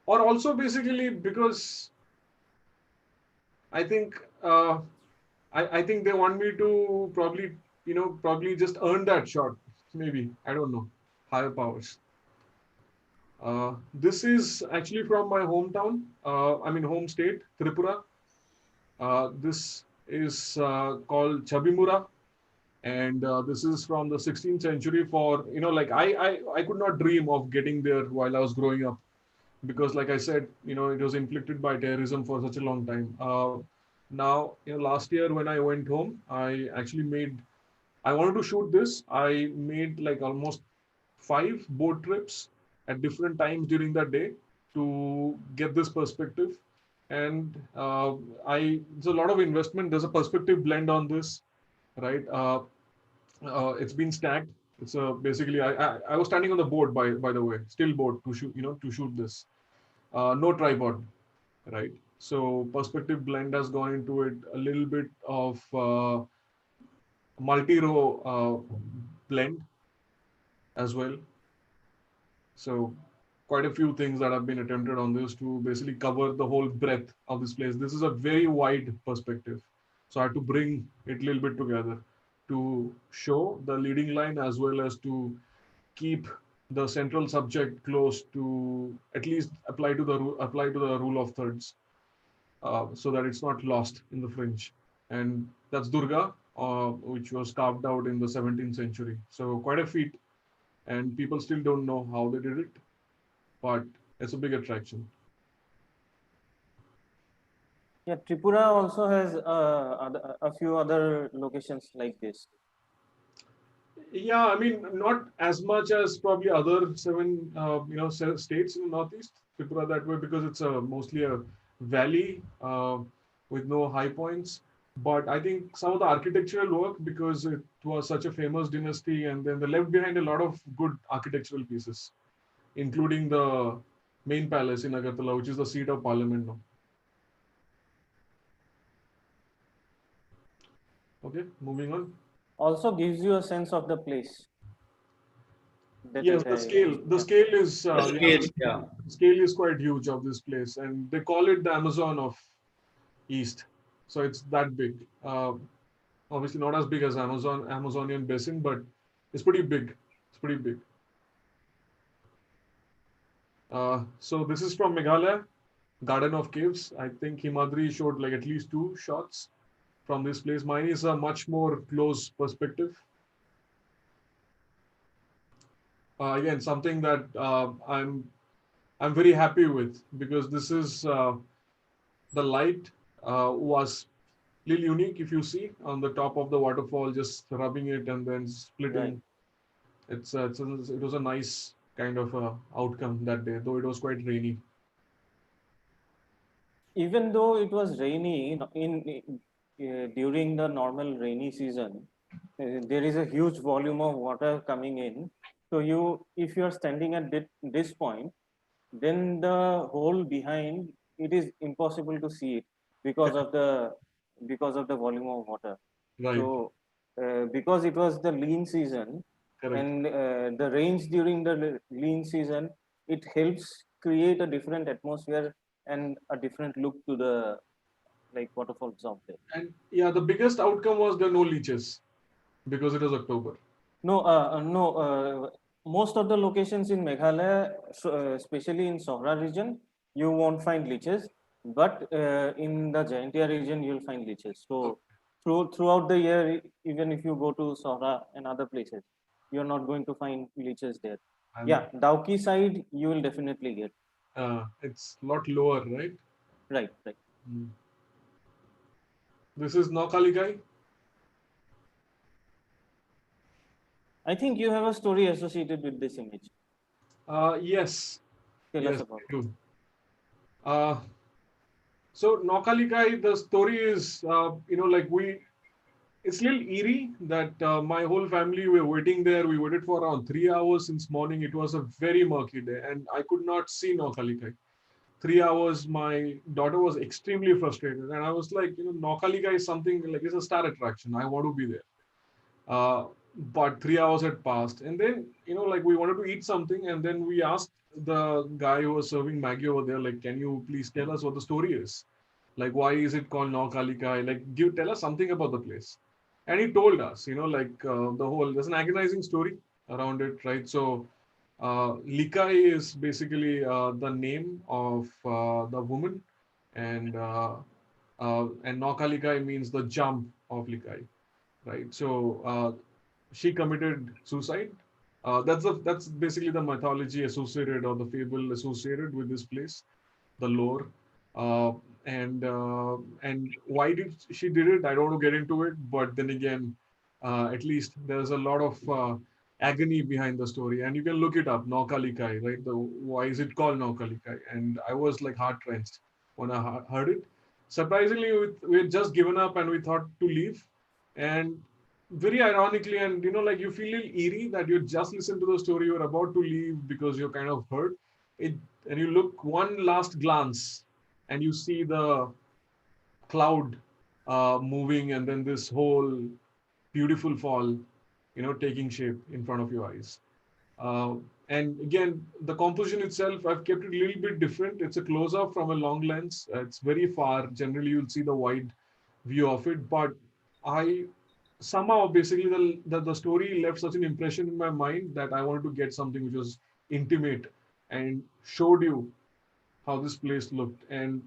Or also basically because I think I think they want me to probably just earn that shot. Maybe, I don't know, higher powers. This is actually from my hometown. I mean, home state, Tripura. This is called Chabimura, and this is from the 16th century. For like I could not dream of getting there while I was growing up, because like I said, it was inflicted by terrorism for such a long time. Now, last year when I went home, I wanted to shoot this. I made like almost 5 boat trips at different times during the day to get this perspective. And it's a lot of investment. There's a perspective blend on this, right? It's been stacked. It's basically I was standing on the boat, by the way, still boat to shoot to shoot this. No tripod, right? So perspective blend has gone into it. A little bit of multi-row blend as well. So quite a few things that have been attempted on this to basically cover the whole breadth of this place. This is a very wide perspective. So I had to bring it a little bit together to show the leading line as well as to keep the central subject close to at least apply to the rule of thirds, so that it's not lost in the fringe. And that's Durga, which was carved out in the 17th century. So quite a feat, and people still don't know how they did it, but it's a big attraction. Yeah, Tripura also has a few other locations like this. Yeah, I mean, not as much as probably other 7, states in the Northeast, Tripura that way, because it's mostly a valley with no high points. But I think some of the architectural work, because it was such a famous dynasty, and then they left behind a lot of good architectural pieces, including the main palace in Agartala, which is the seat of parliament now. Okay, moving on. Also gives you a sense of the place. Yes, the scale. The scale is scale is quite huge of this place, and they call it the Amazon of East. So it's that big. Obviously not as big as Amazonian basin, but it's pretty big. It's pretty big. So this is from Meghalaya, Garden of Caves. I think Himadri showed like at least 2 shots from this place. Mine is a much more close perspective. Again, something that I'm very happy with, because this is the light was a little unique. If you see on the top of the waterfall, just rubbing it and then splitting, right. It was a nice kind of outcome that day, though it was quite rainy. Even though it was rainy during the normal rainy season, there is a huge volume of water coming in. So if you are standing at this point, then the hole behind it is impossible to see it because of the volume of water. Right. So because it was the lean season, Correct. and the rains during the lean season, it helps create a different atmosphere and a different look to the waterfalls out there. And yeah, the biggest outcome was the no leeches, because it was October. No. Most of the locations in Meghalaya, especially in Sohra region, you won't find leeches, but in the Jaintia region, you'll find leeches. So throughout the year, even if you go to Sohra and other places, you're not going to find leeches there. Yeah, Dauki side, you will definitely get. It's a lot lower, right? Right. This is Naukalikai. I think you have a story associated with this image. Yes. Tell us about it. So Naukalikai, the story is, it's a little eerie that my whole family were waiting there. We waited for around 3 hours since morning. It was a very murky day, and I could not see Nokkalikai. 3 hours, my daughter was extremely frustrated, and I was like, Nokkalikai is something like it's a star attraction. I want to be there. Uh, but 3 hours had passed, and then like we wanted to eat something, and then we asked the guy who was serving Maggie over there, like, can you please tell us what the story is? Like, why is it called Nokkalikai? Like, tell us something about the place. And he told us, there's an agonizing story around it, right? So, Likai is basically the name of the woman, and Nokkalikai means the jump of Likai, right? So, she committed suicide. That's basically the mythology associated or the fable associated with this place, the lore, uh, and why did she did it? I don't want to get into it, but then again, at least there's a lot of agony behind the story, and you can look it up, Nokkalikai, right? Why is it called Nokkalikai? And I was like heart wrenched when I heard it. Surprisingly, we had just given up and we thought to leave, and very ironically, and like you feel a little eerie that you just listened to the story, you're about to leave because you're kind of hurt it, and you look one last glance and you see the cloud moving, and then this whole beautiful fall taking shape in front of your eyes. uh, and again, the composition itself, I've kept it a little bit different. It's a close up from a long lens. It's very far. Generally, you'll see the wide view of it. But I somehow, basically, the story left such an impression in my mind that I wanted to get something which was intimate and showed you how this place looked. And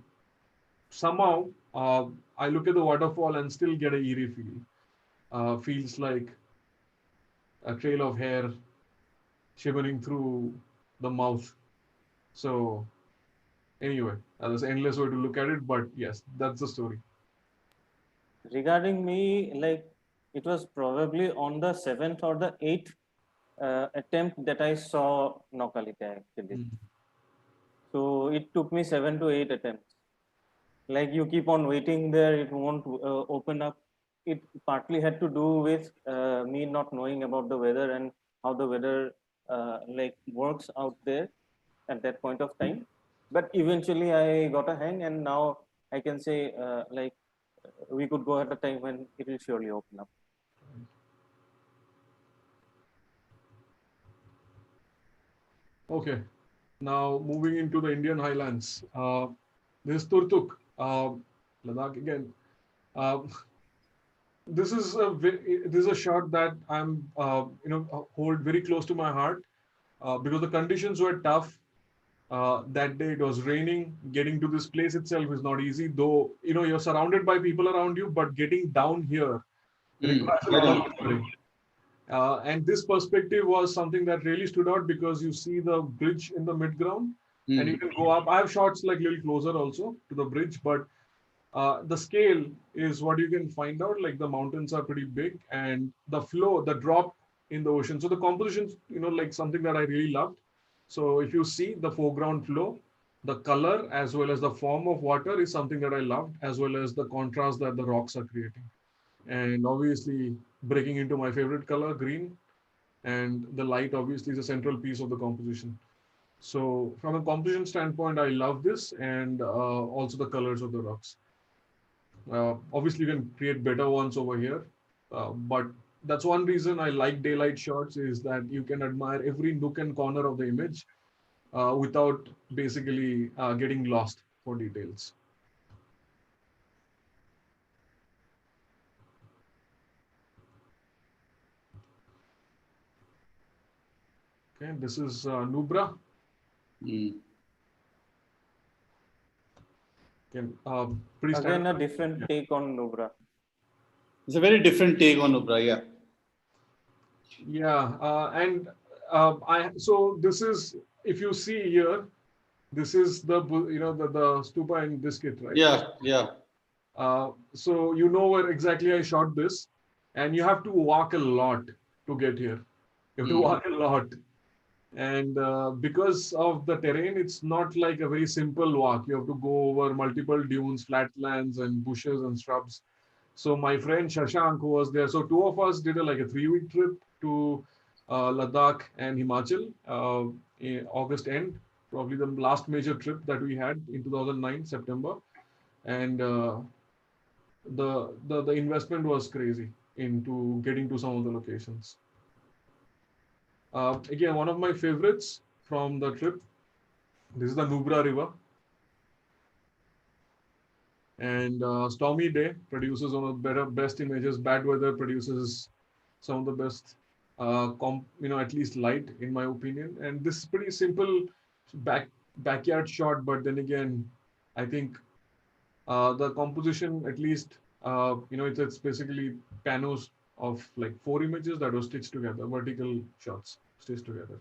somehow, I look at the waterfall and still get an eerie feel. Feels like a trail of hair shivering through the mouth. So anyway, there's an endless way to look at it, but yes, that's the story. Regarding me, like it was probably on the 7th or the 8th attempt that I saw Nokalika actually. So it took me 7 to 8 attempts. Like you keep on waiting there, it won't open up. It partly had to do with me not knowing about the weather and how the weather like works out there at that point of time. But eventually I got a hang, and now I can say like we could go at a time when it will surely open up. Okay, now moving into the Indian highlands. This is Turtuk, Ladakh again. This is a shot that I'm hold very close to my heart because the conditions were tough. That day it was raining. Getting to this place itself is not easy, though you're surrounded by people around you, but getting down here requires a lot of maneuvering. And this perspective was something that really stood out because you see the bridge in the mid-ground and you can go up. I have shots like a little closer also to the bridge, but the scale is what you can find out. Like the mountains are pretty big, and the flow, the drop in the ocean. So the composition, like something that I really loved. So if you see the foreground flow, the color as well as the form of water is something that I loved, as well as the contrast that the rocks are creating. And obviously breaking into my favorite color, green, and the light obviously is a central piece of the composition. So from a composition standpoint, I love this, and also the colors of the rocks. Obviously, you can create better ones over here, but that's one reason I like daylight shots, is that you can admire every nook and corner of the image without basically getting lost for details. Okay, this is Nubra. Pretty again, a different take on Nubra. It's a very different take on Nubra, yeah. Yeah, so this is, if you see here, this is the the stupa in this kit, right? Yeah. So you know where exactly I shot this, and you have to walk a lot to get here. You have to walk a lot. And because of the terrain, it's not like a very simple walk. You have to go over multiple dunes, flatlands, and bushes and shrubs. So my friend Shashank, who was there, so two of us did a 3-week trip to Ladakh and Himachal in August end, probably the last major trip that we had in 2009 September, and the investment was crazy into getting to some of the locations. Again, one of my favorites from the trip. This is the Nubra River. And stormy day produces one of the best images. Bad weather produces some of the best, at least light, in my opinion. And this is pretty simple backyard shot, but then again, I think the composition, at least, it's basically panos of 4 images that were stitched together, vertical shots stitched together.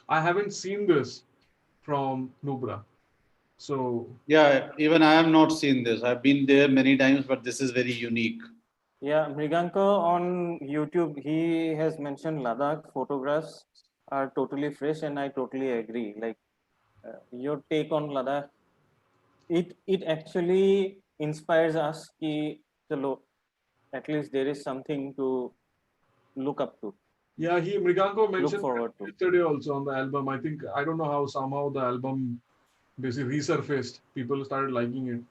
I haven't seen this from Nubra. So yeah, even I have not seen this. I've been there many times, but this is very unique. Yeah, Mriganko on YouTube, he has mentioned Ladakh photographs are totally fresh, and I totally agree. Like your take on Ladakh, it actually inspires us ki chalo, at least there is something to look up to. yeah, Mriganko mentioned forward to. yesterday also on the album. I think, I don't know how somehow the album basically resurfaced. People started liking it.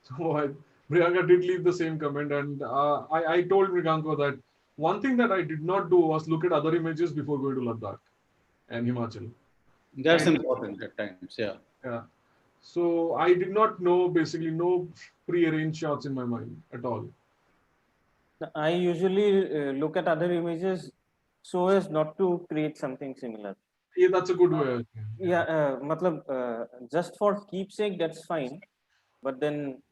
So Mriganko did leave the same comment, and I told Mriganko that one thing that I did not do was look at other images before going to Ladakh and Himachal. That's important at times. Yeah. Yeah. So I did not know, basically no pre-arranged shots in my mind at all. I usually look at other images so as not to create something similar. Yeah, that's a good way. Yeah, just for keepsake, that's fine. But then,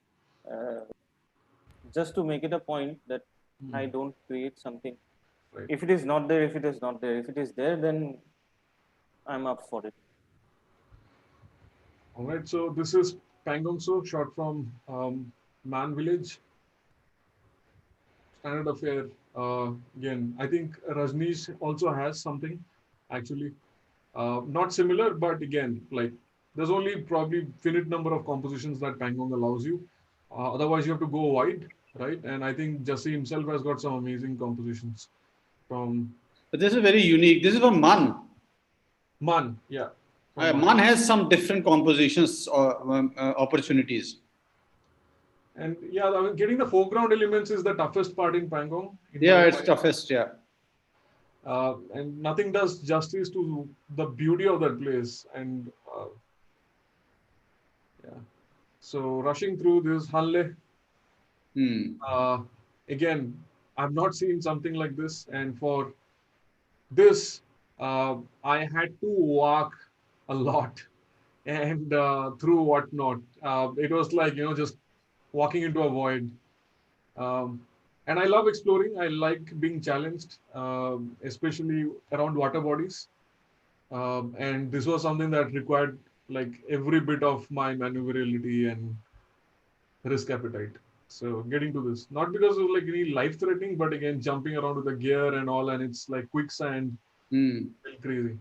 just to make it a point that I don't create something. Right. If it is not there, if it is not there, if it is there, then I'm up for it. All right. So this is Pangong So, shot from Man Village. Standard affair. Again, I think Rajneesh also has something, actually. Not similar, but again, there's only probably finite number of compositions that Pangong allows you. Otherwise, you have to go wide, right? And I think Jassi himself has got some amazing compositions from. But this is very unique. This is from Man. Man, yeah. Man has some different compositions or opportunities. And yeah, I mean, getting the foreground elements is the toughest part in Pangong. Yeah, it's toughest, yeah. And nothing does justice to the beauty of that place. And yeah. So rushing through this Halle. Again, I've not seen something like this. And for this, I had to walk a lot and through whatnot. It was just walking into a void. And I love exploring. I like being challenged, especially around water bodies. And this was something that required every bit of my maneuverability and risk appetite. So getting to this, not because of any life-threatening, but again, jumping around with the gear and all, and it's like quicksand, crazy.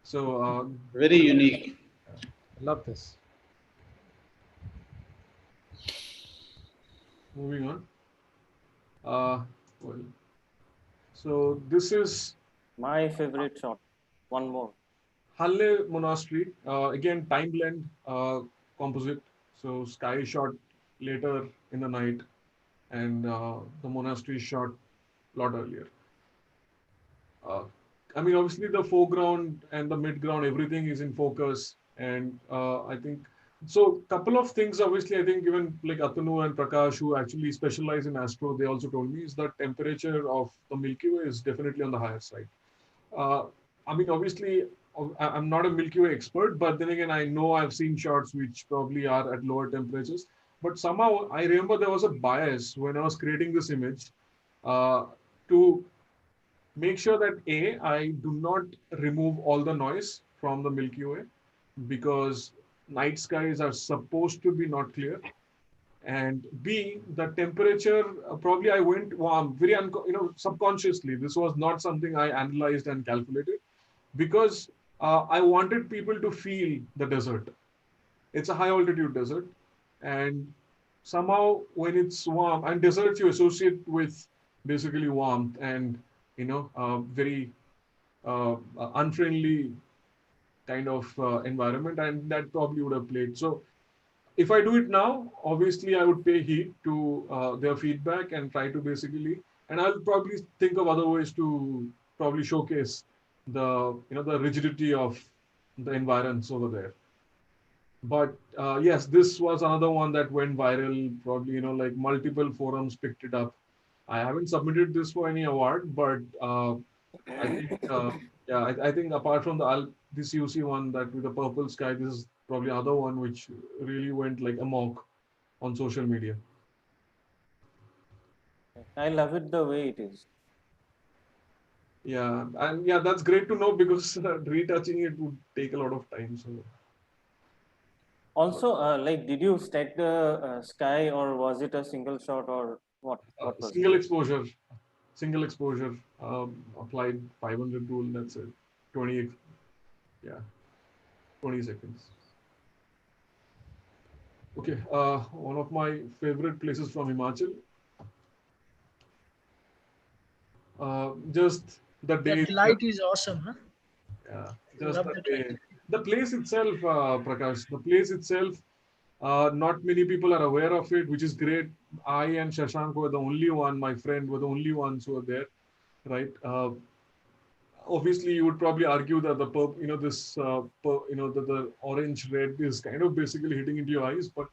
So very unique. Love this. Moving on. Well, so this is my favorite shot. One more. Halle Monastery. Again, time blend composite. So sky shot later in the night, and the monastery shot a lot earlier. I mean, obviously the foreground and the midground, everything is in focus, and I think. So couple of things, obviously, I think even Atanu and Prakash, who actually specialize in astro, they also told me is that temperature of the Milky Way is definitely on the higher side. I mean, obviously, I'm not a Milky Way expert, but then again, I know I've seen shots which probably are at lower temperatures. But somehow I remember there was a bias when I was creating this image to make sure that I do not remove all the noise from the Milky Way, because night skies are supposed to be not clear, and B, the temperature, probably I went very subconsciously. This was not something I analyzed and calculated, because I wanted people to feel the desert. It's a high altitude desert, and somehow when it's warm, and deserts you associate with basically warmth and very unfriendly kind of environment, and that probably would have played. So if I do it now, obviously I would pay heed to their feedback and try to basically, and I'll probably think of other ways to probably showcase the rigidity of the environs over there. But yes, this was another one that went viral. Probably like multiple forums picked it up. I haven't submitted this for any award, but I think yeah, I think apart from this UC one that with the purple sky, this is probably another one which really went like amok on social media. I love it the way it is. Yeah, and yeah, that's great to know because retouching it would take a lot of time. So Also, like, did you stack the sky, or was it a single shot, or what? What was single exposure, single exposure. Applied 500 rule. That's it. 20. Yeah, 20 seconds. Okay, one of my favorite places from Himachal. Just the day. That light is awesome, huh? Yeah, just Love the that day. The place itself, Prakash. The place itself. Not many people are aware of it, which is great. I and Shashank were the only one. My friend were the only ones who were there, right? Obviously, you would probably argue that the orange red is kind of basically hitting into your eyes, but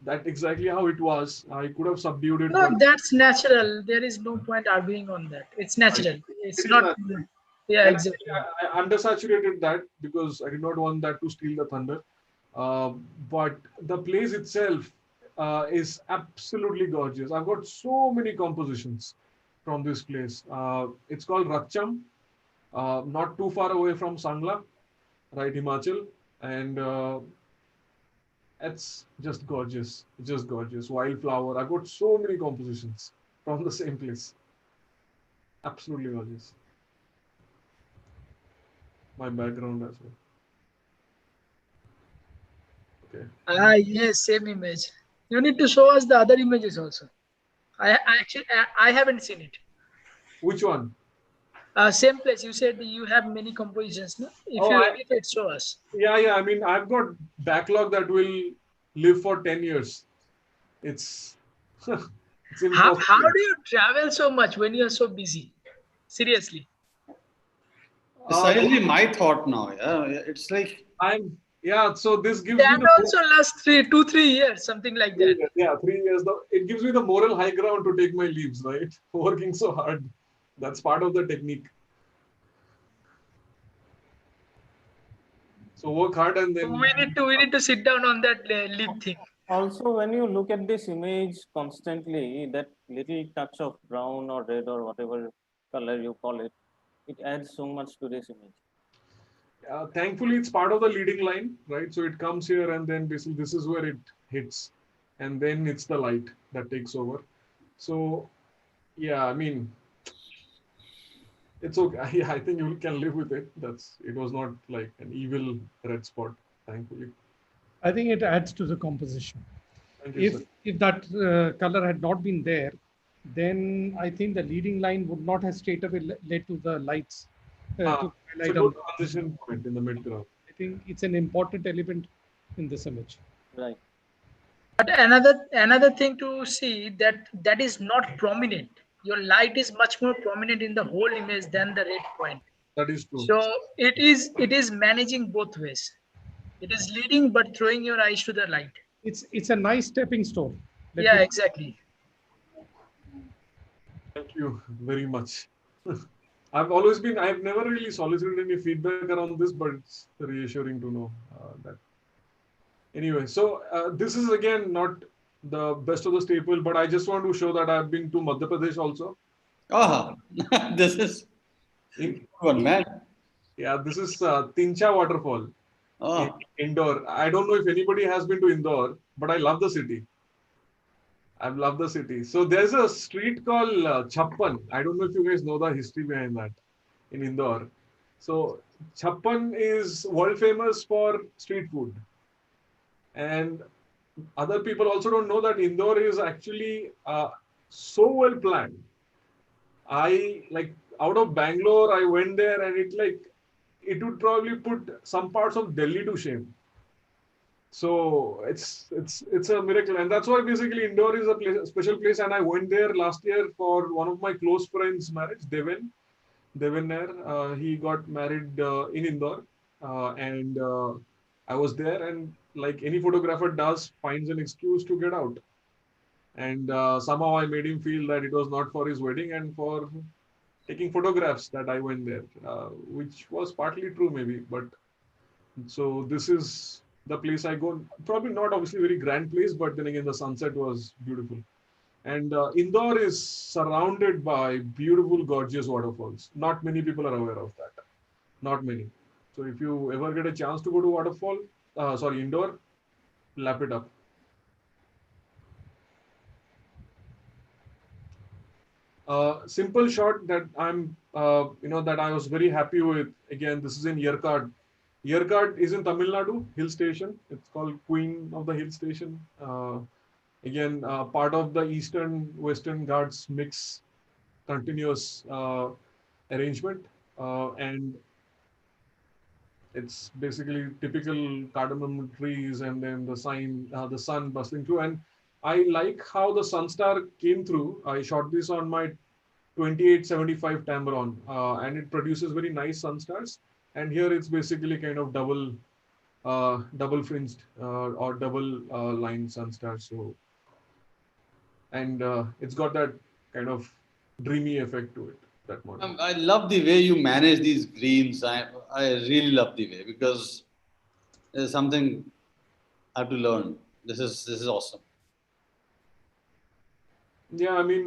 that's exactly how it was. I could have subdued it, No, but that's natural. There is no point arguing on that. It's natural. It's it is not. natural. Yeah, And exactly. I undersaturated that because I did not want that to steal the thunder. But the place itself is absolutely gorgeous. I've got so many compositions from this place. It's called Ratcham, not too far away from Sangla, right, Himachal. And it's just gorgeous. Just gorgeous. Wildflower. I've got so many compositions from the same place. Absolutely gorgeous. My background as well. Okay. Ah, yes, same image. You need to show us the other images also. I haven't seen it. Which one? Same place. You said you have many compositions. No? If Oh, you edit it, show us. yeah. I mean, I've got backlog that will live for 10 years. It's it's impossible. How do you travel so much when you are so busy? Seriously. Precisely my thought now. Yeah, it's like So this gives me That the also lasts 3 years, something like that. Yeah, 3 years. It gives me the moral high ground to take my leaves, right? Working so hard. That's part of the technique. So work hard and then We need to sit down on that lead thing. Also, when you look at this image constantly, that little touch of brown or red or whatever color you call it, it adds so much to this image. thankfully it's part of the leading line, right? So it comes here and then basically this is where it hits, and then it's the light that takes over. So yeah, I mean, it's okay. Yeah, I think you can live with it. It was not like an evil red spot, thankfully. I think it adds to the composition. Thank you, sir. If that color had not been there, then I think the leading line would not have straight away led to the lights. To It's a highlight good on. transition point in the mid-ground. I think it's an important element in this image. Right. But another thing to see that is not prominent. Your light is much more prominent in the whole image than the red point. That is true. So it is managing both ways. It is leading but throwing your eyes to the light. It's a nice stepping stone. Yeah, exactly. Thank you very much. I've never really solicited any feedback around this, but it's reassuring to know that. Anyway, so this is again not the best of the staple, but I just want to show that I've been to Madhya Pradesh also. This is one man. Yeah, this is Tincha Waterfall. Oh, Indore. I don't know if anybody has been to Indore, but I love the city. I love the city. So there's a street called Chappan. I don't know if you guys know the history behind that in Indore. So Chappan is world famous for street food. And other people also don't know that Indore is actually so well planned. I like out of Bangalore, I went there and it would probably put some parts of Delhi to shame. So it's a miracle, and that's why basically Indore is a special place. And I went there last year for one of my close friends' marriage, Devin Nair. He got married in Indore, and I was there. And like any photographer does, finds an excuse to get out. And somehow I made him feel that it was not for his wedding and for taking photographs that I went there, which was partly true maybe. But so this is the place I go. Probably not obviously very grand place, but then again the sunset was beautiful. And Indore is surrounded by beautiful, gorgeous waterfalls. Not many people are aware of that. Not many. So if you ever get a chance to go to Indore, lap it up. Simple shot that that I was very happy with. Again, this is in Yercaud. Yercaud is in Tamil Nadu, hill station. It's called Queen of the Hill Station. Again, part of the Eastern-Western Ghats mix, continuous arrangement. And it's basically typical cardamom trees and then the sun bustling through. And I like how the sun star came through. I shot this on my 2875 Tamron, and it produces very nice sun stars. And here it's basically kind of double fringed or double line sun stars. So, and it's got that kind of dreamy effect to it. That model. I love the way you manage these greens. I really love the way, because there's something I have to learn. This is awesome. Yeah, I mean,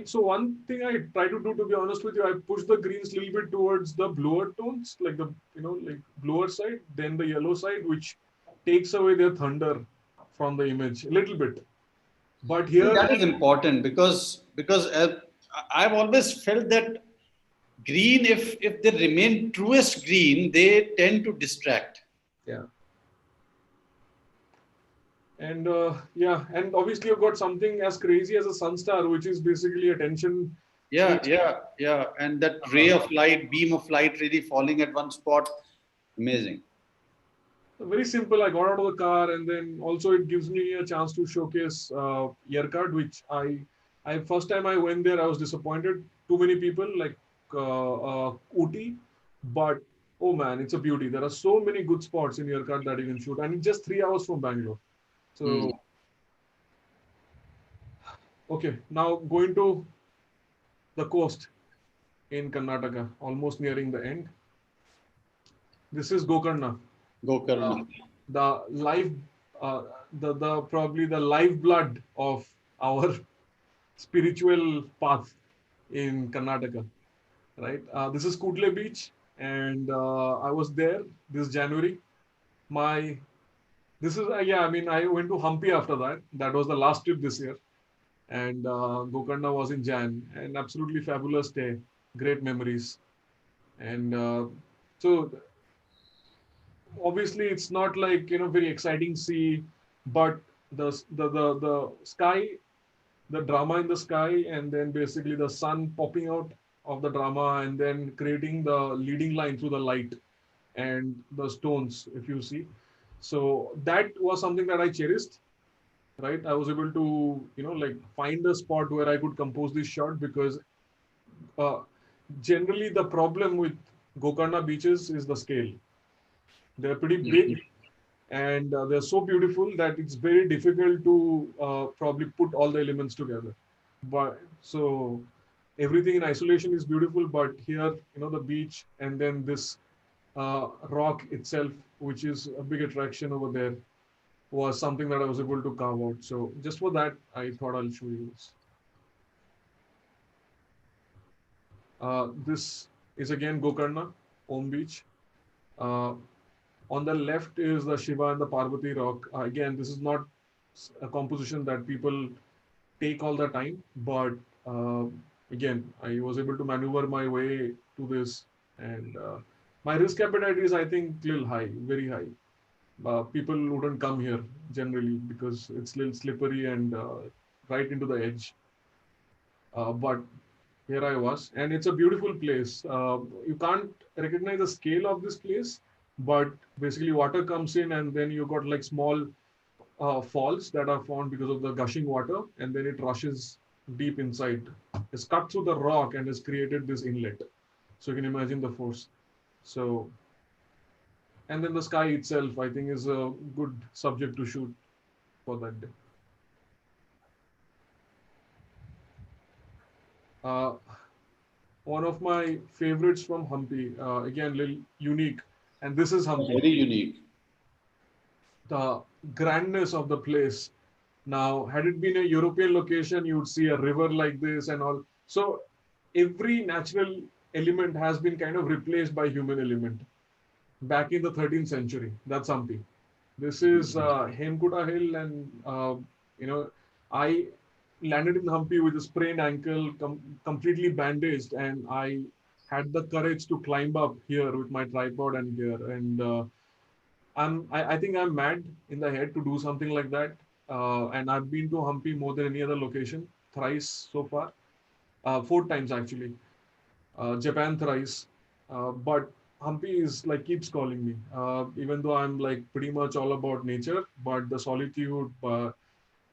so one thing I try to do, to be honest with you, I push the greens a little bit towards the bluer tones, like like bluer side, then the yellow side, which takes away their thunder from the image a little bit. But here, that is important, because I've always felt that green, if they remain truest green, they tend to distract. Yeah. And and obviously you've got something as crazy as a sun star, which is basically a tension. Yeah. And that ray of light, beam of light really falling at one spot. Amazing. Very simple. I got out of the car, and then also it gives me a chance to showcase Yercaud, which I first time I went there, I was disappointed. Too many people, like Ooty, but oh man, it's a beauty. There are so many good spots in Yercaud that you can shoot, and it's just 3 hours from Bangalore. So, okay, now going to the coast in Karnataka, almost nearing the end. This is Gokarna. Gokarna. The life, probably the lifeblood of our spiritual path in Karnataka, right? This is Kudle Beach, and I was there this January. I went to Hampi after that. That was the last trip this year, and Gokarna was in Jan, and absolutely fabulous day, great memories, and so obviously it's not like very exciting sea, but the sky, the drama in the sky, and then basically the sun popping out of the drama and then creating the leading line through the light and the stones, if you see. So that was something that I cherished, right? I was able to find a spot where I could compose this shot, because generally the problem with Gokarna beaches is the scale. They're pretty big, and they're so beautiful that it's very difficult to probably put all the elements together. But so everything in isolation is beautiful, but here, the beach and then this rock itself, which is a big attraction over there, was something that I was able to carve out. So just for that, I thought I'll show you this. This is again Gokarna, Om Beach. On the left is the Shiva and the Parvati rock. Again, this is not a composition that people take all the time, but again, I was able to maneuver my way to this, and my risk appetite is, I think, little high, very high. people wouldn't come here generally because it's a little slippery and right into the edge. But here I was, and it's a beautiful place. You can't recognize the scale of this place, but basically water comes in, and then you got like small falls that are formed because of the gushing water, and then it rushes deep inside. It's cut through the rock and has created this inlet. So you can imagine the force. So, and then the sky itself, I think, is a good subject to shoot for that day. One of my favorites from Hampi, again, little unique, and this is Hampi. Very unique. The grandness of the place. Now, had it been a European location, you would see a river like this and all. So, every natural element has been kind of replaced by human element. Back in the 13th century, that's Hampi. This is Hemkuta Hill, and I landed in Hampi with a sprained ankle, completely bandaged, and I had the courage to climb up here with my tripod and gear. And I think I'm mad in the head to do something like that. And I've been to Hampi more than any other location, thrice so far, 4 times actually. Japan thrice, but Hampi is like keeps calling me. Even though I'm like pretty much all about nature, but the solitude.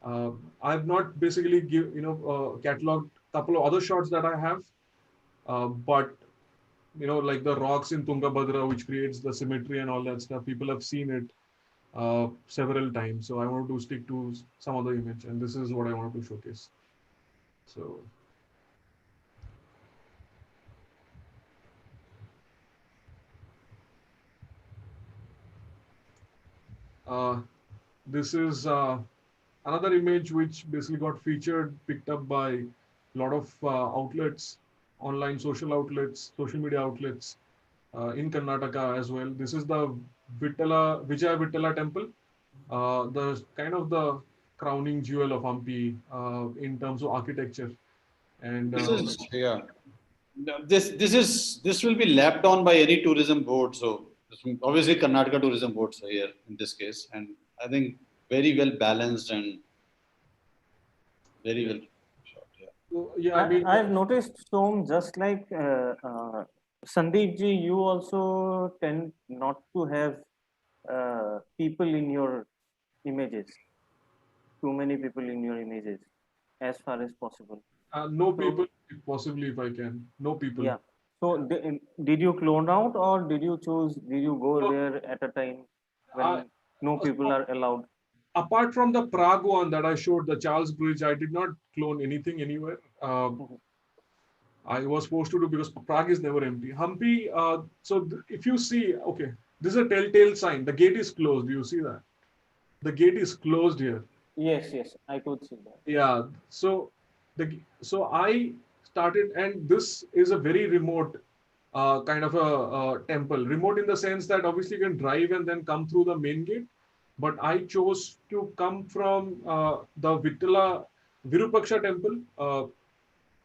I've not basically cataloged a couple of other shots that I have, but like the rocks in Tungabhadra, which creates the symmetry and all that stuff. People have seen it several times, so I wanted to stick to some other image, and this is what I wanted to showcase. So. This is another image which basically got featured, picked up by a lot of outlets, online social outlets, social media outlets in Karnataka as well. This is the Vijaya Vittala temple, the kind of the crowning jewel of Hampi in terms of architecture. And this will be lapped on by any tourism board. So obviously Karnataka tourism boards are here in this case, and I think very well balanced and very well shot. Yeah. So, yeah, I mean, I've noticed, Som, just like Sandeep ji, you also tend not to have people in your images, too many people in your images, as far as possible. no people, possibly if I can. No people. Yeah. So did you clone out, or did you go No. there at a time when no people are allowed? Apart from the Prague one that I showed, the Charles Bridge, I did not clone anything anywhere. I was supposed to do because Prague is never empty. Hampi, if you see, okay, this is a telltale sign. The gate is closed. Do you see that? The gate is closed here. Yes, I could see that. Yeah. So I started, and this is a very remote kind of a temple. Remote in the sense that obviously you can drive and then come through the main gate. But I chose to come from the Vittala Virupaksha temple,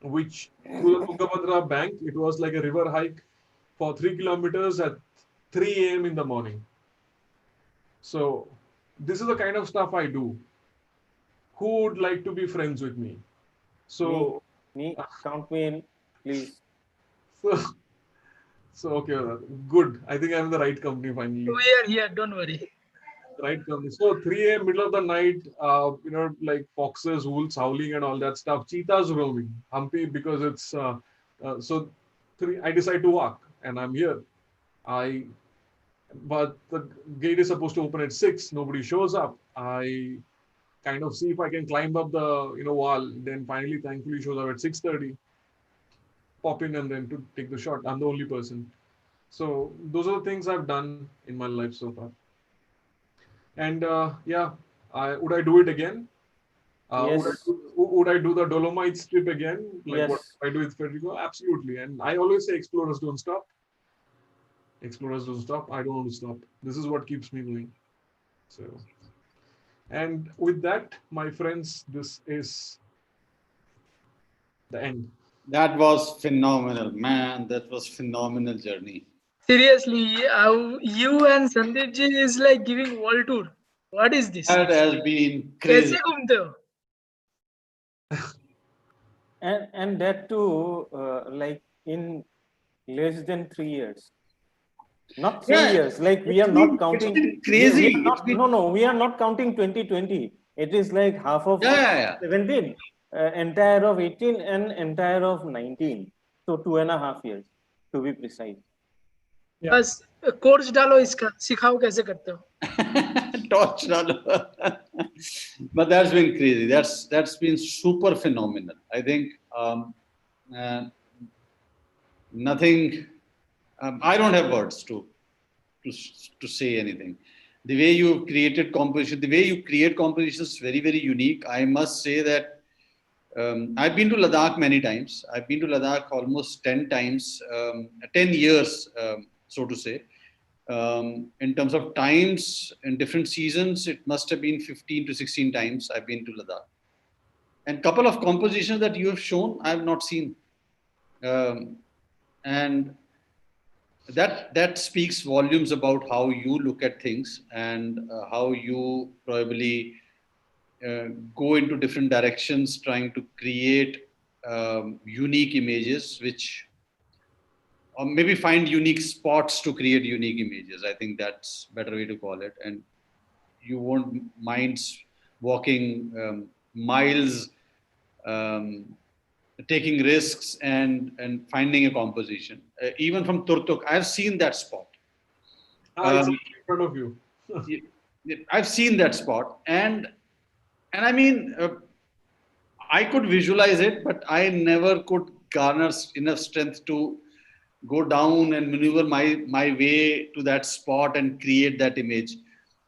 which through the Tungabhadra bank, it was like a river hike for 3 kilometers at 3 a.m. in the morning. So this is the kind of stuff I do. Who would like to be friends with me? So me count me in, please. So okay, good. I think I'm in the right company finally. We are here, don't worry. Right company. So 3 a.m. middle of the night, like foxes, wolves howling and all that stuff. Cheetahs roaming. Hampi because it's I decide to walk and I'm here. But the gate is supposed to open at 6. Nobody shows up. I kind of see if I can climb up the wall. Then finally, thankfully, shows up at 6:30. Pop in and then to take the shot. I'm the only person. So those are the things I've done in my life so far. And would I do it again? Yes. Would I do the Dolomites trip again? Like Yes. what I do with Federico? Absolutely. And I always say explorers don't stop. Explorers don't stop. I don't want to stop. This is what keeps me going. So, and with that, my friends, this is the end. That was phenomenal, man. That was phenomenal journey. Seriously, how you and Sandeep ji is like giving world tour. What is this? That has been कैसे crazy. घूमते हो? And that too, like in less than 3 years. Not 3 years. Like we are not counting. It's been crazy. We are not, no, we are not counting 2020. It is like half of Yeah. 17, entire of 18, and entire of 19. So 2.5 years to be precise. बस course डालो इसका, सिखाओ कैसे करते हो. Torch डालो. But that's been crazy. That's been super phenomenal. I think nothing. I don't have words to say anything. The way you created composition, the way you create compositions is very, very unique. I must say that I've been to Ladakh many times. I've been to Ladakh almost 10 times, 10 years, so to say. In terms of times in different seasons, it must have been 15 to 16 times I've been to Ladakh. And couple of compositions that you have shown, I have not seen. And that speaks volumes about how you look at things and how you probably go into different directions trying to create unique images, which or maybe find unique spots to create unique images. I think that's a better way to call it. And you won't mind walking miles, taking risks and finding a composition. Even from Turtuk, I've seen that spot. It's in front of you. I've seen that spot, and I mean, I could visualize it, but I never could garner enough strength to go down and maneuver my way to that spot and create that image.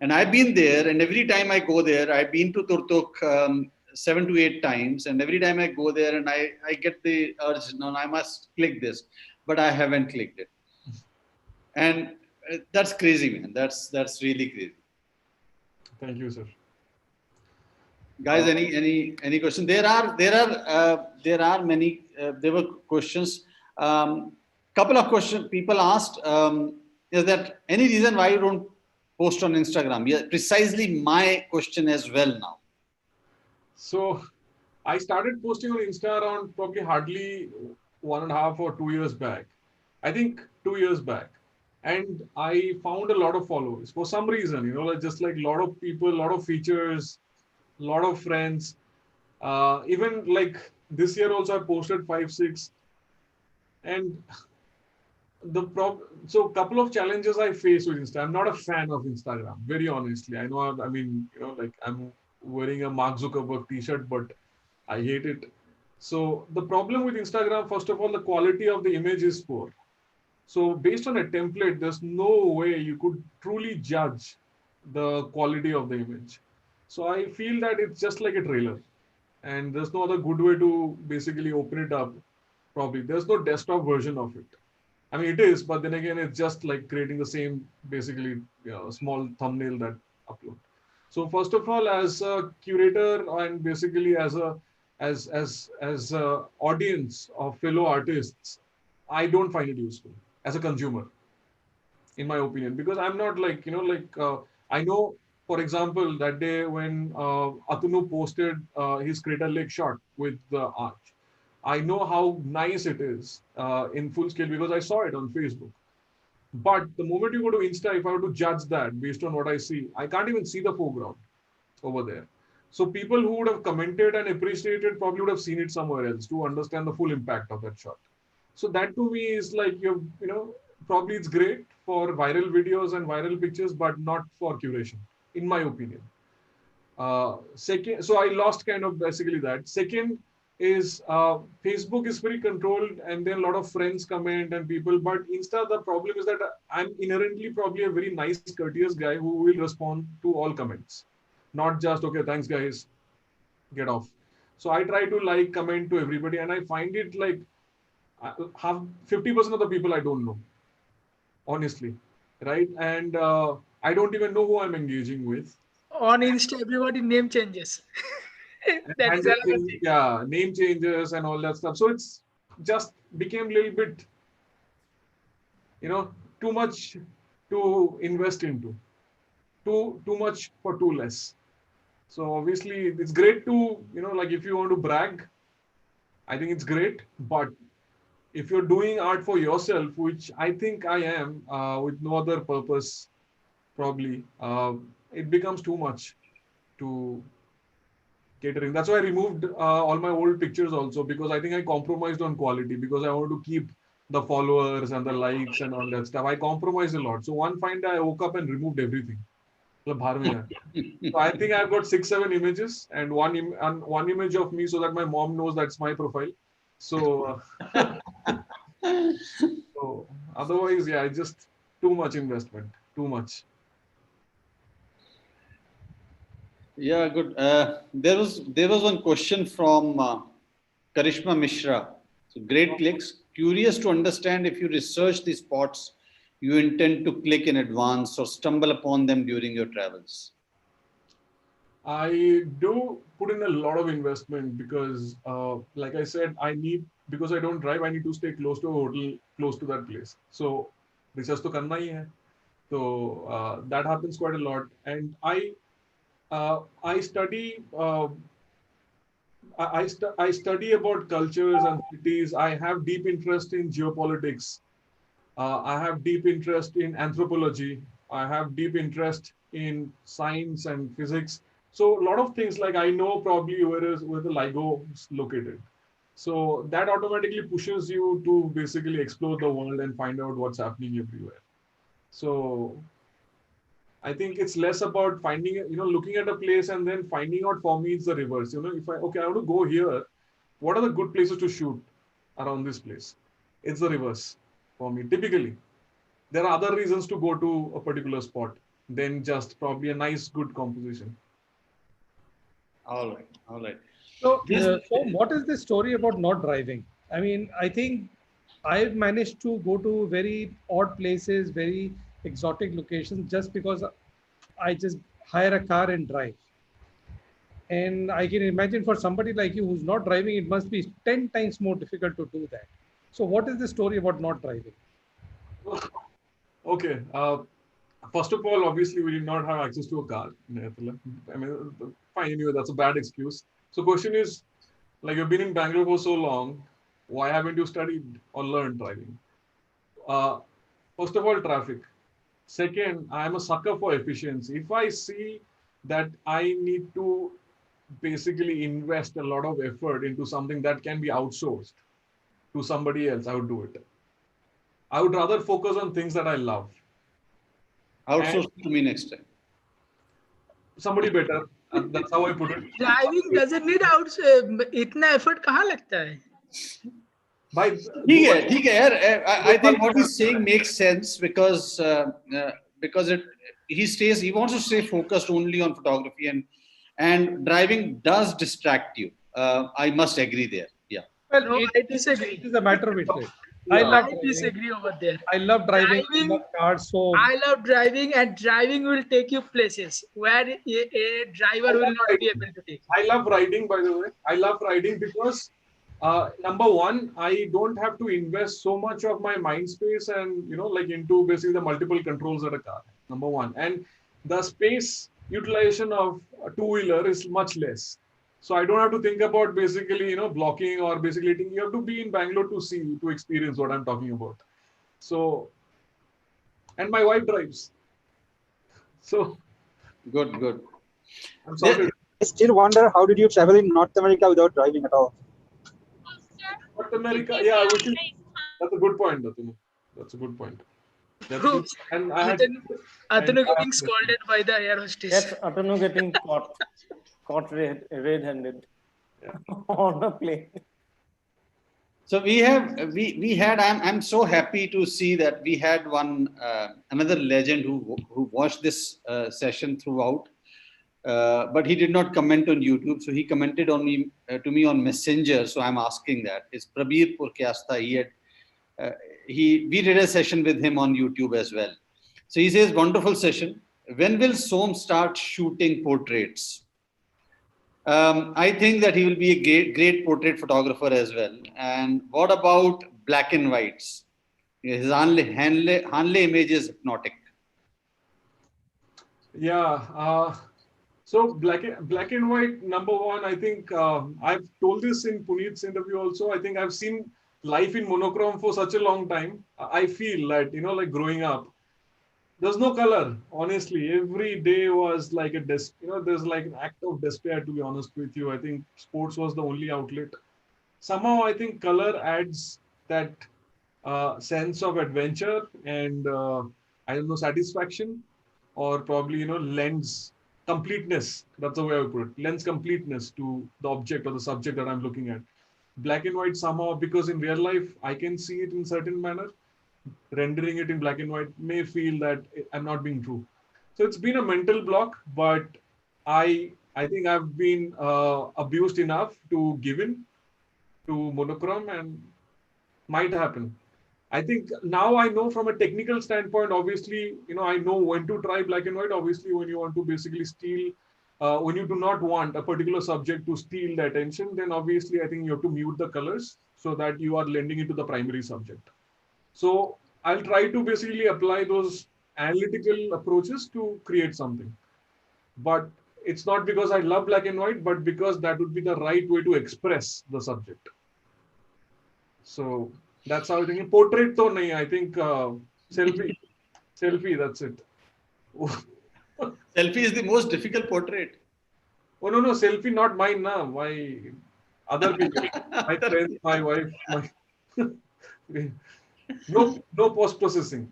And I've been there, and every time I go there, I've been to Turtuk 7 to 8 times, and every time I go there and I get the urge, no, I must click this, but I haven't clicked it. And that's crazy, man. That's really crazy. Thank you, sir. Guys, any question? There are many. There were questions. Couple of questions people asked. Is that any reason why you don't post on Instagram? Yeah, precisely my question as well now. So I started posting on Insta around probably hardly 1.5 or 2 years back. I think 2 years back. And I found a lot of followers for some reason, like just like a lot of people, a lot of features, a lot of friends. Even like this year also I posted 5, 6. And so a couple of challenges I face with Insta. I'm not a fan of Instagram, very honestly. I know, like I'm wearing a Mark Zuckerberg t-shirt, but I hate it. So the problem with Instagram, first of all, the quality of the image is poor. So based on a template, there's no way you could truly judge the quality of the image. So I feel that it's just like a trailer, and there's no other good way to basically open it up. Probably there's no desktop version of it. I mean, it is, but then again, it's just like creating the same, basically, small thumbnail that upload. So first of all, as a curator and basically as a audience of fellow artists, I don't find it useful as a consumer, in my opinion, because I'm not like, I know, for example, that day when Atunu posted his Crater Lake shot with the arch, I know how nice it is in full scale because I saw it on Facebook. But the moment you go to Insta, if I were to judge that based on what I see, I can't even see the foreground over there. So people who would have commented and appreciated probably would have seen it somewhere else to understand the full impact of that shot. So that to me is like, probably it's great for viral videos and viral pictures, but not for curation, in my opinion. Second, so I lost kind of basically that. Second is Facebook is very controlled and then a lot of friends comment and people, but Insta, the problem is that I'm inherently probably a very nice, courteous guy who will respond to all comments. Not just, okay, thanks guys, get off. So I try to like comment to everybody and I find it like have 50% of the people I don't know, honestly, right? And I don't even know who I'm engaging with. On Insta, everybody name changes. That's yeah, name changes and all that stuff. So it's just became a little bit, too much to invest into, too much for too less. So obviously it's great to, like if you want to brag, I think it's great. But if you're doing art for yourself, which I think I am, with no other purpose, probably, it becomes too much to catering. That's why I removed all my old pictures also, because I think I compromised on quality, because I want to keep the followers and the likes and all that stuff. I compromised a lot. So one fine day I woke up and removed everything. So I think I've got 6-7 images and one image of me, so that my mom knows that's my profile. So, so otherwise, yeah, it's just too much investment, too much. Yeah, good. There was one question from Karishma Mishra. So great clicks. Curious to understand if you research the spots you intend to click in advance or stumble upon them during your travels. I do put in a lot of investment because, like I said, because I don't drive, I need to stay close to a hotel, close to that place. So research to karna hi hai. So that happens quite a lot. And I study. I study about cultures and cities. I have deep interest in geopolitics. I have deep interest in anthropology. I have deep interest in science and physics. So a lot of things, like I know probably where the LIGO is located. So that automatically pushes you to basically explore the world and find out what's happening everywhere. So I think it's less about finding, looking at a place and then finding out. For me, it's the reverse. If I want to go here, what are the good places to shoot around this place? It's the reverse for me. Typically, there are other reasons to go to a particular spot than just probably a nice, good composition. All right. So, what is the story about not driving? I mean, I think I've managed to go to very odd places, very exotic locations, just because I just hire a car and drive. And I can imagine for somebody like you who's not driving, it must be 10 times more difficult to do that. So what is the story about not driving? Okay. First of all, obviously, we did not have access to a car in Netherlands. I mean, fine, anyway, that's a bad excuse. So question is, like, you've been in Bangalore for so long, why haven't you studied or learned driving? First of all, traffic. Second, I'm a sucker for efficiency. If I see that I need to basically invest a lot of effort into something that can be outsourced to somebody else, I would do it. I would rather focus on things that I love. Outsource to me next time. Somebody better. That's how I put it. Driving doesn't need इतना effort कहाँ लगता है? ठीक है यार. I think what he's saying makes sense because he wants to stay focused only on photography, and driving does distract you. I must agree there. Yeah. Well, No, I disagree. It is a matter of interest. I disagree over there. I love driving. I love cars. So I love driving, and driving will take you places where a driver will not be able to take you. I love riding, by the way. I love riding because, number one, I don't have to invest so much of my mind space and, like into basically the multiple controls at a car. Number one. And the space utilization of a two-wheeler is much less. So I don't have to think about basically, blocking or basically you have to be in Bangalore to experience what I'm talking about. So, and my wife drives. So Good. I'm sorry. I still wonder, how did you travel in North America without driving at all? North America, yeah, that's a good point, Atanu. That's a good point. And Atanu getting scolded by the air hostess. That's Atanu getting caught red-handed on a plane. So we had. I'm so happy to see that we had another legend who watched this session throughout, but he did not comment on YouTube. So he commented on me to me on Messenger. So I'm asking that. It's Prabir Purkyastha. We did a session with him on YouTube as well. So he says, wonderful session. When will Som start shooting portraits? I think that he will be a great portrait photographer as well. And what about black and whites? His Hanley image is hypnotic. Yeah. So black and white, number one, I think I've told this in Puneet's interview also. I think I've seen life in monochrome for such a long time. I feel that, like growing up, there's no color. Honestly, every day was like there's like an act of despair, to be honest with you. I think sports was the only outlet. Somehow, I think color adds that sense of adventure and I don't know, satisfaction, or probably lends completeness. That's the way I would put it. Lends completeness to the object or the subject that I'm looking at. Black and white somehow, because in real life I can see it in certain manner. Rendering it in black and white may feel that I'm not being true. So it's been a mental block, but I think I've been abused enough to give in to monochrome, and might happen. I think now I know from a technical standpoint, obviously, I know when to try black and white. Obviously, when you want to basically steal, when you do not want a particular subject to steal the attention, then obviously I think you have to mute the colors so that you are lending it to the primary subject. So I'll try to basically apply those analytical approaches to create something. But it's not because I love black and white, but because that would be the right way to express the subject. So that's how I think. Portrait to nahi, I think selfie, that's it. Selfie is the most difficult portrait. Oh, no, selfie, not mine, na. My other people, my friends, my wife, no post-processing.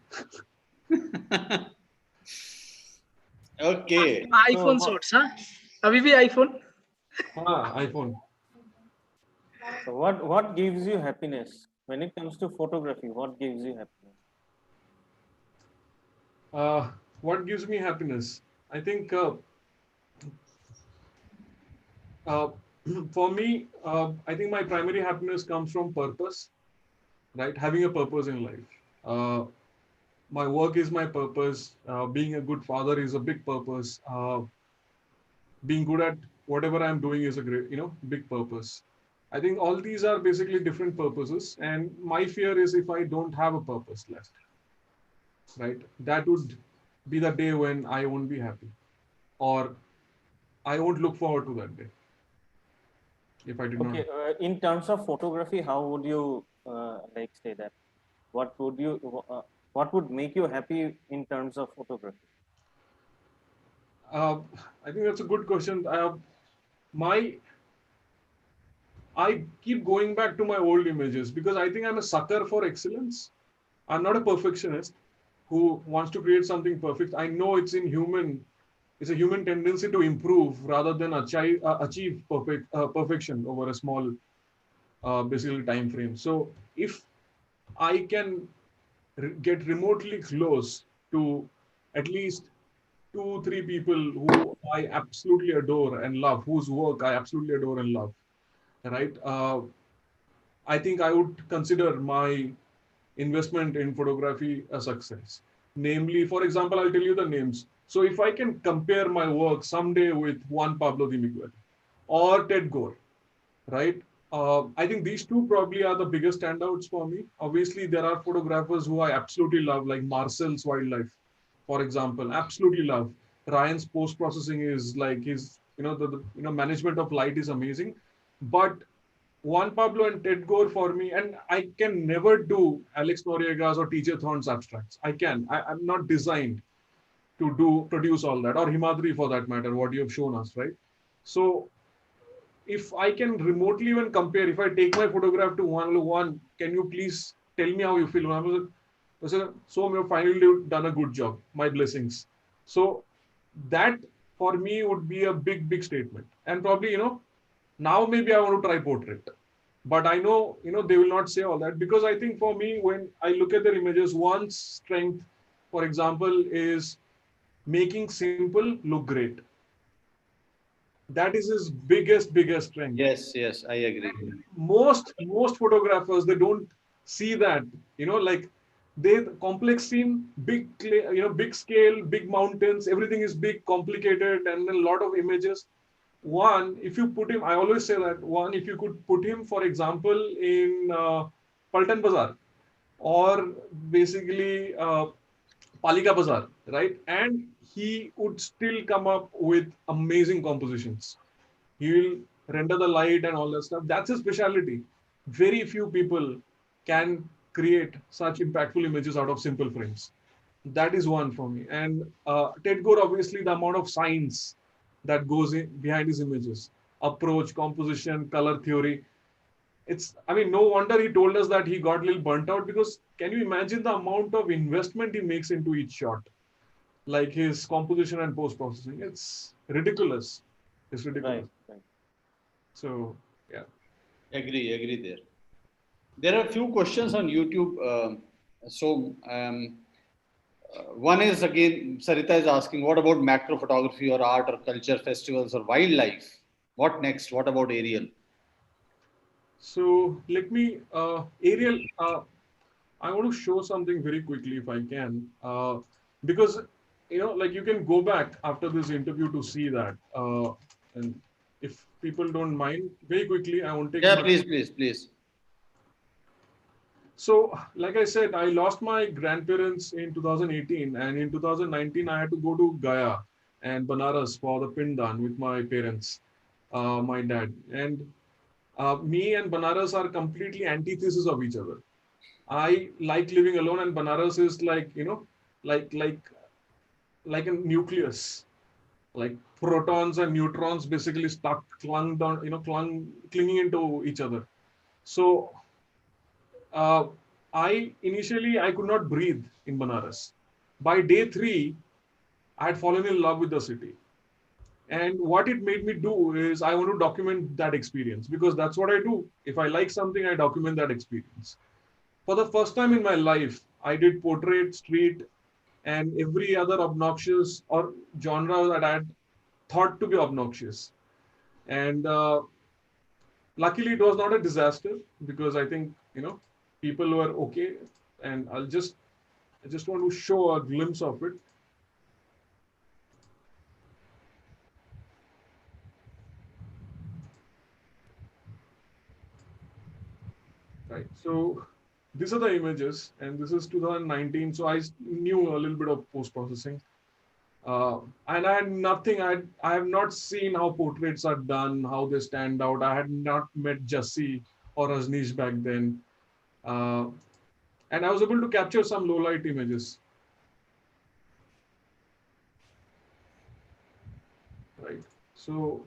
Okay. iPhone shots, huh? Abhi bhi iPhone. iPhone. So what gives you happiness when it comes to photography? What gives you happiness? What gives me happiness? I think for me, I think my primary happiness comes from purpose, right? Having a purpose in life. My work is my purpose. Being a good father is a big purpose. Being good at whatever I'm doing is a great, big purpose. I think all these are basically different purposes. And my fear is if I don't have a purpose left, right? That would be the day when I won't be happy, or I won't look forward to that day. If I did not. Okay, in terms of photography, how would you say that? What would make you happy in terms of photography? I think that's a good question. I keep going back to my old images because I think I'm a sucker for excellence. I'm not a perfectionist who wants to create something perfect. I know it's a human tendency to improve rather than achieve perfection over a small, basically time frame. So if I can get remotely close to at least 2-3 people who I absolutely adore and love, whose work I absolutely adore and love, right? I think I would consider my investment in photography a success. Namely, for example, I'll tell you the names. So if I can compare my work someday with Juan Pablo de Miguel or Ted Gore, right? I think these two probably are the biggest standouts for me. Obviously, there are photographers who I absolutely love, like Marcel's Wildlife, for example. Absolutely love. Ryan's post-processing is like his, the management of light is amazing. But Juan Pablo and Ted Gore for me, and I can never do Alex Noriega's or TJ Thorne's abstracts. I'm not designed to produce all that, or Himadri for that matter, what you have shown us, right? So if I can remotely even compare, if I take my photograph to one, can you please tell me how you feel? I was like, so you've finally done a good job. My blessings. So that for me would be a big, big statement. And probably, now maybe I want to try portrait. But I know, they will not say all that, because I think for me, when I look at their images, one strength, for example, is making simple look great. That is his biggest strength. Yes, I agree. Most photographers, they don't see that, like they complex scene, big, big scale, big mountains, everything is big, complicated, and then a lot of images. One, if you put him, I always say that if you could put him, for example, in Paltan Bazaar, or basically Palika Bazaar, right? And he would still come up with amazing compositions. He will render the light and all that stuff. That's his specialty. Very few people can create such impactful images out of simple frames. That is one for me. And Ted Gore, obviously, the amount of science that goes in behind his images, approach, composition, color theory. I mean, no wonder he told us that he got a little burnt out, because can you imagine the amount of investment he makes into each shot? Like his composition and post processing. It's ridiculous. It's ridiculous. Right. So, yeah. Agree there. There are a few questions on YouTube. One is, again, Sarita is asking, what about macro photography or art or culture, festivals or wildlife? What next? What about aerial? So let me, Ariel, I want to show something very quickly if I can, because, like you can go back after this interview to see that. And if people don't mind, very quickly, I won't take Yeah, much. please. So, like I said, I lost my grandparents in 2018, and in 2019, I had to go to Gaya and Banaras for the Pindan with my parents, my dad. And me and Banaras are completely antithesis of each other. I like living alone, and Banaras is like, like a nucleus, like protons and neutrons basically clinging into each other. So I could not breathe in Banaras. By day 3, I had fallen in love with the city. And what it made me do is I want to document that experience, because that's what I do. If I like something, I document that experience. For the first time in my life, I did portrait, street, and every other obnoxious or genre that I had thought to be obnoxious. And luckily, it was not a disaster, because I think, people were okay. And I just want to show a glimpse of it. Right. So these are the images, and this is 2019. So I knew a little bit of post processing, and I had nothing. I have not seen how portraits are done, how they stand out. I had not met Jassi or Rajneesh back then, and I was able to capture some low light images. Right. So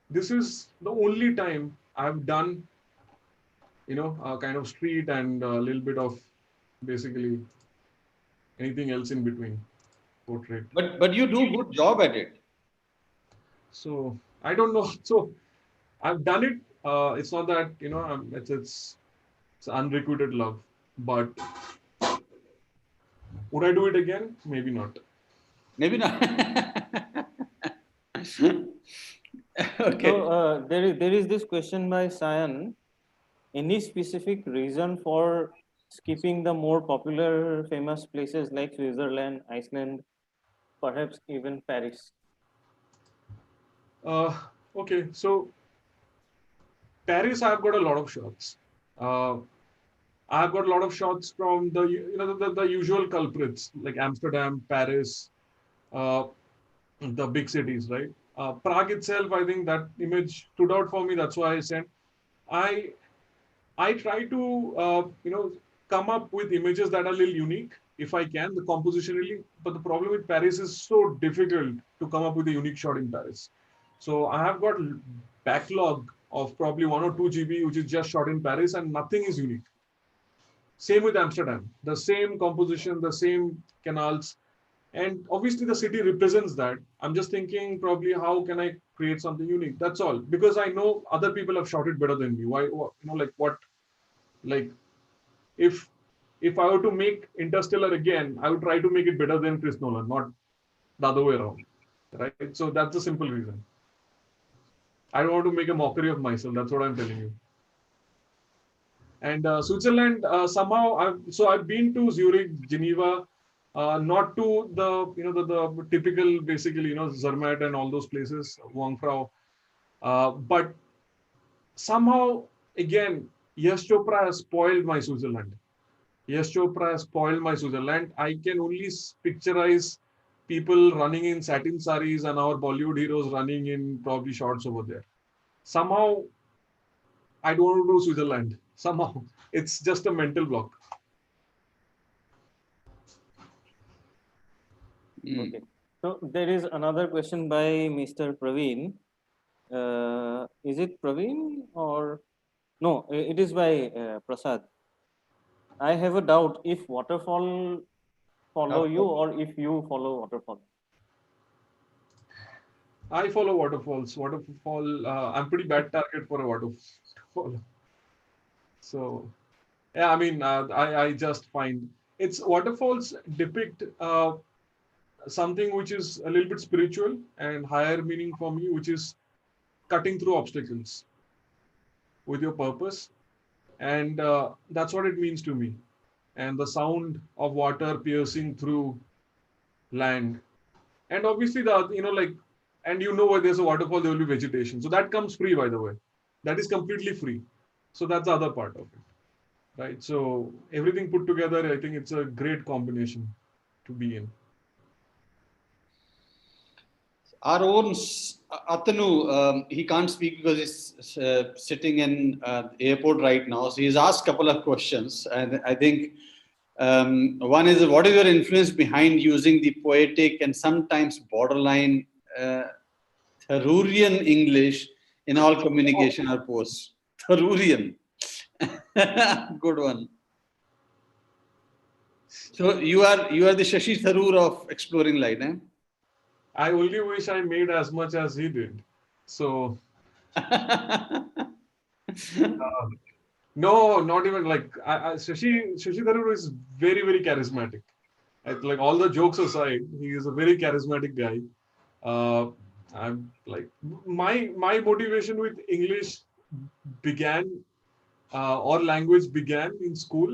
this is the only time I've done, kind of street and a little bit of basically anything else in between portrait. But you do good job at it. So I don't know. So I've done it. It's not that, it's unrequited love, but would I do it again? Maybe not. Maybe not. Okay. So there is this question by Sayan. Any specific reason for skipping the more popular famous places like Switzerland, Iceland, perhaps even Paris? Okay, so Paris, I've got a lot of shots. I've got a lot of shots from the the usual culprits like Amsterdam, Paris, the big cities, right? Prague itself, I think that image stood out for me. That's why I sent. I try to come up with images that are a little unique if I can, the composition really. But the problem with Paris is so difficult to come up with a unique shot in Paris. So I have got backlog of probably 1 or 2 GB, which is just shot in Paris, and nothing is unique. Same with Amsterdam, the same composition, the same canals. And obviously the city represents that. I'm just thinking probably how can I create something unique? That's all. Because I know other people have shot it better than me. Why, if I were to make Interstellar again, I would try to make it better than Chris Nolan, not the other way around. Right? So that's the simple reason. I don't want to make a mockery of myself. That's what I'm telling you. And Switzerland, somehow, I've been to Zurich, Geneva, not to the typical, basically, Zermatt and all those places, Wangfrau. But somehow, again, Yash Chopra has spoiled my Switzerland. Yash Chopra has spoiled my Switzerland. I can only picturize people running in satin saris and our Bollywood heroes running in probably shorts over there. Somehow, I don't want to do Switzerland. Somehow, it's just a mental block. Okay. So there is another question by Mr. Praveen. Is it Praveen or no? It is by Prasad. I have a doubt if waterfall follow you or if you follow waterfall. I follow waterfalls. Waterfall, I'm pretty bad target for a waterfall. So, yeah, I mean, I just find it's waterfalls depict something which is a little bit spiritual and higher meaning for me, which is cutting through obstacles with your purpose. And that's what it means to me. And the sound of water piercing through land. And obviously, and where there's a waterfall, there will be vegetation. So that comes free, by the way. That is completely free. So that's the other part of it. Right. So everything put together, I think it's a great combination to be in. Our own Atanu, he can't speak because he's sitting in the airport right now. So he's asked a couple of questions. And I think one is, what is your influence behind using the poetic and sometimes borderline Tharurian English in all communication or posts? Tharurian. Good one. So you are the Shashi Tharoor of Xploring Light, eh? I only wish I made as much as he did. So, no, not even like Shashi Tharoor is very, very charismatic. Like all the jokes aside, he is a very charismatic guy. I'm like my motivation with English began or language began in school,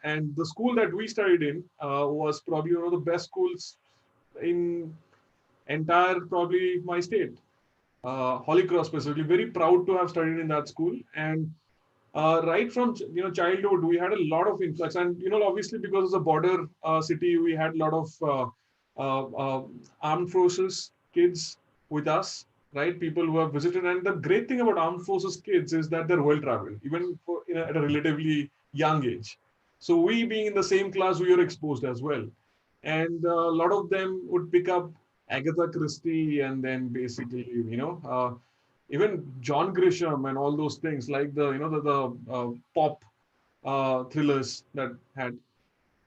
and the school that we studied in was probably one of the best schools in entire probably my state. Holy Cross specifically, very proud to have studied in that school. And right from childhood, we had a lot of influx, and obviously because it's a border city, we had a lot of armed forces kids with us, right? People who have visited, and the great thing about armed forces kids is that they're well traveled, even at a relatively young age. So we being in the same class, we were exposed as well, and a lot of them would pick up Agatha Christie, and then basically, even John Grisham and all those things, like the pop thrillers that had.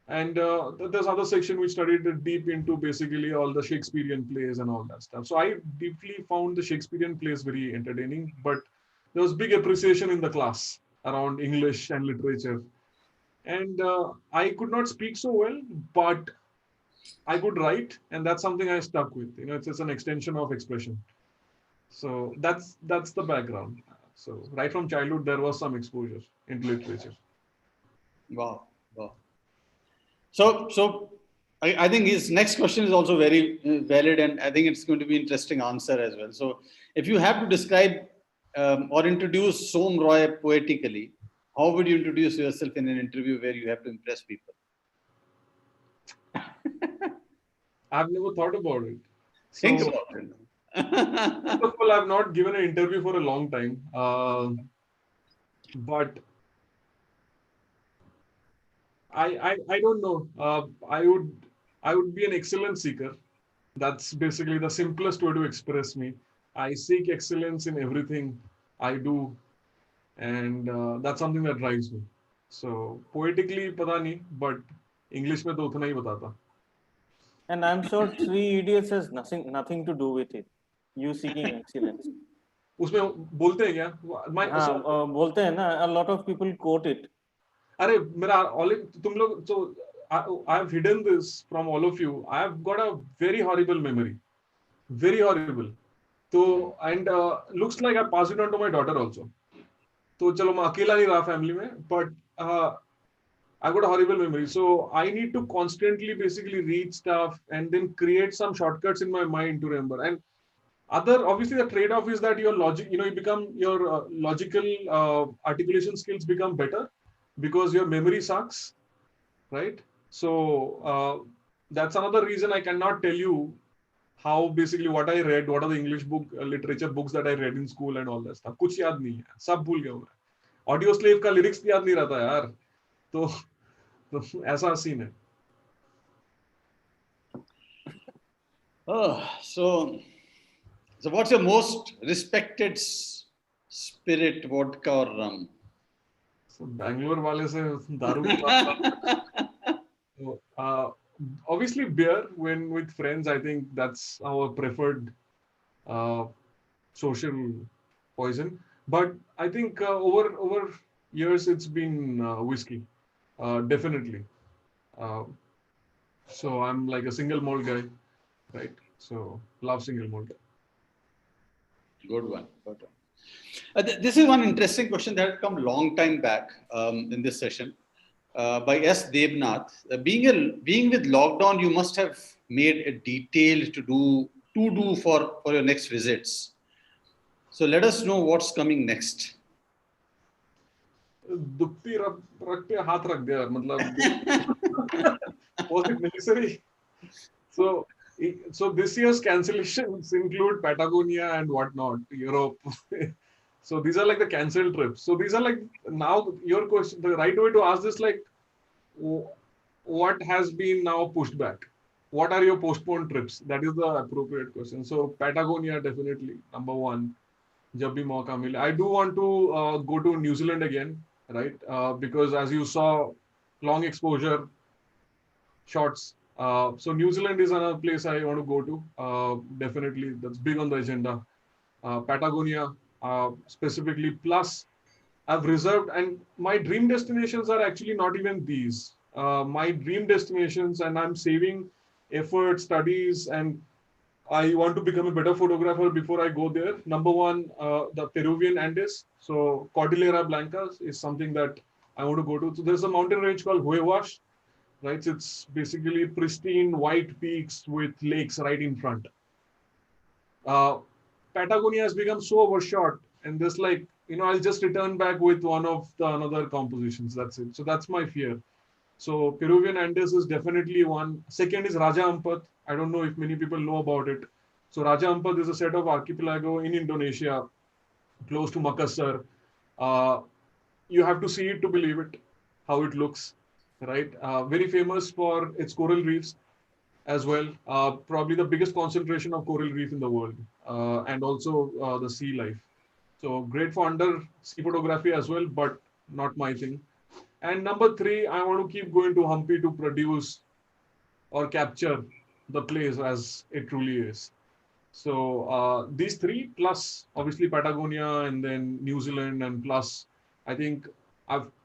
And there's other section we studied deep into basically all the Shakespearean plays and all that stuff. So I deeply found the Shakespearean plays very entertaining, but there was big appreciation in the class around English and literature. And I could not speak so well, but I could write, and that's something I stuck with. It's just an extension of expression. So that's the background. So right from childhood, there was some exposure into literature. Wow. So I think his next question is also very valid, and I think it's going to be an interesting answer as well. So if you have to describe or introduce SOM ROY poetically, how would you introduce yourself in an interview where you have to impress people? I've never thought about it. Think about it. First of all, I've not given an interview for a long time, but I don't know. I would be an excellence seeker. That's basically the simplest way to express me. I seek excellence in everything I do, and that's something that drives me. So poetically, pata nahi, but English में तो उतना ही बताता. And I'm sure Three Idiots has nothing to do with it. You seeking excellence. उसमें बोलते हैं क्या? बोलते हैं ना. A lot of people quote it. अरे मेरा तुम लोग so I have hidden this from all of you. I have got a very horrible memory, very horrible. So and looks like I passed it on to my daughter also. तो चलो मैं अकेला नहीं रहा family में, but I've got a horrible memory. So I need to constantly basically read stuff and then create some shortcuts in my mind to remember. And obviously the trade-off is that your logic, you become your logical articulation skills become better because your memory sucks. right? So that's another reason I cannot tell you how basically what I read, what are the English book literature books that I read in school and all that stuff. कुछ याद नहीं है, सब भूल गया हूँ मैं. Audio slave का लिरिक्स भी याद नहीं रहता यार. तो ऐसा सीन है. So what's your most respected spirit, vodka or rum? So Bangalore वाले से दारू की बात. So, obviously beer when with friends. I think that's our preferred social poison. But I think over years it's been whiskey, definitely. So I'm like a single malt guy, right? So love single malt. Good one. Good one. This is one interesting question that had come long time back in this session by S. Devnath. Being with lockdown, you must have made a detailed to do for your next visits. So let us know what's coming next. दुखती रग पे हाथ रख दिया मतलब was it necessary? So this year's cancellations include Patagonia and whatnot, Europe. So these are like the cancelled trips. So these are like, now your question, the right way to ask this, like, what has been now pushed back? What are your postponed trips? That is the appropriate question. So Patagonia, definitely number one. जब भी मौका मिले. I do want to go to New Zealand again, right? Because as you saw, long exposure shots. So New Zealand is another place I want to go to. Definitely, that's big on the agenda. Patagonia, specifically. Plus, I've reserved, and my dream destinations are actually not even these. My dream destinations, and I'm saving effort, studies, and I want to become a better photographer before I go there. Number one, the Peruvian Andes. So Cordillera Blancas is something that I want to go to. So there's a mountain range called Huayhuash, right? It's basically pristine white peaks with lakes right in front. Patagonia has become so overshot, and there's like, I'll just return back with one of the another compositions. That's it. So that's my fear. So Peruvian Andes is definitely one. Second is Raja Ampat. I don't know if many people know about it. So Raja Ampat is a set of archipelago in Indonesia, close to Makassar. You have to see it to believe it, how it looks, right? Very famous for its coral reefs as well. Probably the biggest concentration of coral reef in the world, and also the sea life. So great for undersea photography as well, but not my thing. And number three, I want to keep going to Hampi to produce or capture the place as it truly is. So these three, plus obviously Patagonia and then New Zealand, and plus I think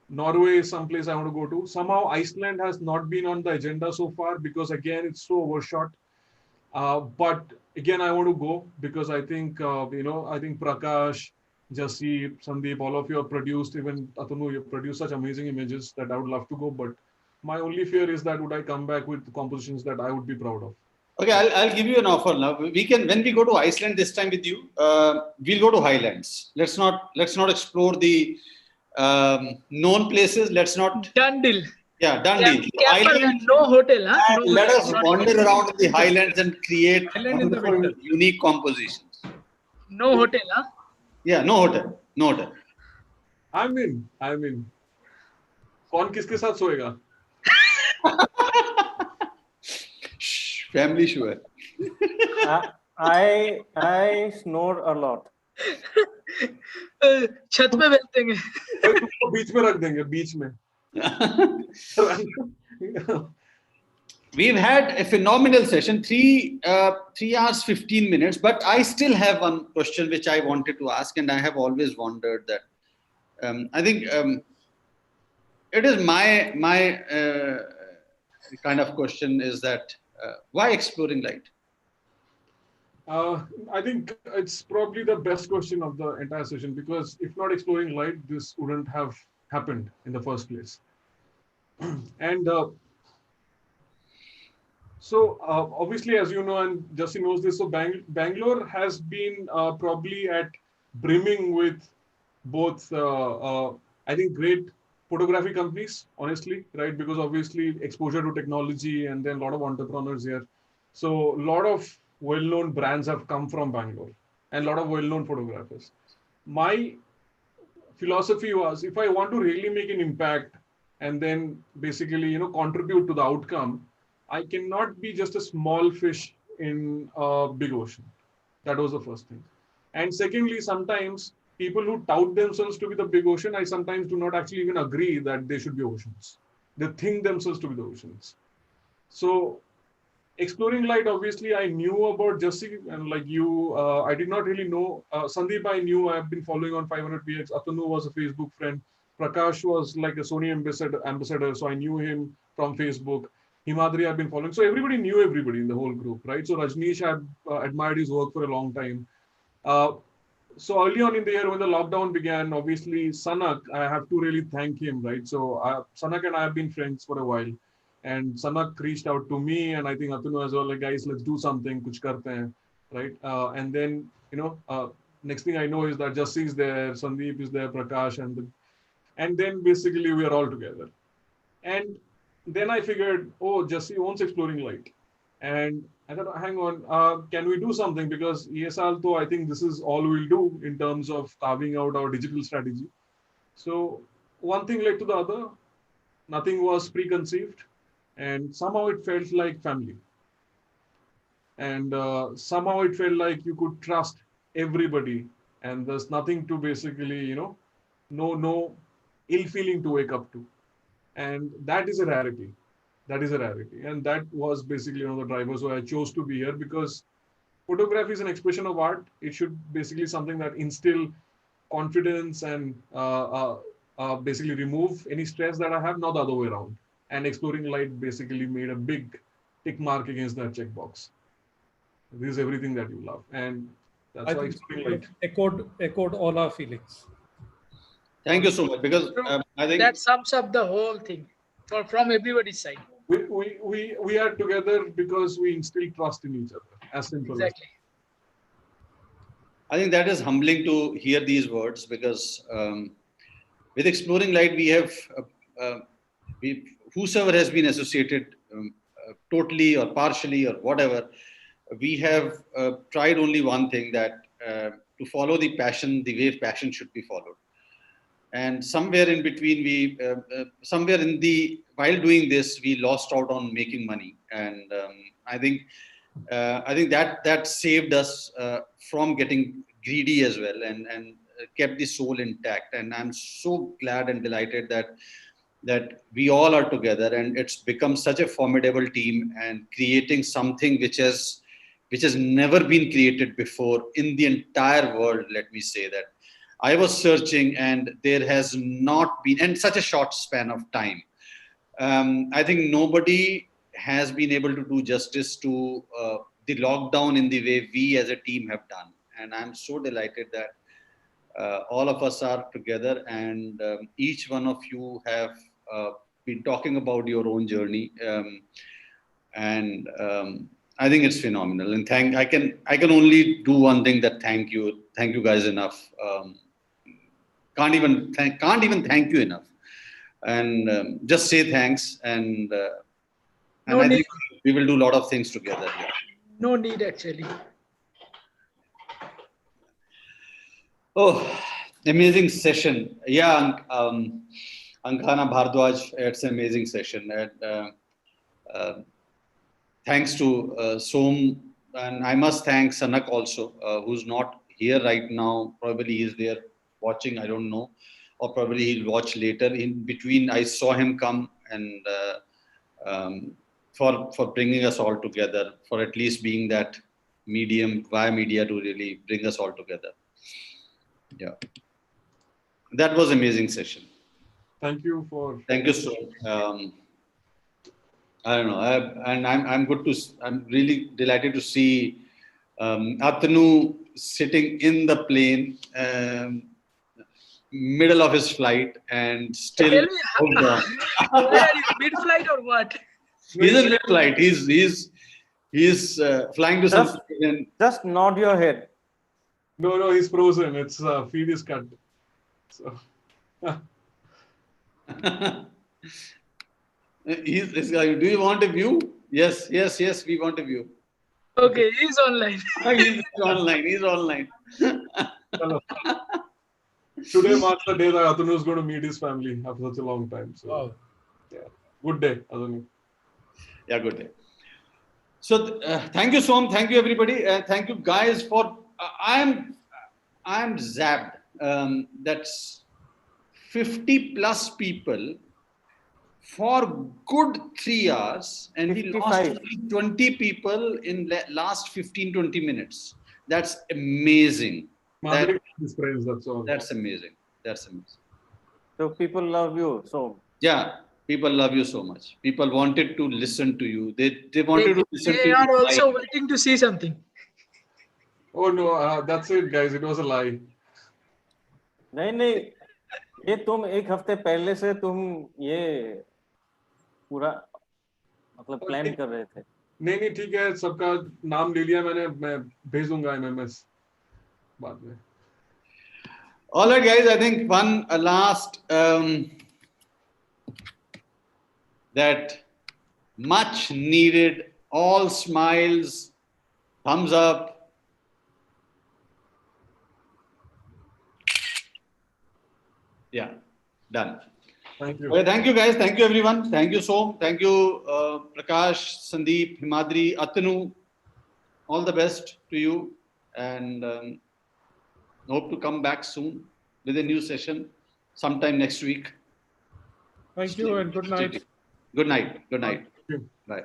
Norway is someplace I want to go to. Somehow Iceland has not been on the agenda so far because again it's so overshot. But again I want to go because I think I think Prakash, Jassi, Sandeep, all of you have produced, even Atanu, you've produced such amazing images that I would love to go. But my only fear is that would I come back with compositions that I would be proud of. Okay, I'll give you an offer now. We can, when we go to Iceland this time with you, we'll go to highlands. Let's not explore the known places. Let's not. Done deal. Yeah, done deal. Island, no hotel, huh? No let hotel, us wander around in the highlands and create Island in the winter. unique compositions. No hotel, huh? Yeah, no hotel. No hotel. I'm in. कौन किसके साथ सोएगा? Family sure. I snore a lot. छत पे बैठेंगे. बीच में रख देंगे, बीच में. We've had a phenomenal session, 3 hours 15 minutes, but I still have one question which I wanted to ask, and I have always wondered that. I think it is my kind of question is that why exploring light? I think it's probably the best question of the entire session, because if not exploring light, this wouldn't have happened in the first place. And so obviously, as you know, and Justin knows this, so Bangalore has been probably at brimming with both, I think, great photography companies, honestly, right? Because obviously exposure to technology and then a lot of entrepreneurs here. So a lot of well-known brands have come from Bangalore and a lot of well-known photographers. My philosophy was, if I want to really make an impact and then basically, contribute to the outcome, I cannot be just a small fish in a big ocean. That was the first thing. And secondly, sometimes people who tout themselves to be the big ocean, I sometimes do not actually even agree that they should be oceans. They think themselves to be the oceans. So Exploring Light, obviously, I knew about Jassi, and like you, I did not really know. Sandeep, I knew. I have been following on 500px. Atanu was a Facebook friend. Prakash was like a Sony ambassador, so I knew him from Facebook. Himadri, I've been following. So everybody knew everybody in the whole group, right? So Rajneesh, I've admired his work for a long time. So early on in the year when the lockdown began, obviously Sanak, I have to really thank him, right? So Sanak and I have been friends for a while. And Sanak reached out to me, and I think Atunu as well, like, guys, let's do something, kuch karte hain, right? And then, next thing I know is that Jassi is there, Sandeep is there, Prakash, and then basically we are all together. And then I figured, oh, Jassi owns Exploring Light. And I thought, hang on, can we do something? Because ESL, though, I think this is all we'll do in terms of carving out our digital strategy. So one thing led to the other. Nothing was preconceived. And somehow it felt like family. And somehow it felt like you could trust everybody. And there's nothing to basically, no ill feeling to wake up to. And that is a rarity. That is a rarity. And that was basically one of the drivers why I chose to be here, because photography is an expression of art. It should basically something that instill confidence and basically remove any stress that I have, not the other way around. And Exploring Light basically made a big tick mark against that checkbox. This is everything that you love. And that's why Exploring Light Echoed all our feelings. Thank you so much, because I think that sums up the whole thing from everybody's side. We are together because we instill trust in each other. As simple Exactly. I think that is humbling to hear these words, because with Exploring Light, we have whosoever has been associated totally or partially or whatever, we have tried only one thing, that to follow the passion, the way passion should be followed. And somewhere in between, while doing this, we lost out on making money. And I think that saved us from getting greedy as well, and kept the soul intact. And I'm so glad and delighted that we all are together, and it's become such a formidable team, and creating something which has never been created before in the entire world. Let me say that I was searching, and there has not been, in such a short span of time, I think nobody has been able to do justice to the lockdown in the way we as a team have done. And I'm so delighted that all of us are together, and each one of you have been talking about your own journey, and I think it's phenomenal. And I can only do one thing, that thank you guys enough. Can't even thank you enough, and just say thanks. And I think we will do a lot of things together here. No need, actually. Oh, amazing session. Yeah, Ankana Bhardwaj, it's an amazing session. And thanks to SOM, and I must thank Sanak also, who's not here right now. Probably he's there watching, I don't know, or probably he'll watch later. In between, I saw him come, and for bringing us all together, for at least being that medium via media to really bring us all together. Yeah, that was amazing session. Thank you so I don't know, I'm really delighted to see Atanu sitting in the plane, middle of his flight, and still hold on. Where are you, mid-flight or what? He's in mid-flight. He's flying to some. Just nod your head. No, he's frozen. It's feed is cut. So He's like, do you want a view? Yes, yes, yes, we want a view. Okay, he's online. He's online. He's online. Hello. Today marks the day that Atanu is going to meet his family after such a long time. So, Wow. yeah. Good day, Atanu. Yeah, good day. So thank you, Som. Thank you, everybody. Thank you, guys, for I'm zapped. That's 50 plus people for good 3 hours, and we lost 55. 20 people in last 15-20 minutes. That's amazing. Madhuri is praise, that's all. That's amazing. That's amazing. So people love you. So Yeah, people love you so much. People wanted to listen to you. They wanted to listen to They you. are also live. waiting to see something. Oh no, that's it, guys. It was a lie. नहीं ये तुम एक हफ्ते पहले से तुम ये पूरा मतलब प्लान कर रहे थे. नहीं ठीक है, सबका नाम ले लिया मैंने. मैं भेज दूंगा MMS बाद में. All right, guys. I think one last that much needed. All smiles, thumbs up. Yeah, done. Thank you. Okay, thank you, guys. Thank you, everyone. Thank you, Som. Thank you, Prakash, Sandeep, Himadri, Atanu. All the best to you, and hope to come back soon with a new session sometime next week. Thank you and good night. Good night. Good night. Thank you.